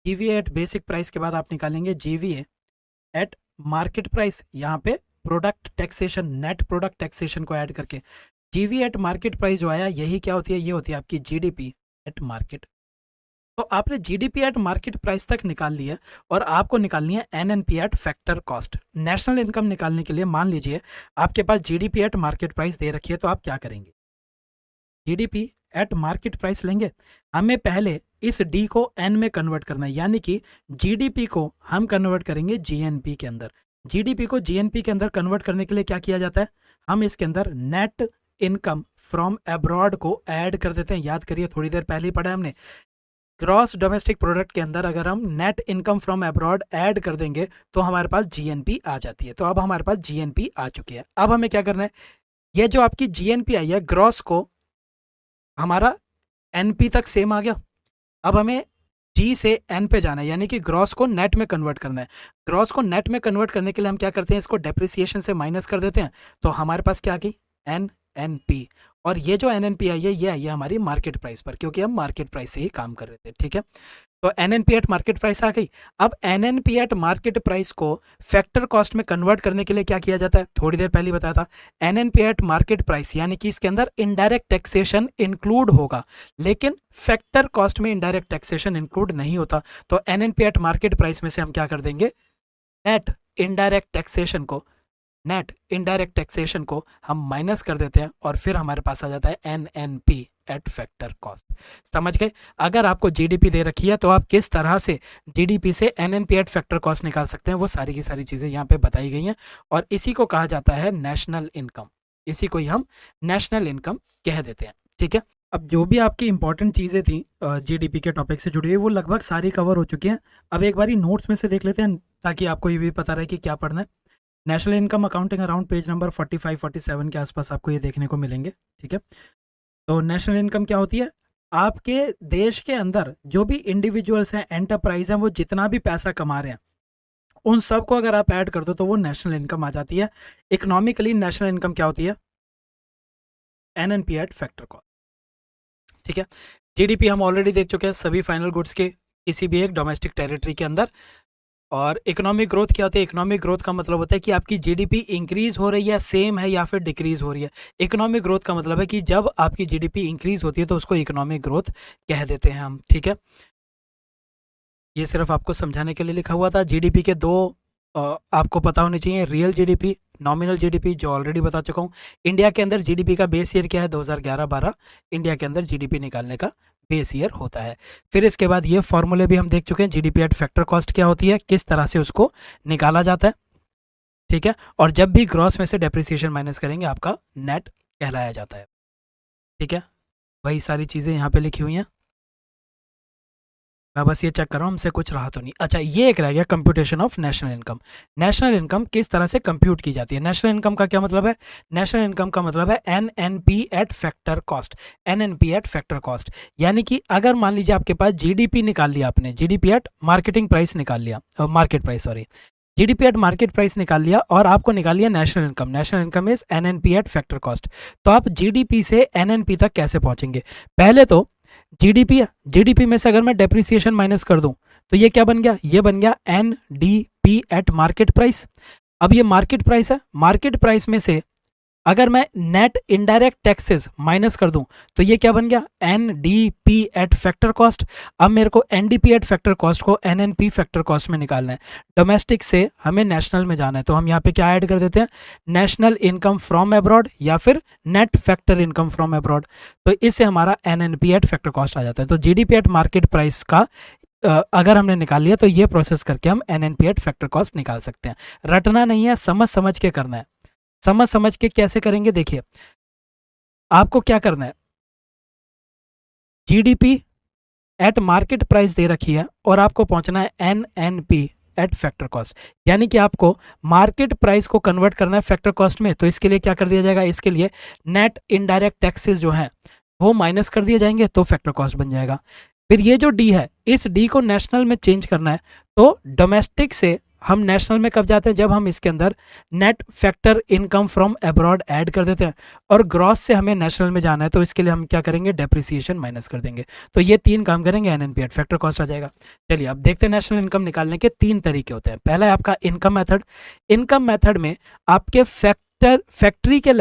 GVA eight basic price के बाद आप निकालेंगे जीवीए एट मार्केट प्राइस, यहाँ पे product taxation, net product taxation को ऐड करके जीवीए एट मार्केट प्राइस जो आया यही क्या होती है? ये होती है आपकी जीडीपी एट मार्केट। तो आपने जीडीपी एट मार्केट प्राइस तक निकाल लिया और आपको निकालनी है NNP eight factor cost. National income निकालने के लिए मान लीजिए आपके पास जीडीपी एट मार्केट प्राइस दे रखी है, तो आप क्या करेंगे? जीडीपी एट मार्केट प्राइस लेंगे। हमें पहले इस डी को एन में कन्वर्ट करना है, यानी कि जीडीपी को हम कन्वर्ट करेंगे जीएनपी के अंदर। जीडीपी को जीएनपी के अंदर कन्वर्ट करने के लिए क्या किया जाता है? हम इसके अंदर नेट इनकम फ्रॉम अब्रॉड को ऐड कर देते हैं। याद करिए, थोड़ी देर पहले ही पढ़ा है हमने, ग्रॉस डोमेस्टिक प्रोडक्ट के अंदर अगर हम net income from abroad add कर देंगे तो हमारे पास जीएनपी आ जाती है। तो अब हमारे पास जीएनपी आ चुकी है। अब हमें क्या करना है? ये जो आपकी जीएनपी आई है, ग्रॉस को हमारा एनपी तक सेम आ गया। अब हमें जी से एन पे जाना है, यानी कि ग्रॉस को नेट में कन्वर्ट करना है। ग्रॉस को नेट में कन्वर्ट करने के लिए हम क्या करते हैं? इसको डेप्रिसिएशन से माइनस कर देते हैं। तो हमारे पास क्या आ गई? एनएनपी। और ये जो एनएनपी आई है ये आई है हमारी मार्केट प्राइस पर, क्योंकि हम मार्केट प्राइस से ही काम कर रहे थे, ठीक है। तो एनएनपी एट मार्केट प्राइस आ गई। अब एनएनपी एट मार्केट प्राइस को फैक्टर कॉस्ट में कन्वर्ट करने के लिए क्या किया जाता है? थोड़ी देर पहले बताया था, एनएनपी एट मार्केट प्राइस यानी कि इसके अंदर इनडायरेक्ट टैक्सेशन इंक्लूड होगा, लेकिन फैक्टर कॉस्ट में इनडायरेक्ट टैक्सेशन इंक्लूड नहीं होता। तो एनएनपी एट मार्केट प्राइस में से हम क्या कर देंगे? नेट इनडायरेक्ट टैक्सेशन को नेट इनडायरेक्ट टैक्सेशन को हम माइनस कर देते हैं और फिर हमारे पास आ जाता है एनएनपी एट फैक्टर कॉस्ट। समझ गए? अगर आपको जीडीपी दे रखी है तो आप किस तरह से जीडीपी से एनएनपी एट फैक्टर कॉस्ट निकाल सकते हैं, वो सारी की सारी चीज़ें यहाँ पे बताई गई हैं और इसी को कहा जाता है नेशनल इनकम। इसी को ही हम नेशनल इनकम कह देते हैं। ठीक है, अब जो भी आपकी इंपॉर्टेंट चीज़ें थी जीडीपी के टॉपिक से जुड़ी हुई वो लगभग सारी कवर हो चुकी हैं। अब एक बारी नोट्स में से देख लेते हैं ताकि आपको ये भी पता रहे कि क्या पढ़ना है। National income accounting around page number 45-47 के आसपास आपको ये देखने को मिलेंगे। ठीक है, तो नेशनल इनकम क्या होती है? आपके देश के अंदर जो भी इंडिविजुअल्स हैं, एंटरप्राइज हैं, वो जितना भी पैसा कमा रहे हैं उन सबको अगर आप ऐड कर दो तो वो नेशनल इनकम आ जाती है। इकोनॉमिकली नेशनल इनकम क्या होती है? NNP eight factor cost. ठीक है, जीडीपी हम ऑलरेडी देख चुके हैं सभी फाइनल गुड्स के किसी भी एक डोमेस्टिक टेरिटरी के अंदर। और इकोनॉमिक ग्रोथ क्या होती है? इकोनॉमिक ग्रोथ का मतलब होता है कि आपकी जीडीपी इंक्रीज हो रही है, सेम है या फिर डिक्रीज हो रही है। इकोनॉमिक ग्रोथ का मतलब है कि जब आपकी जीडीपी इंक्रीज होती है तो उसको इकोनॉमिक ग्रोथ कह देते हैं हम। ठीक है, ये सिर्फ आपको समझाने के लिए लिखा हुआ था। जीडीपी के दो आपको पता होनी चाहिए, रियल जीडीपी, नॉमिनल जीडीपी, जो ऑलरेडी बता चुका हूँ। इंडिया के अंदर जीडीपी का बेस ईयर क्या है? 2011-12 इंडिया के अंदर जीडीपी निकालने का बेस ईयर होता है। फिर इसके बाद ये फॉर्मूले भी हम देख चुके हैं, जीडीपी एट फैक्टर कॉस्ट क्या होती है, किस तरह से उसको निकाला जाता है। ठीक है, और जब भी ग्रॉस में से डेप्रिसिएशन माइनस करेंगे आपका नेट कहलाया जाता है। ठीक है, वही सारी चीज़ें यहाँ पे लिखी हुई हैं। मैं बस ये चेक कर रहा हूँ हमसे कुछ रहा तो नहीं। अच्छा, ये एक रह गया computation of national income. National income किस तरह से कंप्यूट की जाती है? नेशनल इनकम का क्या मतलब है? नेशनल इनकम का मतलब है NNP eight factor cost. NNP eight factor cost यानी कि अगर मान लीजिए आपके पास जीडीपी निकाल लिया आपने, जीडीपी एट मार्केटिंग प्राइस निकाल लिया, market price sorry, GDP at market price निकाल लिया और आपको निकाल लिया national income. National income is NNP eight factor cost. तो आप जीडीपी से एनएनपी तक कैसे पहुंचेंगे? पहले तो जीडीपी है, जीडीपी में से अगर मैं डेप्रिसिएशन माइनस कर दूं तो ये क्या बन गया? ये बन गया एनडीपी एट मार्केट प्राइस। अब ये मार्केट प्राइस है, मार्केट प्राइस में से अगर मैं नेट इनडायरेक्ट टैक्सेस माइनस कर दूं तो ये क्या बन गया? NDP at factor cost. अब मेरे को एनडीपी एट फैक्टर कॉस्ट को एनएनपी फैक्टर कॉस्ट में निकालना है। डोमेस्टिक से हमें नेशनल में जाना है तो हम यहाँ पे क्या ऐड कर देते हैं? नेशनल इनकम फ्रॉम अब्रॉड या फिर net factor income from abroad. तो इससे हमारा एनएनपी एट फैक्टर कॉस्ट आ जाता है। तो जीडीपी एट मार्केट प्राइस का अगर हमने निकाल लिया तो ये प्रोसेस करके हम एनएनपी एट फैक्टर कॉस्ट निकाल सकते हैं। रटना नहीं है, समझ समझ के करना है। समझ समझ के कैसे करेंगे? देखिए, आपको क्या करना है, जीडीपी एट मार्केट प्राइस दे रखी है और आपको पहुंचना है एनएनपी एट फैक्टर कॉस्ट, यानी कि आपको मार्केट प्राइस को कन्वर्ट करना है फैक्टर कॉस्ट में। तो इसके लिए क्या कर दिया जाएगा? इसके लिए नेट इनडायरेक्ट टैक्सेस जो हैं वो माइनस कर दिए जाएंगे तो फैक्टर कॉस्ट बन जाएगा। फिर ये जो डी है, इस डी को नेशनल में चेंज करना है। तो डोमेस्टिक से हम नेशनल में कब जाते हैं? जब हम इसके अंदर net factor income from abroad add कर देते हैं। और ग्रॉस से हमें नेशनल में जाना है तो इसके लिए हम क्या करेंगे? डेप्रिसिएशन माइनस कर देंगे। तो ये तीन काम करेंगे, एनएनपी एट फैक्टर कॉस्ट आ जाएगा। चलिए अब देखते हैं नेशनल इनकम निकालने के तीन तरीके होते हैं। पहला है आपका इनकम मेथड। इनकम मेथड में आपके फैक्ट्री के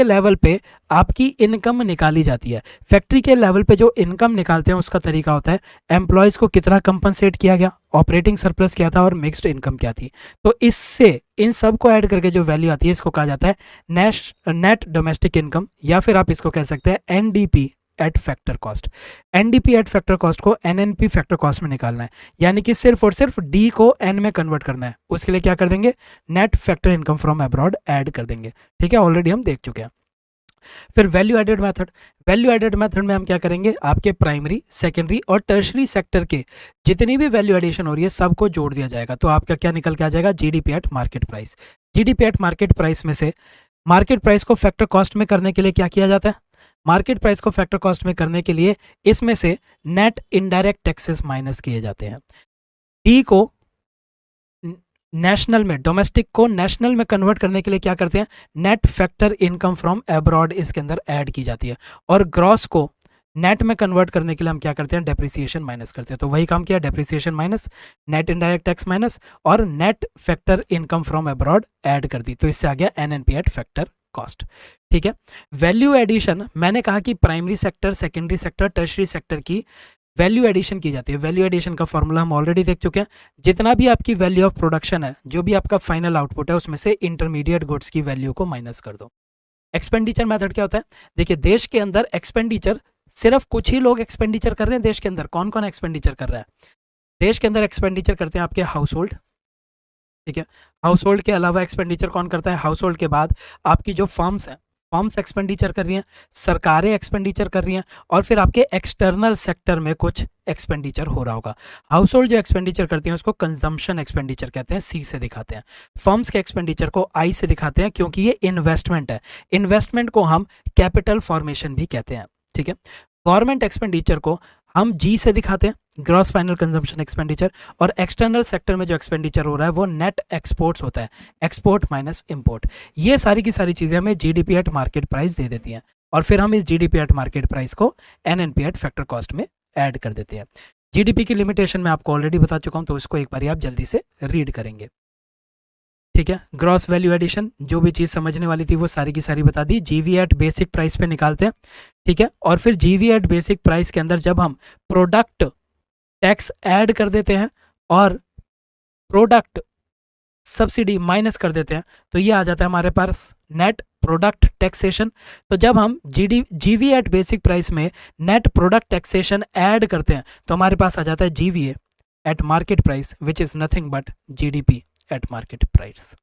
लेवल पे आपकी इनकम निकाली जाती है। फैक्ट्री के लेवल पे जो इनकम निकालते हैं उसका तरीका होता है एम्प्लॉयज़ को कितना कंपनसेट किया गया, ऑपरेटिंग सरप्लस क्या था और मिक्स्ड इनकम क्या थी। तो इससे इन सब को ऐड करके जो वैल्यू आती है इसको कहा जाता है नेट डोमेस्टिक इनकम, या फिर आप इसको कह सकते हैं NDP at factor cost. NDP at factor cost को एनएनपी फैक्टर कॉस्ट में निकालना है, यानी कि सिर्फ और सिर्फ डी को एन में कन्वर्ट करना है। उसके लिए क्या कर देंगे? Net factor income from abroad add कर देंगे। ठीक है, ऑलरेडी हम देख चुके हैं। फिर value added method. Value added method में हम क्या करेंगे? आपके प्राइमरी, सेकेंडरी और टर्शरी सेक्टर के जितनी भी वैल्यू एडिशन हो रही है सबको जोड़ दिया जाएगा। तो आपका क्या निकल के आ जाएगा? GDP at market price. GDP at market price में से मार्केट प्राइस को फैक्टर कॉस्ट में करने के लिए क्या किया जाता है? मार्केट प्राइस को फैक्टर कॉस्ट में करने के लिए इसमें से नेट इनडायरेक्ट टैक्सेस माइनस किए जाते हैं। डी को नेशनल में, डोमेस्टिक को नेशनल में कन्वर्ट करने के लिए क्या करते हैं? Net factor income from abroad इसके अंदर ऐड की जाती है। और ग्रॉस को नेट में कन्वर्ट करने के लिए हम क्या करते हैं? डेप्रिसिएशन माइनस करते हैं। तो वही काम किया, depreciation minus, net indirect tax minus और net factor income from abroad add कर दी। तो इससे आ गया एनएनपी एट फैक्टर कॉस्ट। ठीक है, वैल्यू एडिशन मैंने कहा कि primary sector, secondary sector, tertiary sector की वैल्यू एडिशन की जाती है। वैल्यू एडिशन का फॉर्मूला हम ऑलरेडी देख चुके हैं। जितना भी आपकी वैल्यू ऑफ प्रोडक्शन है, जो भी आपका फाइनल आउटपुट है, उसमें से इंटरमीडिएट गुड्स की वैल्यू को माइनस कर दो। एक्सपेंडिचर मेथड क्या होता है? देखिए, देश के अंदर एक्सपेंडिचर सिर्फ कुछ ही लोग एक्सपेंडिचर कर रहे हैं। देश के अंदर कौन कौन एक्सपेंडिचर कर रहा है? देश के अंदर एक्सपेंडिचर करते हैं आपके हाउस होल्ड, ठीक है। हाउस होल्ड के अलावा एक्सपेंडिचर कौन करता है? हाउस होल्ड के बाद आपकी जो फर्म्स हैं, फर्म्स एक्सपेंडिचर कर रही हैं, सरकारें एक्सपेंडिचर कर रही हैं, और फिर आपके एक्सटर्नल सेक्टर में कुछ एक्सपेंडिचर हो रहा होगा। हाउस होल्ड जो एक्सपेंडिचर करती हैं उसको कंजम्पशन एक्सपेंडिचर कहते हैं, सी से दिखाते हैं। फर्म्स के एक्सपेंडिचर को आई से दिखाते हैं, क्योंकि ये इन्वेस्टमेंट है। इन्वेस्टमेंट को हम कैपिटल फॉर्मेशन भी कहते हैं, ठीक है। गवर्नमेंट एक्सपेंडिचर को हम जी से दिखाते हैं, ग्रॉस फाइनल कंजम्पशन एक्सपेंडिचर। और एक्सटर्नल सेक्टर में जो एक्सपेंडिचर हो रहा है वो नेट एक्सपोर्ट्स होता है, एक्सपोर्ट माइनस इंपोर्ट। ये सारी की सारी चीज़ें हमें जीडीपी एट मार्केट प्राइस दे देती हैं, और फिर हम इस जीडीपी एट मार्केट प्राइस को एनएनपी एट फैक्टर कॉस्ट में ऐड कर देते हैं। जीडीपी की लिमिटेशन मैं आपको ऑलरेडी बता चुका हूँ, तो इसको एक बार आप जल्दी से रीड करेंगे, ठीक है। ग्रॉस वैल्यू एडिशन, जो भी चीज़ समझने वाली थी वो सारी की सारी बता दी। जीवी एट बेसिक प्राइस पे निकालते हैं, ठीक है। और फिर जीवी एट बेसिक प्राइस के अंदर जब हम प्रोडक्ट टैक्स ऐड कर देते हैं और प्रोडक्ट सब्सिडी माइनस कर देते हैं, तो ये आ जाता है हमारे पास नेट प्रोडक्ट टैक्सेशन। तो जब हम जीवी एट बेसिक प्राइस में नेट प्रोडक्ट टैक्सेशन ऐड करते हैं, तो हमारे पास आ जाता है GVA eight market price, which is nothing but GDP at market price,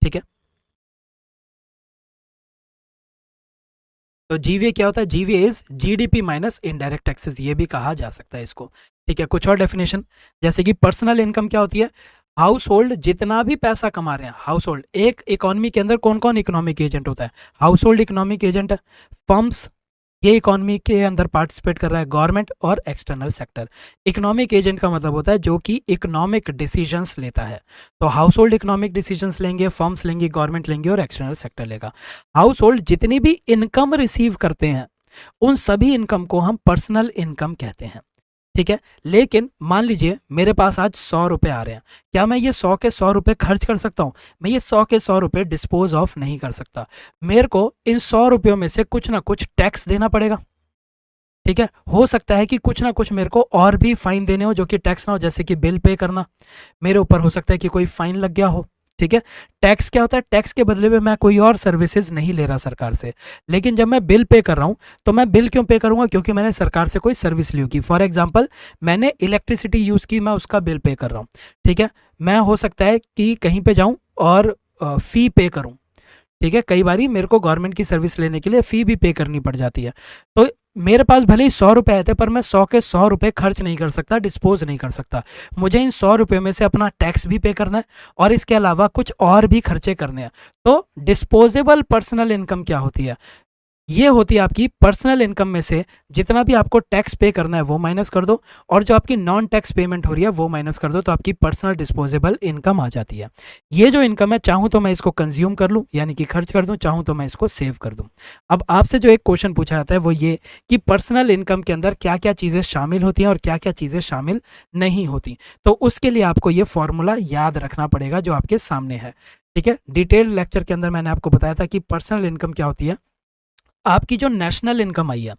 ठीक है। तो जीवीए क्या होता है? GVA is GDP minus indirect taxes, ये भी कहा जा सकता है इसको, ठीक है। कुछ और डेफिनेशन, जैसे कि पर्सनल इनकम क्या होती है? हाउस होल्ड जितना भी पैसा कमा रहे हैं, हाउस होल्ड, एक इकोनॉमी के अंदर कौन कौन इकोनॉमिक एजेंट होता है? हाउस होल्ड इकोनॉमिक एजेंट है, फर्म्स ये इकोनॉमी के अंदर पार्टिसिपेट कर रहा है, गवर्नमेंट और एक्सटर्नल सेक्टर। इकोनॉमिक एजेंट का मतलब होता है जो कि इकोनॉमिक डिसीजंस लेता है। तो हाउस होल्ड इकोनॉमिक डिसीजंस लेंगे, फर्म्स लेंगी, गवर्नमेंट लेंगे और एक्सटर्नल सेक्टर लेगा। हाउस होल्ड जितनी भी इनकम रिसीव करते हैं, उन सभी इनकम को हम पर्सनल इनकम कहते हैं, ठीक है। लेकिन मान लीजिए मेरे पास आज 100 रुपये आ रहे हैं, क्या मैं ये 100 के 100 रुपये खर्च कर सकता हूँ? मैं ये 100 के 100 रुपये डिस्पोज ऑफ नहीं कर सकता। मेरे को इन 100 रुपयों में से कुछ ना कुछ टैक्स देना पड़ेगा, ठीक है। हो सकता है कि कुछ ना कुछ मेरे को और भी फाइन देने हो जो कि टैक्स ना हो, जैसे कि बिल पे करना मेरे ऊपर हो सकता है कि कोई फाइन लग गया हो, ठीक है। टैक्स क्या होता है? टैक्स के बदले में मैं कोई और सर्विसेज नहीं ले रहा सरकार से, लेकिन जब मैं बिल पे कर रहा हूं, तो मैं बिल क्यों पे करूंगा? क्योंकि मैंने सरकार से कोई सर्विस ली होगी। फॉर एग्जांपल, मैंने इलेक्ट्रिसिटी यूज़ की, मैं उसका बिल पे कर रहा हूँ, ठीक है। मैं हो सकता है कि कहीं पे जाऊँ और फ़ी पे करूँ, ठीक है। कई बारी मेरे को गवर्नमेंट की सर्विस लेने के लिए फ़ी भी पे करनी पड़ जाती है। तो मेरे पास भले ही 100 रुपये आए थे, पर मैं 100 के 100 रुपये खर्च नहीं कर सकता, डिस्पोज नहीं कर सकता। मुझे इन 100 रुपये में से अपना टैक्स भी पे करना है और इसके अलावा कुछ और भी खर्चे करने हैं। तो डिस्पोजेबल पर्सनल इनकम क्या होती है? ये होती है आपकी पर्सनल इनकम में से जितना भी आपको टैक्स पे करना है वो माइनस कर दो, और जो आपकी नॉन टैक्स पेमेंट हो रही है वो माइनस कर दो, तो आपकी पर्सनल डिस्पोजेबल इनकम आ जाती है। ये जो इनकम है, चाहूँ तो मैं इसको कंज्यूम कर लूँ, यानी कि खर्च कर दूँ, चाहूँ तो मैं इसको सेव कर दूँ। अब आपसे जो एक क्वेश्चन पूछा जाता है वो ये कि पर्सनल इनकम के अंदर क्या क्या चीज़ें शामिल होती हैं और क्या क्या चीज़ें शामिल नहीं होती। तो उसके लिए आपको ये फॉर्मूला याद रखना पड़ेगा जो आपके सामने है, ठीक है। डिटेल्ड लेक्चर के अंदर मैंने आपको बताया था कि पर्सनल इनकम क्या होती है। आपकी जो नेशनल इनकम आई है,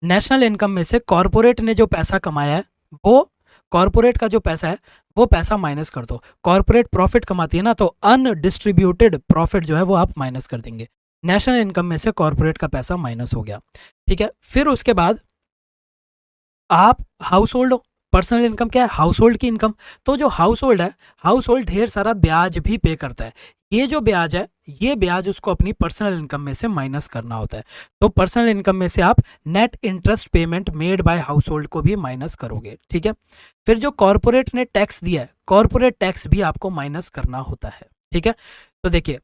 नेशनल इनकम में से कॉरपोरेट ने जो पैसा कमाया है, वो कॉरपोरेट का जो पैसा है वो पैसा माइनस कर दो। कॉरपोरेट प्रॉफिट कमाती है ना, तो अनडिस्ट्रीब्यूटेड प्रॉफिट जो है वो आप माइनस कर देंगे। नेशनल इनकम में से कॉरपोरेट का पैसा माइनस हो गया, ठीक है। फिर उसके बाद आप हाउस होल्ड हो, पर्सनल इनकम क्या है? हाउस होल्ड की इनकम। तो जो हाउस होल्ड है, हाउस होल्ड ढेर सारा ब्याज भी पे करता है। ये जो ब्याज है, ये ब्याज उसको अपनी पर्सनल इनकम में से माइनस करना होता है। तो पर्सनल इनकम में से आप net interest payment made by house hold को भी माइनस करोगे, ठीक है। फिर जो कॉरपोरेट ने टैक्स दिया है, कॉरपोरेट टैक्स भी आपको माइनस करना होता है, ठीक है। तो देखिए,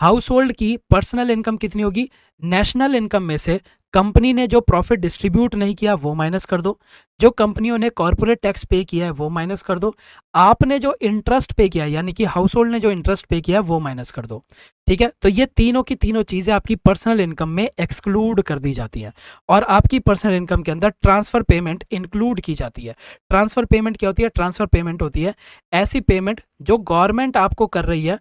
हाउस होल्ड की पर्सनल इनकम कितनी होगी? नेशनल इनकम में से कंपनी ने जो प्रॉफिट डिस्ट्रीब्यूट नहीं किया वो माइनस कर दो, जो कंपनियों ने कॉर्पोरेट टैक्स पे किया है वो माइनस कर दो, आपने जो इंटरेस्ट पे किया है यानी कि हाउस होल्ड ने जो इंटरेस्ट पे किया है वो माइनस कर दो, ठीक है। तो ये तीनों की तीनों चीज़ें आपकी पर्सनल इनकम में एक्सक्लूड कर दी जाती हैं, और आपकी पर्सनल इनकम के अंदर ट्रांसफ़र पेमेंट इंक्लूड की जाती है। ट्रांसफ़र पेमेंट क्या होती है? ट्रांसफ़र पेमेंट होती है ऐसी पेमेंट जो गवर्नमेंट आपको कर रही है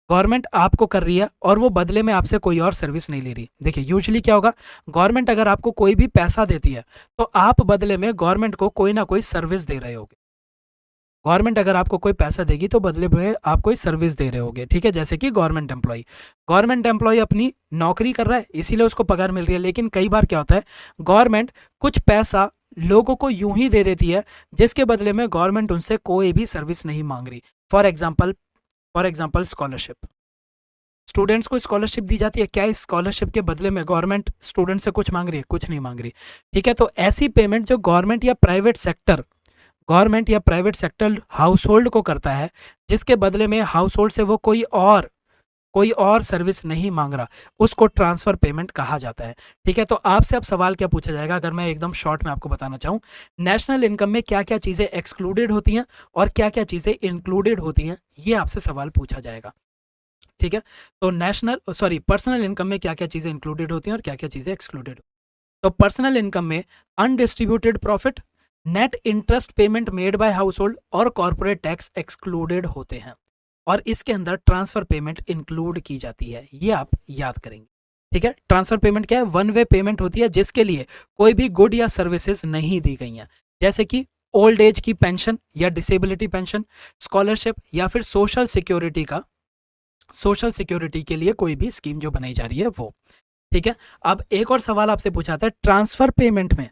गवर्नमेंट आपको कर रही है और वो बदले में आपसे कोई और सर्विस नहीं ले रही। देखिए यूजुअली क्या होगा, गवर्नमेंट अगर आपको कोई भी पैसा देती है तो आप बदले में गवर्नमेंट को कोई ना कोई सर्विस दे रहे होगे। गवर्नमेंट अगर आपको कोई पैसा देगी तो बदले में आप कोई सर्विस दे रहे होगे, ठीक है। जैसे कि गवर्नमेंट एम्प्लॉय अपनी नौकरी कर रहा है इसीलिए उसको पगार मिल रही है, लेकिन कई बार क्या होता है, गवर्नमेंट कुछ पैसा लोगों को यूं ही दे देती है जिसके बदले में गवर्नमेंट उनसे कोई भी सर्विस नहीं मांग रही। फॉर एग्जाम्पल स्कॉलरशिप, स्टूडेंट्स को स्कॉलरशिप दी जाती है, क्या इस स्कॉलरशिप के बदले में गवर्नमेंट स्टूडेंट से कुछ मांग रही है? कुछ नहीं मांग रही, ठीक है। तो ऐसी पेमेंट जो गवर्नमेंट या प्राइवेट सेक्टर हाउस होल्ड को करता है, जिसके बदले में हाउस होल्ड से वो कोई और सर्विस नहीं मांग रहा, उसको ट्रांसफर पेमेंट कहा जाता है, ठीक है। तो आपसे अब सवाल क्या पूछा जाएगा, अगर मैं एकदम शॉर्ट में आपको बताना चाहूँ, नेशनल इनकम में क्या क्या चीज़ें एक्सक्लूडेड होती हैं और क्या क्या चीज़ें इंक्लूडेड होती हैं, ये आपसे सवाल पूछा जाएगा, ठीक है। तो पर्सनल इनकम में क्या क्या चीज़ें इंक्लूडेड होती हैं और क्या क्या चीज़ें एक्सक्लूडेड। तो पर्सनल इनकम में undistributed profit, net interest payment made by house hold और कॉर्पोरेट टैक्स एक्सक्लूडेड होते हैं, और इसके अंदर ट्रांसफर पेमेंट इंक्लूड की जाती है, ये आप याद करेंगे, ठीक है। ट्रांसफर पेमेंट क्या है? वन वे पेमेंट होती है जिसके लिए कोई भी गुड या सर्विसेज नहीं दी गई हैं, जैसे कि ओल्ड एज की पेंशन या डिसेबिलिटी पेंशन, स्कॉलरशिप या फिर सोशल सिक्योरिटी के लिए कोई भी स्कीम जो बनाई जा रही है वो, ठीक है। अब एक और सवाल आपसे पूछा था, ट्रांसफर पेमेंट में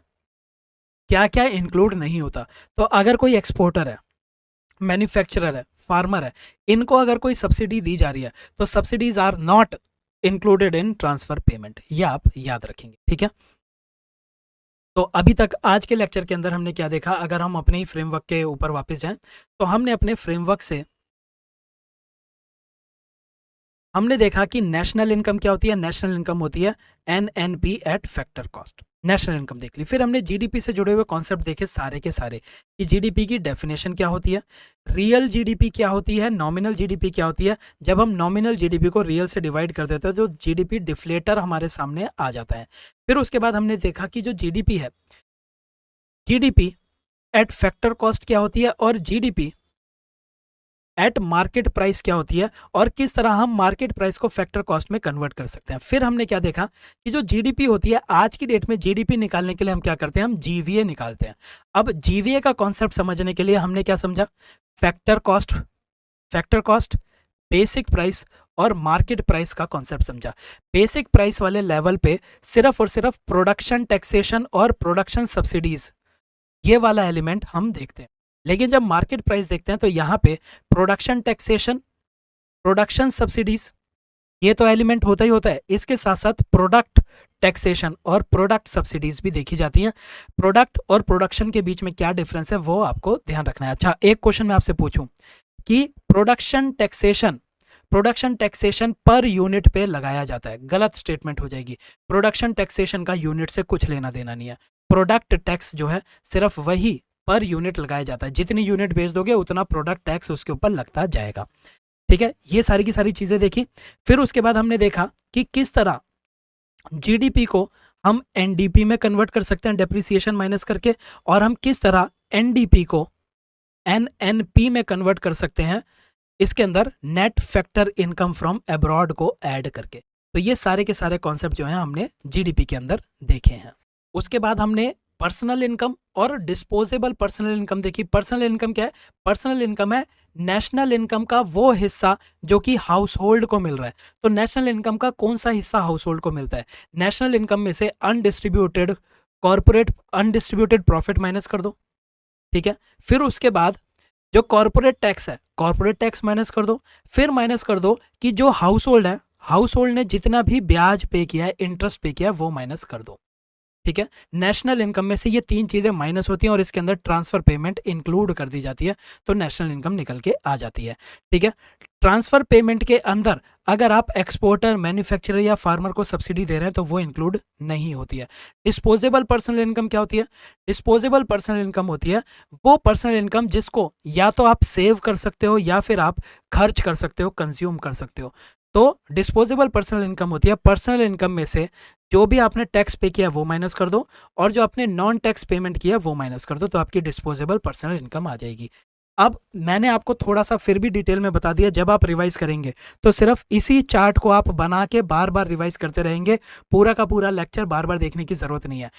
क्या क्या इंक्लूड नहीं होता। तो अगर कोई एक्सपोर्टर है, मैन्युफैक्चरर है, फार्मर है, इनको अगर कोई सब्सिडी दी जा रही है तो subsidies are not included in transfer payment, ये आप याद रखेंगे, ठीक है। तो अभी तक आज के लेक्चर के अंदर हमने क्या देखा, अगर हम अपने ही फ्रेमवर्क के ऊपर वापस जाएं तो हमने अपने फ्रेमवर्क से हमने देखा कि नेशनल इनकम क्या होती है। नेशनल इनकम होती है NNP eight factor cost, national income देख ली। फिर हमने जीडीपी से जुड़े हुए कॉन्सेप्ट देखे सारे के सारे, कि जीडीपी की डेफिनेशन क्या होती है, रियल जीडीपी क्या होती है, नॉमिनल जीडीपी क्या होती है। जब हम नॉमिनल जीडीपी को रियल से डिवाइड कर देते हैं तो जीडीपी डिफ्लेटर हमारे सामने आ जाता है। फिर उसके बाद हमने देखा कि जो जीडीपी है, जीडीपी एट फैक्टर कॉस्ट क्या होती है और जीडीपी एट मार्केट प्राइस क्या होती है, और किस तरह हम मार्केट प्राइस को फैक्टर कॉस्ट में कन्वर्ट कर सकते हैं। फिर हमने क्या देखा कि जो जीडीपी होती है, आज की डेट में जीडीपी निकालने के लिए हम क्या करते हैं, हम जीवीए निकालते हैं। अब जीवीए का कॉन्सेप्ट समझने के लिए हमने क्या समझा, फैक्टर कॉस्ट, बेसिक प्राइस और मार्केट प्राइस का कॉन्सेप्ट समझा। बेसिक प्राइस वाले लेवल पे सिर्फ और सिर्फ प्रोडक्शन टैक्सेशन और प्रोडक्शन सब्सिडीज, ये वाला एलिमेंट हम देखते हैं। लेकिन जब मार्केट प्राइस देखते हैं तो यहाँ पे प्रोडक्शन टैक्सेशन, प्रोडक्शन सब्सिडीज, ये तो एलिमेंट होता ही होता है, इसके साथ साथ प्रोडक्ट टैक्सेशन और प्रोडक्ट सब्सिडीज भी देखी जाती हैं। प्रोडक्ट और प्रोडक्शन के बीच में क्या डिफरेंस है वो आपको ध्यान रखना है। अच्छा, एक क्वेश्चन मैं आपसे पूछूं कि प्रोडक्शन टैक्सेशन पर यूनिट पे लगाया जाता है, गलत स्टेटमेंट हो जाएगी। प्रोडक्शन टैक्सेशन का यूनिट से कुछ लेना देना नहीं है। प्रोडक्ट टैक्स जो है सिर्फ वही पर यूनिट लगाया जाता है, जितनी यूनिट बेच दोगे उतना प्रोडक्ट टैक्स उसके ऊपर लगता जाएगा, ठीक है। ये सारी की सारी चीजें देखी। फिर उसके बाद हमने देखा कि किस तरह जीडीपी को हम एनडीपी में कन्वर्ट कर सकते हैं, डेप्रिसिएशन माइनस करके, और हम किस तरह एनडीपी को एनएनपी में कन्वर्ट कर सकते हैं, इसके अंदर net factor income from abroad को ऐड करके। तो ये सारे के सारे कॉन्सेप्ट जो हैं हमने जीडीपी के अंदर देखे हैं। उसके बाद हमने पर्सनल इनकम और डिस्पोजेबल पर्सनल इनकम देखी। पर्सनल इनकम क्या है? पर्सनल इनकम है नेशनल इनकम का वो हिस्सा जो कि हाउस होल्ड को मिल रहा है। तो नेशनल इनकम का कौन सा हिस्सा हाउस होल्ड को मिलता है? नेशनल इनकम में से अनडिस्ट्रीब्यूटेड प्रॉफिट माइनस कर दो, ठीक है। फिर उसके बाद जो कॉर्पोरेट टैक्स है, कॉर्पोरेट टैक्स माइनस कर दो। फिर माइनस कर दो कि जो हाउस होल्ड है, हाउस होल्ड ने जितना भी ब्याज पे किया है, इंटरेस्ट पे किया है, वो माइनस कर दो, ठीक है। नेशनल इनकम में से ये तीन चीजें माइनस होती हैं और इसके अंदर ट्रांसफर पेमेंट इंक्लूड कर दी जाती है, तो नेशनल इनकम निकल के आ जाती है, ठीक है। ट्रांसफर पेमेंट के अंदर अगर आप एक्सपोर्टर, मैन्युफैक्चरर या फार्मर को सब्सिडी दे रहे हैं तो वो इंक्लूड नहीं होती है। डिस्पोजेबल पर्सनल इनकम क्या होती है? डिस्पोजेबल पर्सनल इनकम होती है वो पर्सनल इनकम जिसको या तो आप सेव कर सकते हो या फिर आप खर्च कर सकते हो, कंज्यूम कर सकते हो। तो डिस्पोजेबल पर्सनल इनकम होती है पर्सनल इनकम में से जो भी आपने टैक्स पे किया वो माइनस कर दो और जो आपने नॉन टैक्स पेमेंट किया वो माइनस कर दो, तो आपकी डिस्पोजेबल पर्सनल इनकम आ जाएगी। अब मैंने आपको थोड़ा-सा फिर भी डिटेल में बता दिया, जब आप रिवाइज़ करेंगे, तो सिर्फ़ इसी चार्ट को आप बना के बार-बार रिवाइज़ करते रहेंगे, पूरा का पूरा लेक्चर बार-बार देखने की ज़रूरत नहीं है।